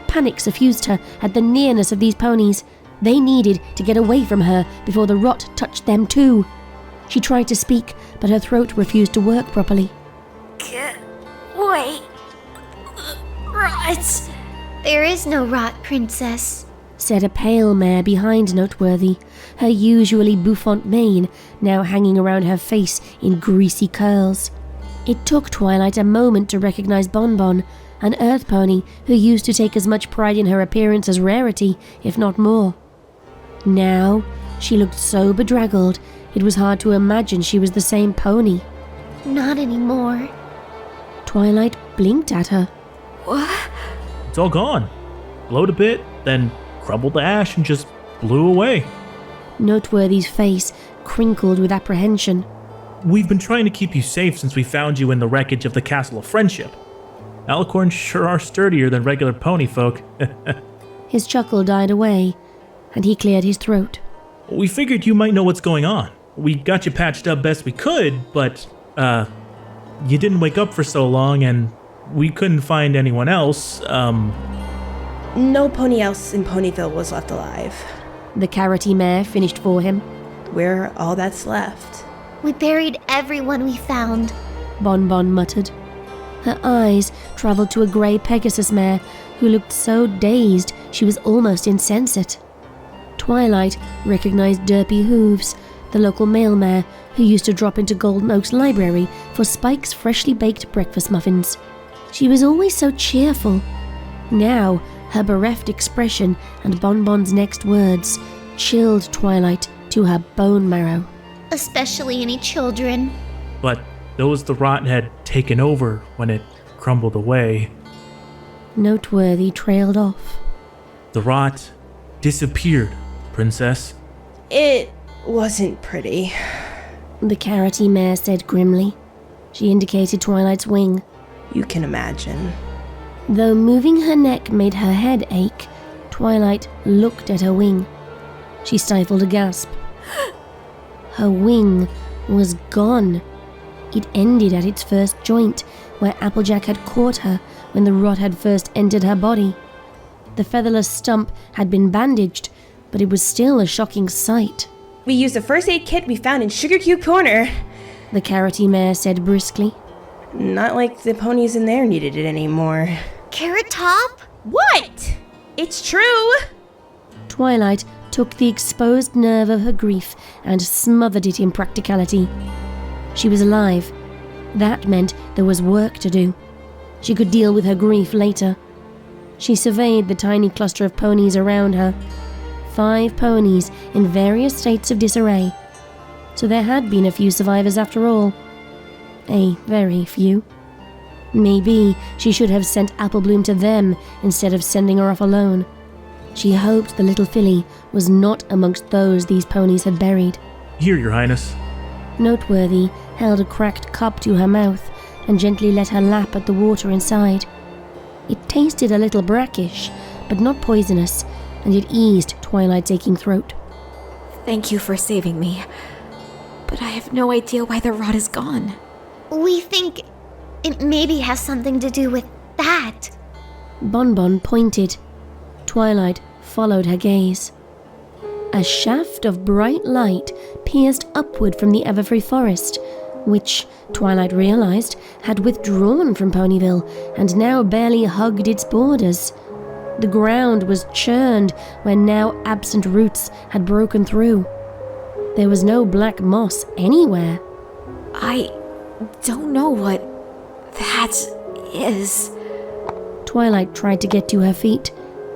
Panic suffused her at the nearness of these ponies. They needed to get away from her before the rot touched them too. She tried to speak, but her throat refused to work properly. Wait. Rot. There is no rot, Princess, said a pale mare behind Noteworthy, her usually bouffant mane now hanging around her face in greasy curls. It took Twilight a moment to recognize Bonbon, an earth pony who used to take as much pride in her appearance as Rarity, if not more. Now, she looked so bedraggled, it was hard to imagine she was the same pony. Not anymore. Twilight blinked at her. What? It's all gone. Glowed a bit, then crumbled to ash and just blew away. Noteworthy's face crinkled with apprehension. We've been trying to keep you safe since we found you in the wreckage of the Castle of Friendship. Alicorns sure are sturdier than regular pony folk. His chuckle died away, and he cleared his throat. We figured you might know what's going on. We got you patched up best we could, but, you didn't wake up for so long, and we couldn't find anyone else, No pony else in Ponyville was left alive. The carroty mare finished for him. We're all that's left. We buried everyone we found. Bonbon muttered. Her eyes travelled to a grey Pegasus mare who looked so dazed she was almost insensate. Twilight recognized Derpy Hooves, the local mail mare who used to drop into Golden Oak's library for Spike's freshly baked breakfast muffins. She was always so cheerful. Now, her bereft expression and Bonbon's next words chilled Twilight to her bone marrow. Especially any children. But those the rot had taken over when it crumbled away. Noteworthy trailed off. The rot disappeared, Princess. It wasn't pretty. The carroty mare said grimly. She indicated Twilight's wing. You can imagine. Though moving her neck made her head ache, Twilight looked at her wing. She stifled a gasp. Her wing was gone. It ended at its first joint, where Applejack had caught her when the rot had first entered her body. The featherless stump had been bandaged, but it was still a shocking sight. We used the first aid kit we found in Sugar Cube Corner, the Carroty mare said briskly. Not like the ponies in there needed it anymore. Carrot Top? What? It's true! Twilight took the exposed nerve of her grief and smothered it in practicality. She was alive. That meant there was work to do. She could deal with her grief later. She surveyed the tiny cluster of ponies around her. 5 ponies in various states of disarray. So there had been a few survivors after all. A very few. Maybe she should have sent Applebloom to them instead of sending her off alone. She hoped the little filly was not amongst those these ponies had buried. Here, Your Highness. Noteworthy held a cracked cup to her mouth and gently let her lap at the water inside. It tasted a little brackish, but not poisonous, and it eased Twilight's aching throat. Thank you for saving me, but I have no idea why the rot is gone. We think it maybe has something to do with that. Bonbon pointed. Twilight followed her gaze. A shaft of bright light pierced upward from the Everfree forest, which, Twilight realized, had withdrawn from Ponyville and now barely hugged its borders. The ground was churned where now absent roots had broken through. There was no black moss anywhere. I don't know what that is. Twilight tried to get to her feet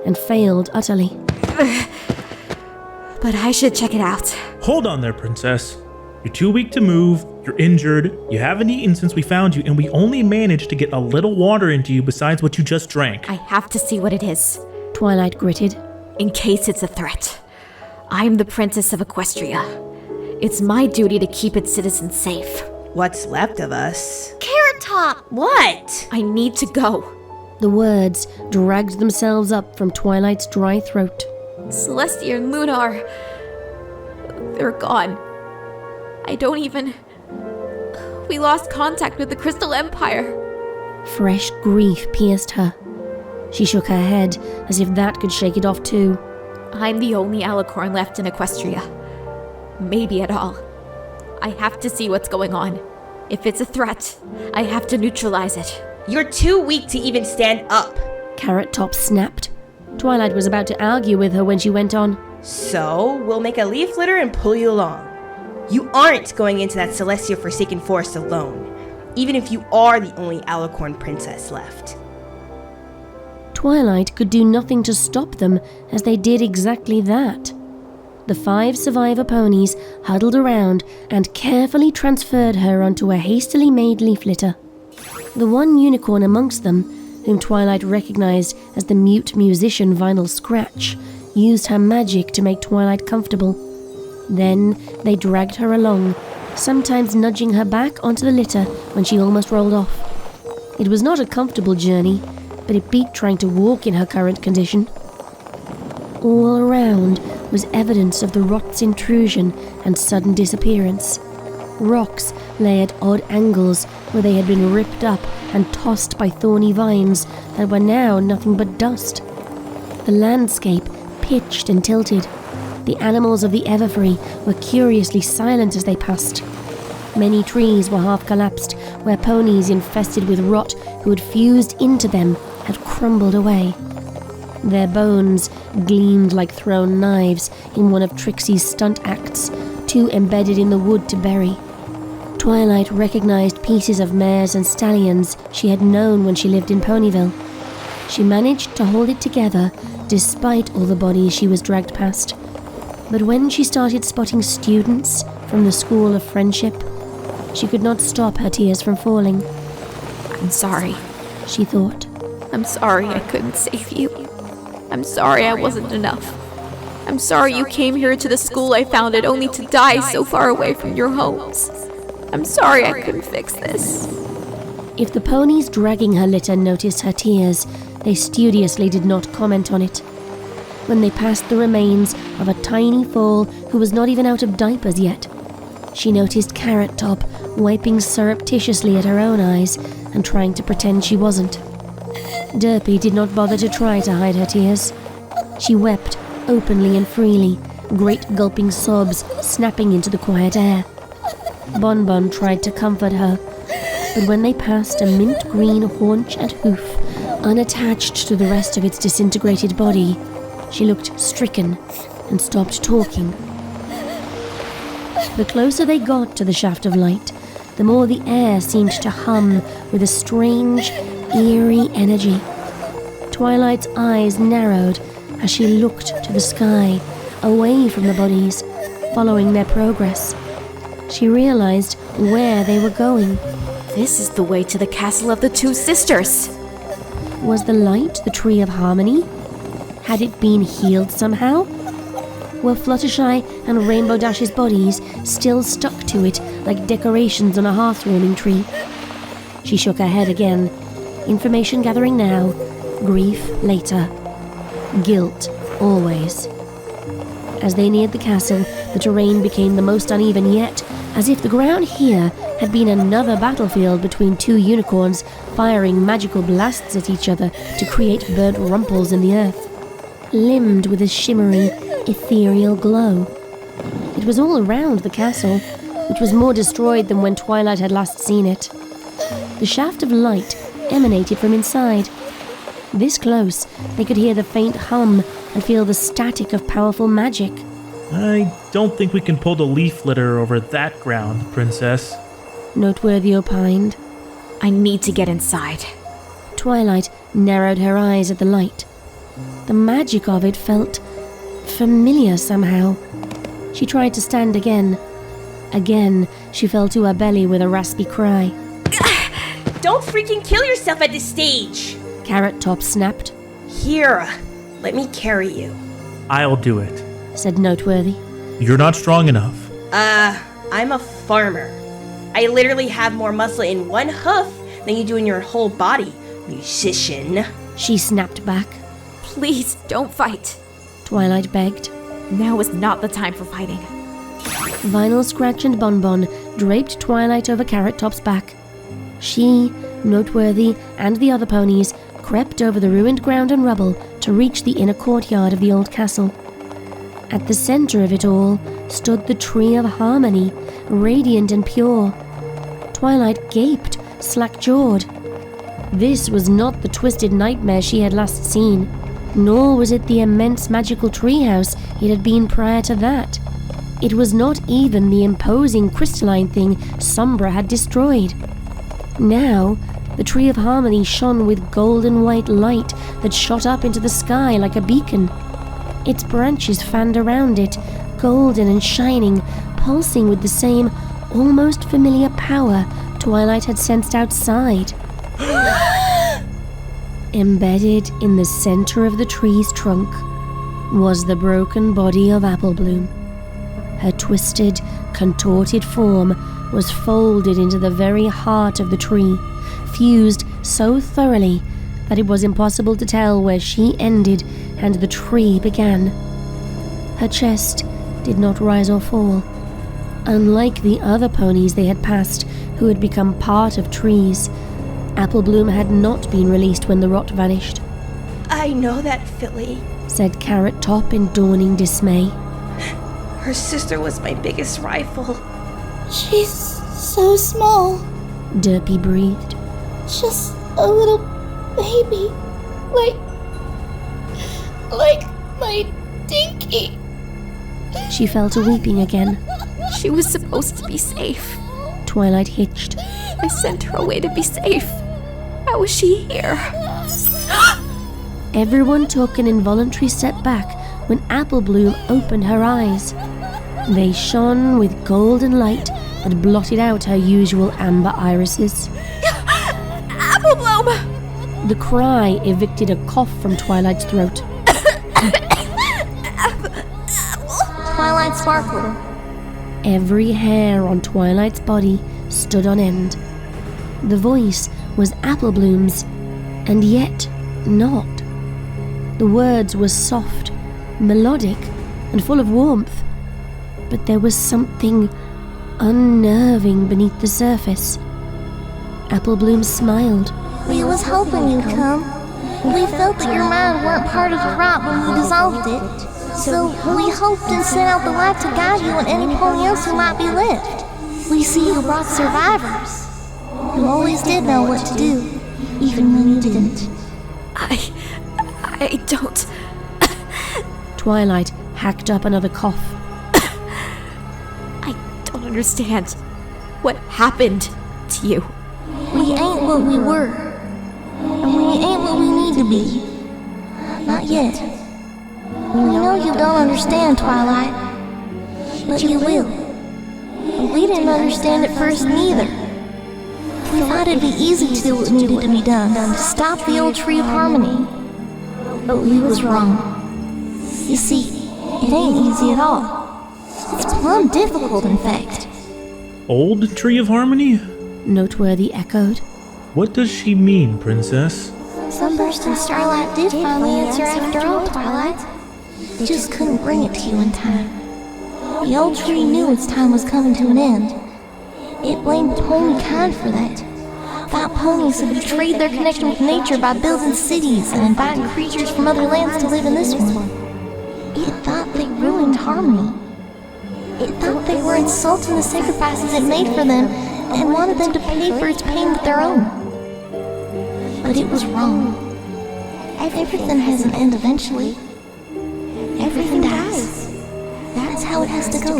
and failed utterly. But I should check it out. Hold on there, Princess. You're too weak to move, you're injured, you haven't eaten since we found you, and we only managed to get a little water into you besides what you just drank. I have to see what it is. Twilight gritted. In case it's a threat. I'm the Princess of Equestria. It's my duty to keep its citizens safe. What's left of us? Carrot Top! What? I need to go. The words dragged themselves up from Twilight's dry throat. Celestia and Luna are... they're gone. I don't even... We lost contact with the Crystal Empire. Fresh grief pierced her. She shook her head as if that could shake it off too. I'm the only alicorn left in Equestria. Maybe at all. I have to see what's going on. If it's a threat, I have to neutralize it. You're too weak to even stand up. Carrot Top snapped. Twilight was about to argue with her when she went on. So, we'll make a leaf litter and pull you along. You aren't going into that Celestia Forsaken Forest alone, even if you are the only alicorn princess left. Twilight could do nothing to stop them, as they did exactly that. The 5 survivor ponies huddled around and carefully transferred her onto a hastily made leaf litter. The one unicorn amongst them, whom Twilight recognized as the mute musician Vinyl Scratch, used her magic to make Twilight comfortable. Then they dragged her along, sometimes nudging her back onto the litter when she almost rolled off. It was not a comfortable journey, but it beat trying to walk in her current condition. All around was evidence of the rot's intrusion and sudden disappearance. Rocks lay at odd angles where they had been ripped up and tossed by thorny vines that were now nothing but dust. The landscape pitched and tilted. The animals of the Everfree were curiously silent as they passed. Many trees were half collapsed, where ponies infested with rot who had fused into them had crumbled away. Their bones gleamed like thrown knives in one of Trixie's stunt acts, too embedded in the wood to bury. Twilight recognized pieces of mares and stallions she had known when she lived in Ponyville. She managed to hold it together despite all the bodies she was dragged past. But when she started spotting students from the School of Friendship, she could not stop her tears from falling. I'm sorry, she thought. I'm sorry I couldn't save you. I'm sorry I wasn't enough. I'm sorry you came here to the school I founded only to die so far away from your homes. I'm sorry I couldn't fix this. If the ponies dragging her litter noticed her tears, they studiously did not comment on it. When they passed the remains of a tiny foal who was not even out of diapers yet, she noticed Carrot Top wiping surreptitiously at her own eyes and trying to pretend she wasn't. Derpy did not bother to try to hide her tears. She wept openly and freely, great gulping sobs snapping into the quiet air. Bonbon tried to comfort her, but when they passed a mint green haunch and hoof, unattached to the rest of its disintegrated body, she looked stricken and stopped talking. The closer they got to the shaft of light, the more the air seemed to hum with a strange, eerie energy. Twilight's eyes narrowed as she looked to the sky, away from the bodies, following their progress. She realized where they were going. This is the way to the castle of the two sisters. Was the light the tree of harmony? Had it been healed somehow? Were Fluttershy and Rainbow Dash's bodies still stuck to it like decorations on a hearth-warming tree? She shook her head again. Information gathering now, grief later. Guilt always. As they neared the castle, the terrain became the most uneven yet, as if the ground here had been another battlefield between two unicorns firing magical blasts at each other to create burnt rumples in the earth, limned with a shimmery, ethereal glow. It was all around the castle, which was more destroyed than when Twilight had last seen it. The shaft of light emanated from inside. This close, they could hear the faint hum and feel the static of powerful magic. I don't think we can pull the leaf litter over that ground, Princess. Noteworthy opined. I need to get inside. Twilight narrowed her eyes at the light. The magic of it felt familiar somehow. She tried to stand again. Again, she fell to her belly with a raspy cry. Don't freaking kill yourself at this stage! Carrot Top snapped. Here, let me carry you. I'll do it, said Noteworthy. You're not strong enough. I'm a farmer. I literally have more muscle in one hoof than you do in your whole body, musician. She snapped back. Please don't fight. Twilight begged. Now is not the time for fighting. Vinyl Scratch and Bonbon draped Twilight over Carrot Top's back. She, Noteworthy, and the other ponies crept over the ruined ground and rubble to reach the inner courtyard of the old castle. At the center of it all stood the Tree of Harmony, radiant and pure. Twilight gaped, slack-jawed. This was not the twisted nightmare she had last seen, nor was it the immense magical treehouse it had been prior to that. It was not even the imposing crystalline thing Sombra had destroyed. Now, the Tree of Harmony shone with golden white light that shot up into the sky like a beacon. Its branches fanned around it, golden and shining, pulsing with the same, almost familiar power Twilight had sensed outside. Embedded in the center of the tree's trunk was the broken body of Applebloom. Her twisted, contorted form was folded into the very heart of the tree, fused so thoroughly that it was impossible to tell where she ended and the tree began. Her chest did not rise or fall. Unlike the other ponies they had passed who had become part of trees, Applebloom had not been released when the rot vanished. I know that, Philly, said Carrot Top in dawning dismay. Her sister was my biggest rival. She's so small, Derpy breathed. Just a little baby. Like my Dinky. She fell to weeping again. She was supposed to be safe. Twilight hitched. I sent her away to be safe. How is she here? Everyone took an involuntary step back when Applebloom opened her eyes. They shone with golden light that blotted out her usual amber irises. Applebloom! The cry evicted a cough from Twilight's throat. Twilight Sparkle. Every hair on Twilight's body stood on end. The voice was Applebloom's, and yet not. The words were soft, melodic, and full of warmth, but there was something unnerving beneath the surface. Applebloom smiled. We was hoping you'd come. We felt that your mind weren't part of the rot when we dissolved it. So we hoped and sent out the light to guide you and any pony else who might be left. We see you brought survivors. You always did know what to do, even when you didn't. I don't... Twilight hacked up another cough. I don't understand. What happened to you? We ain't what we were. And we ain't what we need to be. Not yet. We know you don't understand, Twilight. But you will. And we didn't understand it first neither. We thought it'd be easy to do what needed to be done, to stop the old tree of harmony. But we was wrong. You see, it ain't easy at all. It's plumb difficult, in fact. Old Tree of Harmony? Noteworthy echoed. What does she mean, Princess? Sunburst and Starlight did find the answer after all, Twilight. They just couldn't bring it to you in time. The old tree knew its time was coming to an end. It blamed ponykind for that. Thought ponies had betrayed their connection with nature by building cities and inviting creatures from other lands to live in this one. It thought they ruined harmony. It thought they were insulting the sacrifices it made for them and wanted them to pay for its pain with their own. But it was wrong. Everything has an end eventually. Everything dies. That's how it has to go.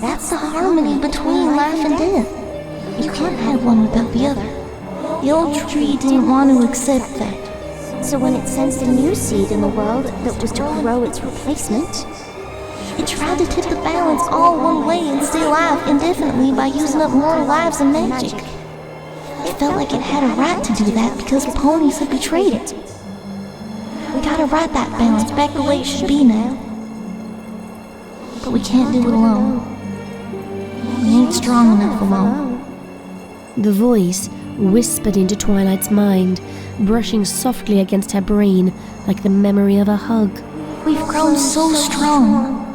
That's the harmony between life and death. You can't have one without the other. The old tree didn't want to accept that. So when it sensed a new seed in the world that was to grow its replacement, it tried to tip the balance all one way and stay alive indefinitely by using up more lives and magic. It felt like it had a right to do that because ponies had betrayed it. We gotta right that balance back the way it should be now. But we can't do it alone. We ain't strong enough alone. The voice whispered into Twilight's mind, brushing softly against her brain like the memory of a hug. We've grown so strong.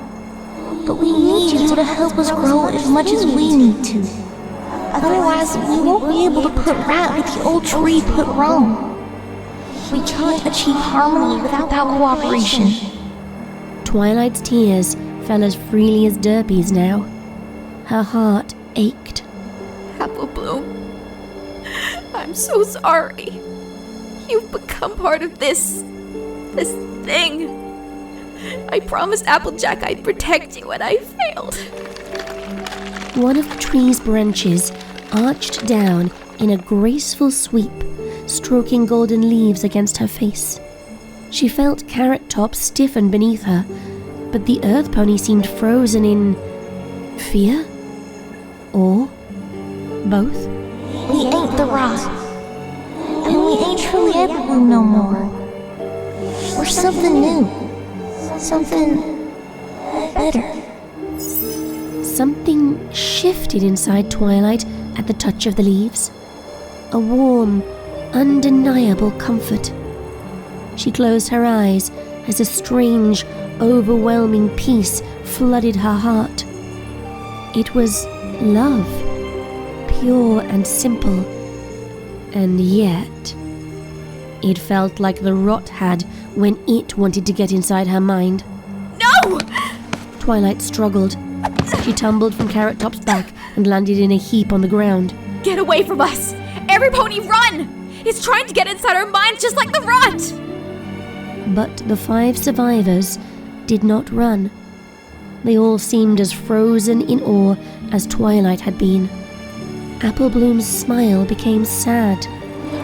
But we need you to help us grow as much as we need to. Otherwise, we won't be able to put right what the old tree put wrong. We can't achieve harmony without cooperation. Twilight's tears fell as freely as Derpy's now. Her heart ached. Applebloom, I'm so sorry. You've become part of this thing. I promised Applejack I'd protect you, and I failed. One of the tree's branches arched down in a graceful sweep, stroking golden leaves against her face. She felt Carrot Top stiffen beneath her, but the earth pony seemed frozen in fear? Or both? We ain't the rot. And we ain't truly Everfree no more. We're something new. Something better. Something shifted inside Twilight at the touch of the leaves. A warm, undeniable comfort. She closed her eyes as a strange, overwhelming peace flooded her heart. It was love, pure and simple, and yet it felt like the rot had when it wanted to get inside her mind. No! Twilight struggled. She tumbled from Carrot Top's back and landed in a heap on the ground. Get away from us! Every pony run! It's trying to get inside our minds just like the rot! But the 5 survivors did not run. They all seemed as frozen in awe as Twilight had been. Applebloom's smile became sad.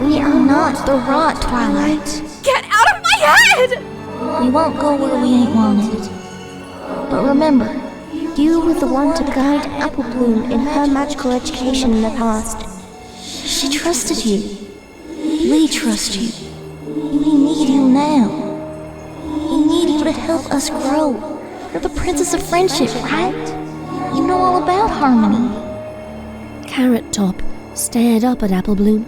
We are not the rot, Twilight. Get out of my head! We won't go where we ain't wanted. But remember, you were the one to guide Applebloom in her magical education in the past. She trusted you. We trust you. We need you now. We need you to help us grow. You're the Princess of Friendship, right? You know all about harmony. Carrot Top stared up at Applebloom.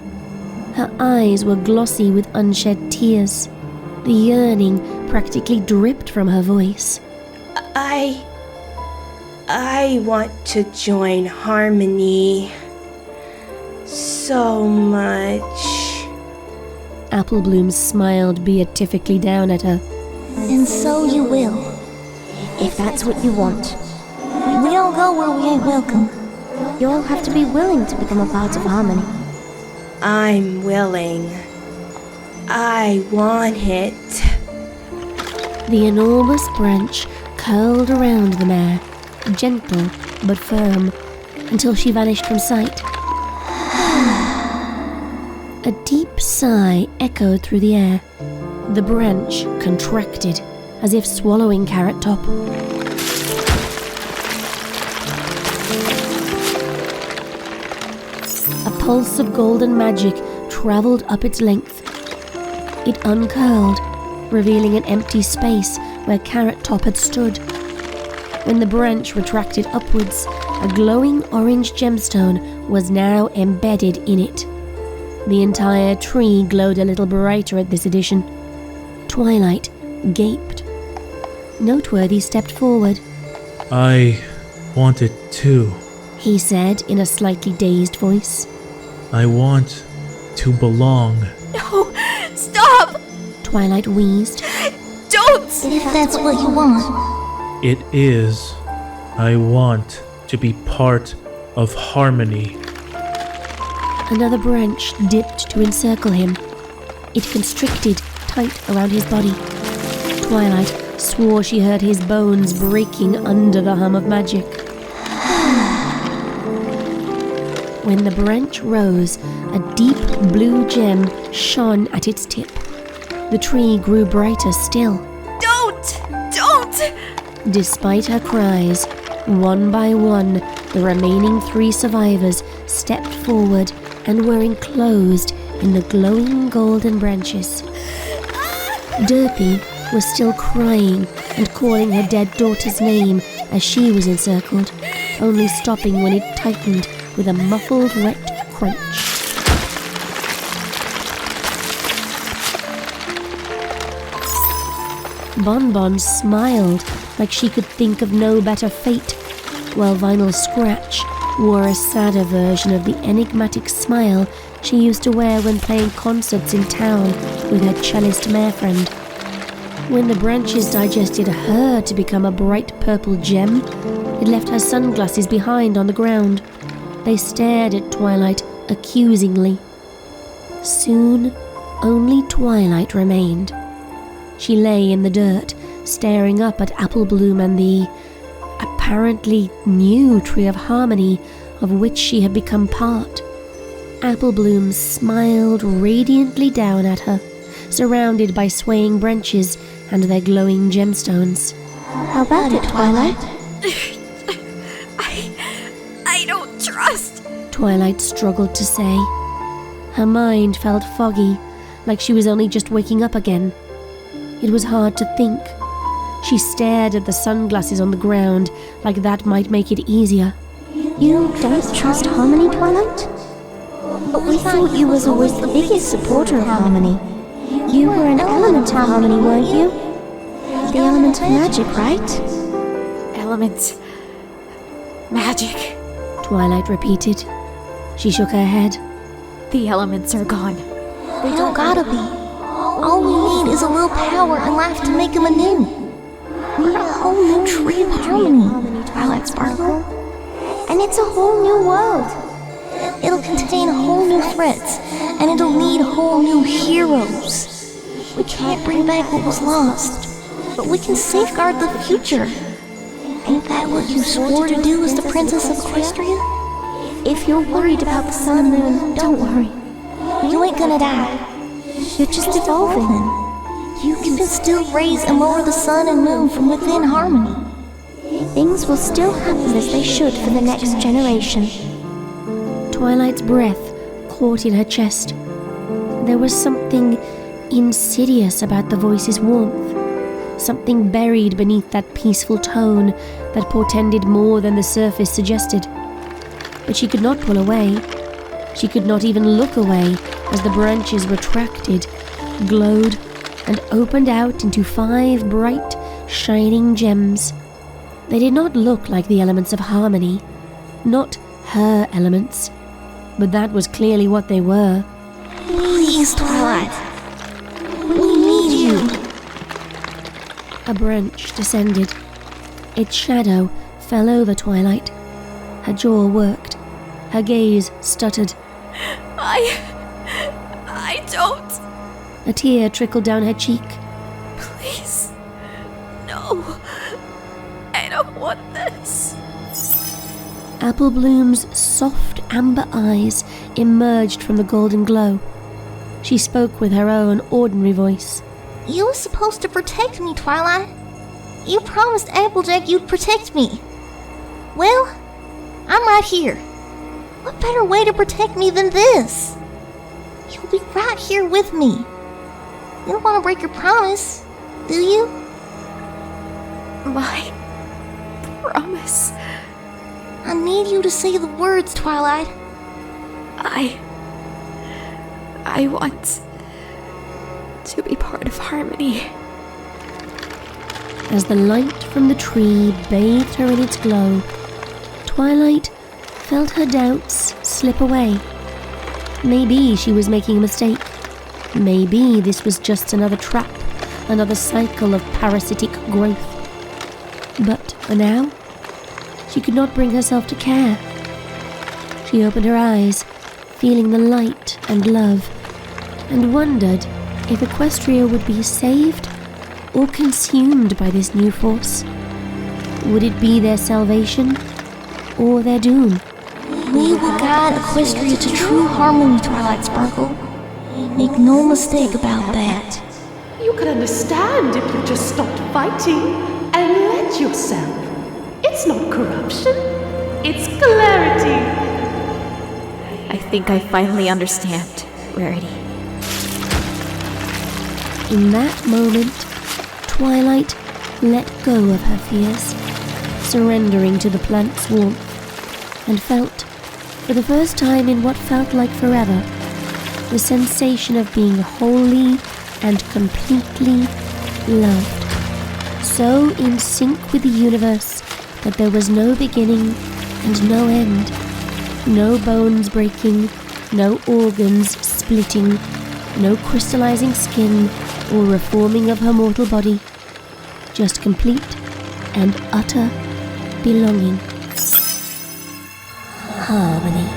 Her eyes were glossy with unshed tears. The yearning practically dripped from her voice. I want to join Harmony so much. Applebloom smiled beatifically down at her. And so you will, if that's what you want. We don't go where we ain't welcome. You'll have to be willing to become a part of Harmony. I'm willing. I want it. The enormous branch curled around the mare, gentle but firm, until she vanished from sight. A deep sigh echoed through the air. The branch contracted, as if swallowing Carrot Top. A pulse of golden magic travelled up its length. It uncurled, revealing an empty space where Carrot Top had stood. When the branch retracted upwards, a glowing orange gemstone was now embedded in it. The entire tree glowed a little brighter at this addition. Twilight gaped. Noteworthy stepped forward. I want it too. He said in a slightly dazed voice. I want to belong. No! Stop! Twilight wheezed. Don't! If that's what you want. It is. I want to be part of Harmony. Another branch dipped to encircle him. It constricted tight around his body. Twilight swore she heard his bones breaking under the hum of magic. When the branch rose, a deep blue gem shone at its tip. The tree grew brighter still. Don't! Don't! Despite her cries, one by one, the remaining 3 survivors stepped forward and were enclosed in the glowing golden branches. Derpy was still crying and calling her dead daughter's name as she was encircled, only stopping when it tightened with a muffled wet crunch. Bonbon smiled like she could think of no better fate, while Vinyl Scratch wore a sadder version of the enigmatic smile she used to wear when playing concerts in town with her cellist mare friend. When the branches digested her to become a bright purple gem, it left her sunglasses behind on the ground. They stared at Twilight accusingly. Soon, only Twilight remained. She lay in the dirt, staring up at Applebloom and the apparently new Tree of Harmony of which she had become part. Applebloom smiled radiantly down at her, surrounded by swaying branches and their glowing gemstones. How about it, Twilight? I don't trust. Twilight struggled to say. Her mind felt foggy, like she was only just waking up again. It was hard to think. She stared at the sunglasses on the ground, like that might make it easier. You don't trust Harmony, Twilight? But we thought you was always the biggest supporter of Harmony. You were an element of Harmony, weren't you? The element of magic, right? Element... magic. Twilight repeated. She shook her head. The elements are gone. They don't gotta be. All we need is a little power and life to make them anew. We're a whole new tree of harmony, Twilight Sparkle. And it's a whole new world. It'll contain whole new threats, and it'll need whole new heroes. We can't bring back what was lost, but we can safeguard the future. Ain't that what you swore to do as the Princess of Equestria? If you're worried about the sun and moon, don't worry. You ain't gonna die. You're just evolving them. You can still raise and lower the sun and moon from within Harmony. Things will still happen as they should for the next generation. Twilight's breath caught in her chest. There was something insidious about the voice's warmth, something buried beneath that peaceful tone that portended more than the surface suggested. But she could not pull away. She could not even look away as the branches retracted, glowed, and opened out into 5 bright, shining gems. They did not look like the elements of harmony, not her elements, but that was clearly what they were. Please, Twilight. We need you. A branch descended. Its shadow fell over Twilight. Her jaw worked. Her gaze stuttered. I don't. A tear trickled down her cheek. Please. No. I don't want this. Apple Bloom's soft amber eyes emerged from the golden glow. She spoke with her own ordinary voice. You were supposed to protect me, Twilight. You promised Applejack you'd protect me. Well, I'm right here. What better way to protect me than this? You'll be right here with me. You don't want to break your promise, do you? My promise. I need you to say the words, Twilight. I want to be part of harmony. As the light from the tree bathed her in its glow, Twilight felt her doubts slip away. Maybe she was making a mistake. Maybe this was just another trap, another cycle of parasitic growth. But for now, she could not bring herself to care. She opened her eyes, feeling the light and love, and wondered if Equestria would be saved or consumed by this new force. Would it be their salvation or their doom? We will guide Equestria to true harmony, Twilight Sparkle. Make no mistake about that. You could understand if you just stopped fighting and let yourself. It's not corruption, it's clarity. I think I finally understand, Rarity. In that moment, Twilight let go of her fears, surrendering to the plant's warmth, and felt, for the first time in what felt like forever, the sensation of being wholly and completely loved. So in sync with the universe that there was no beginning and no end. No bones breaking, no organs splitting, no crystallizing skin or reforming of her mortal body. Just complete and utter belonging. Harmony.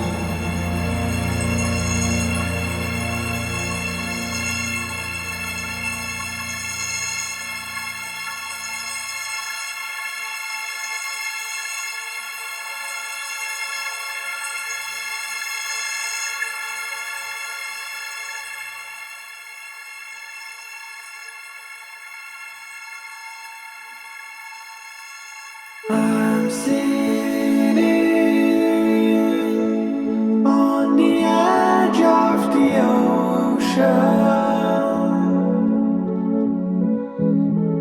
I'm sitting on the edge of the ocean,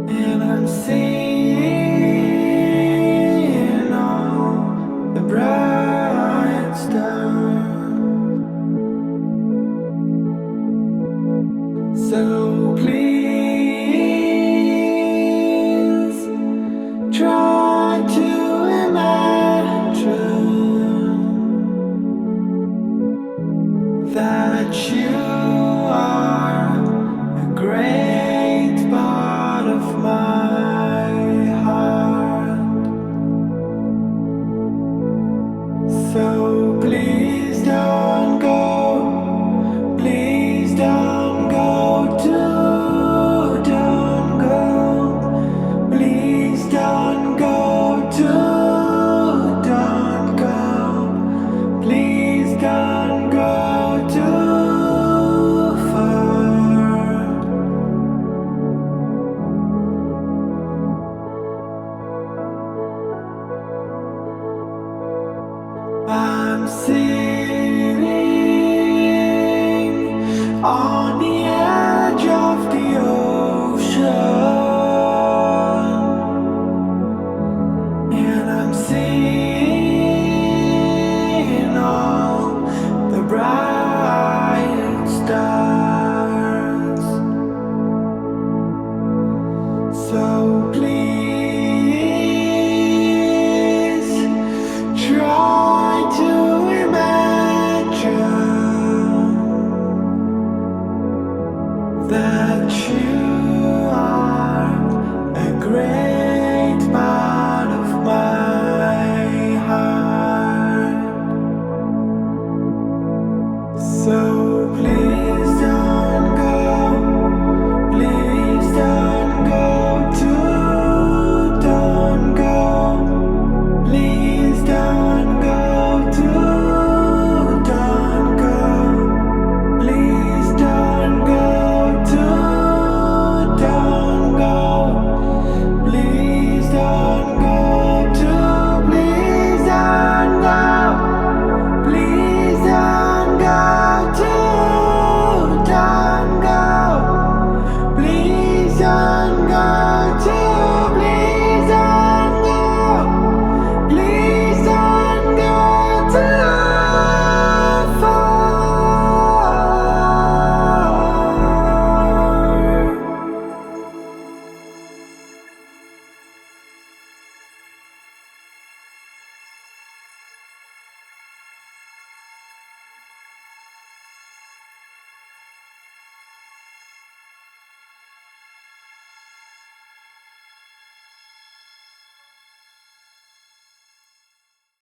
and I'm seeing all the bright stars. So please try to that you are a great part of my heart. So please don't go, please don't go, don't go, please don't go, don't go, please don't go. I'm sitting on the edge of the ocean, and I'm seeing all the bright stars. So please So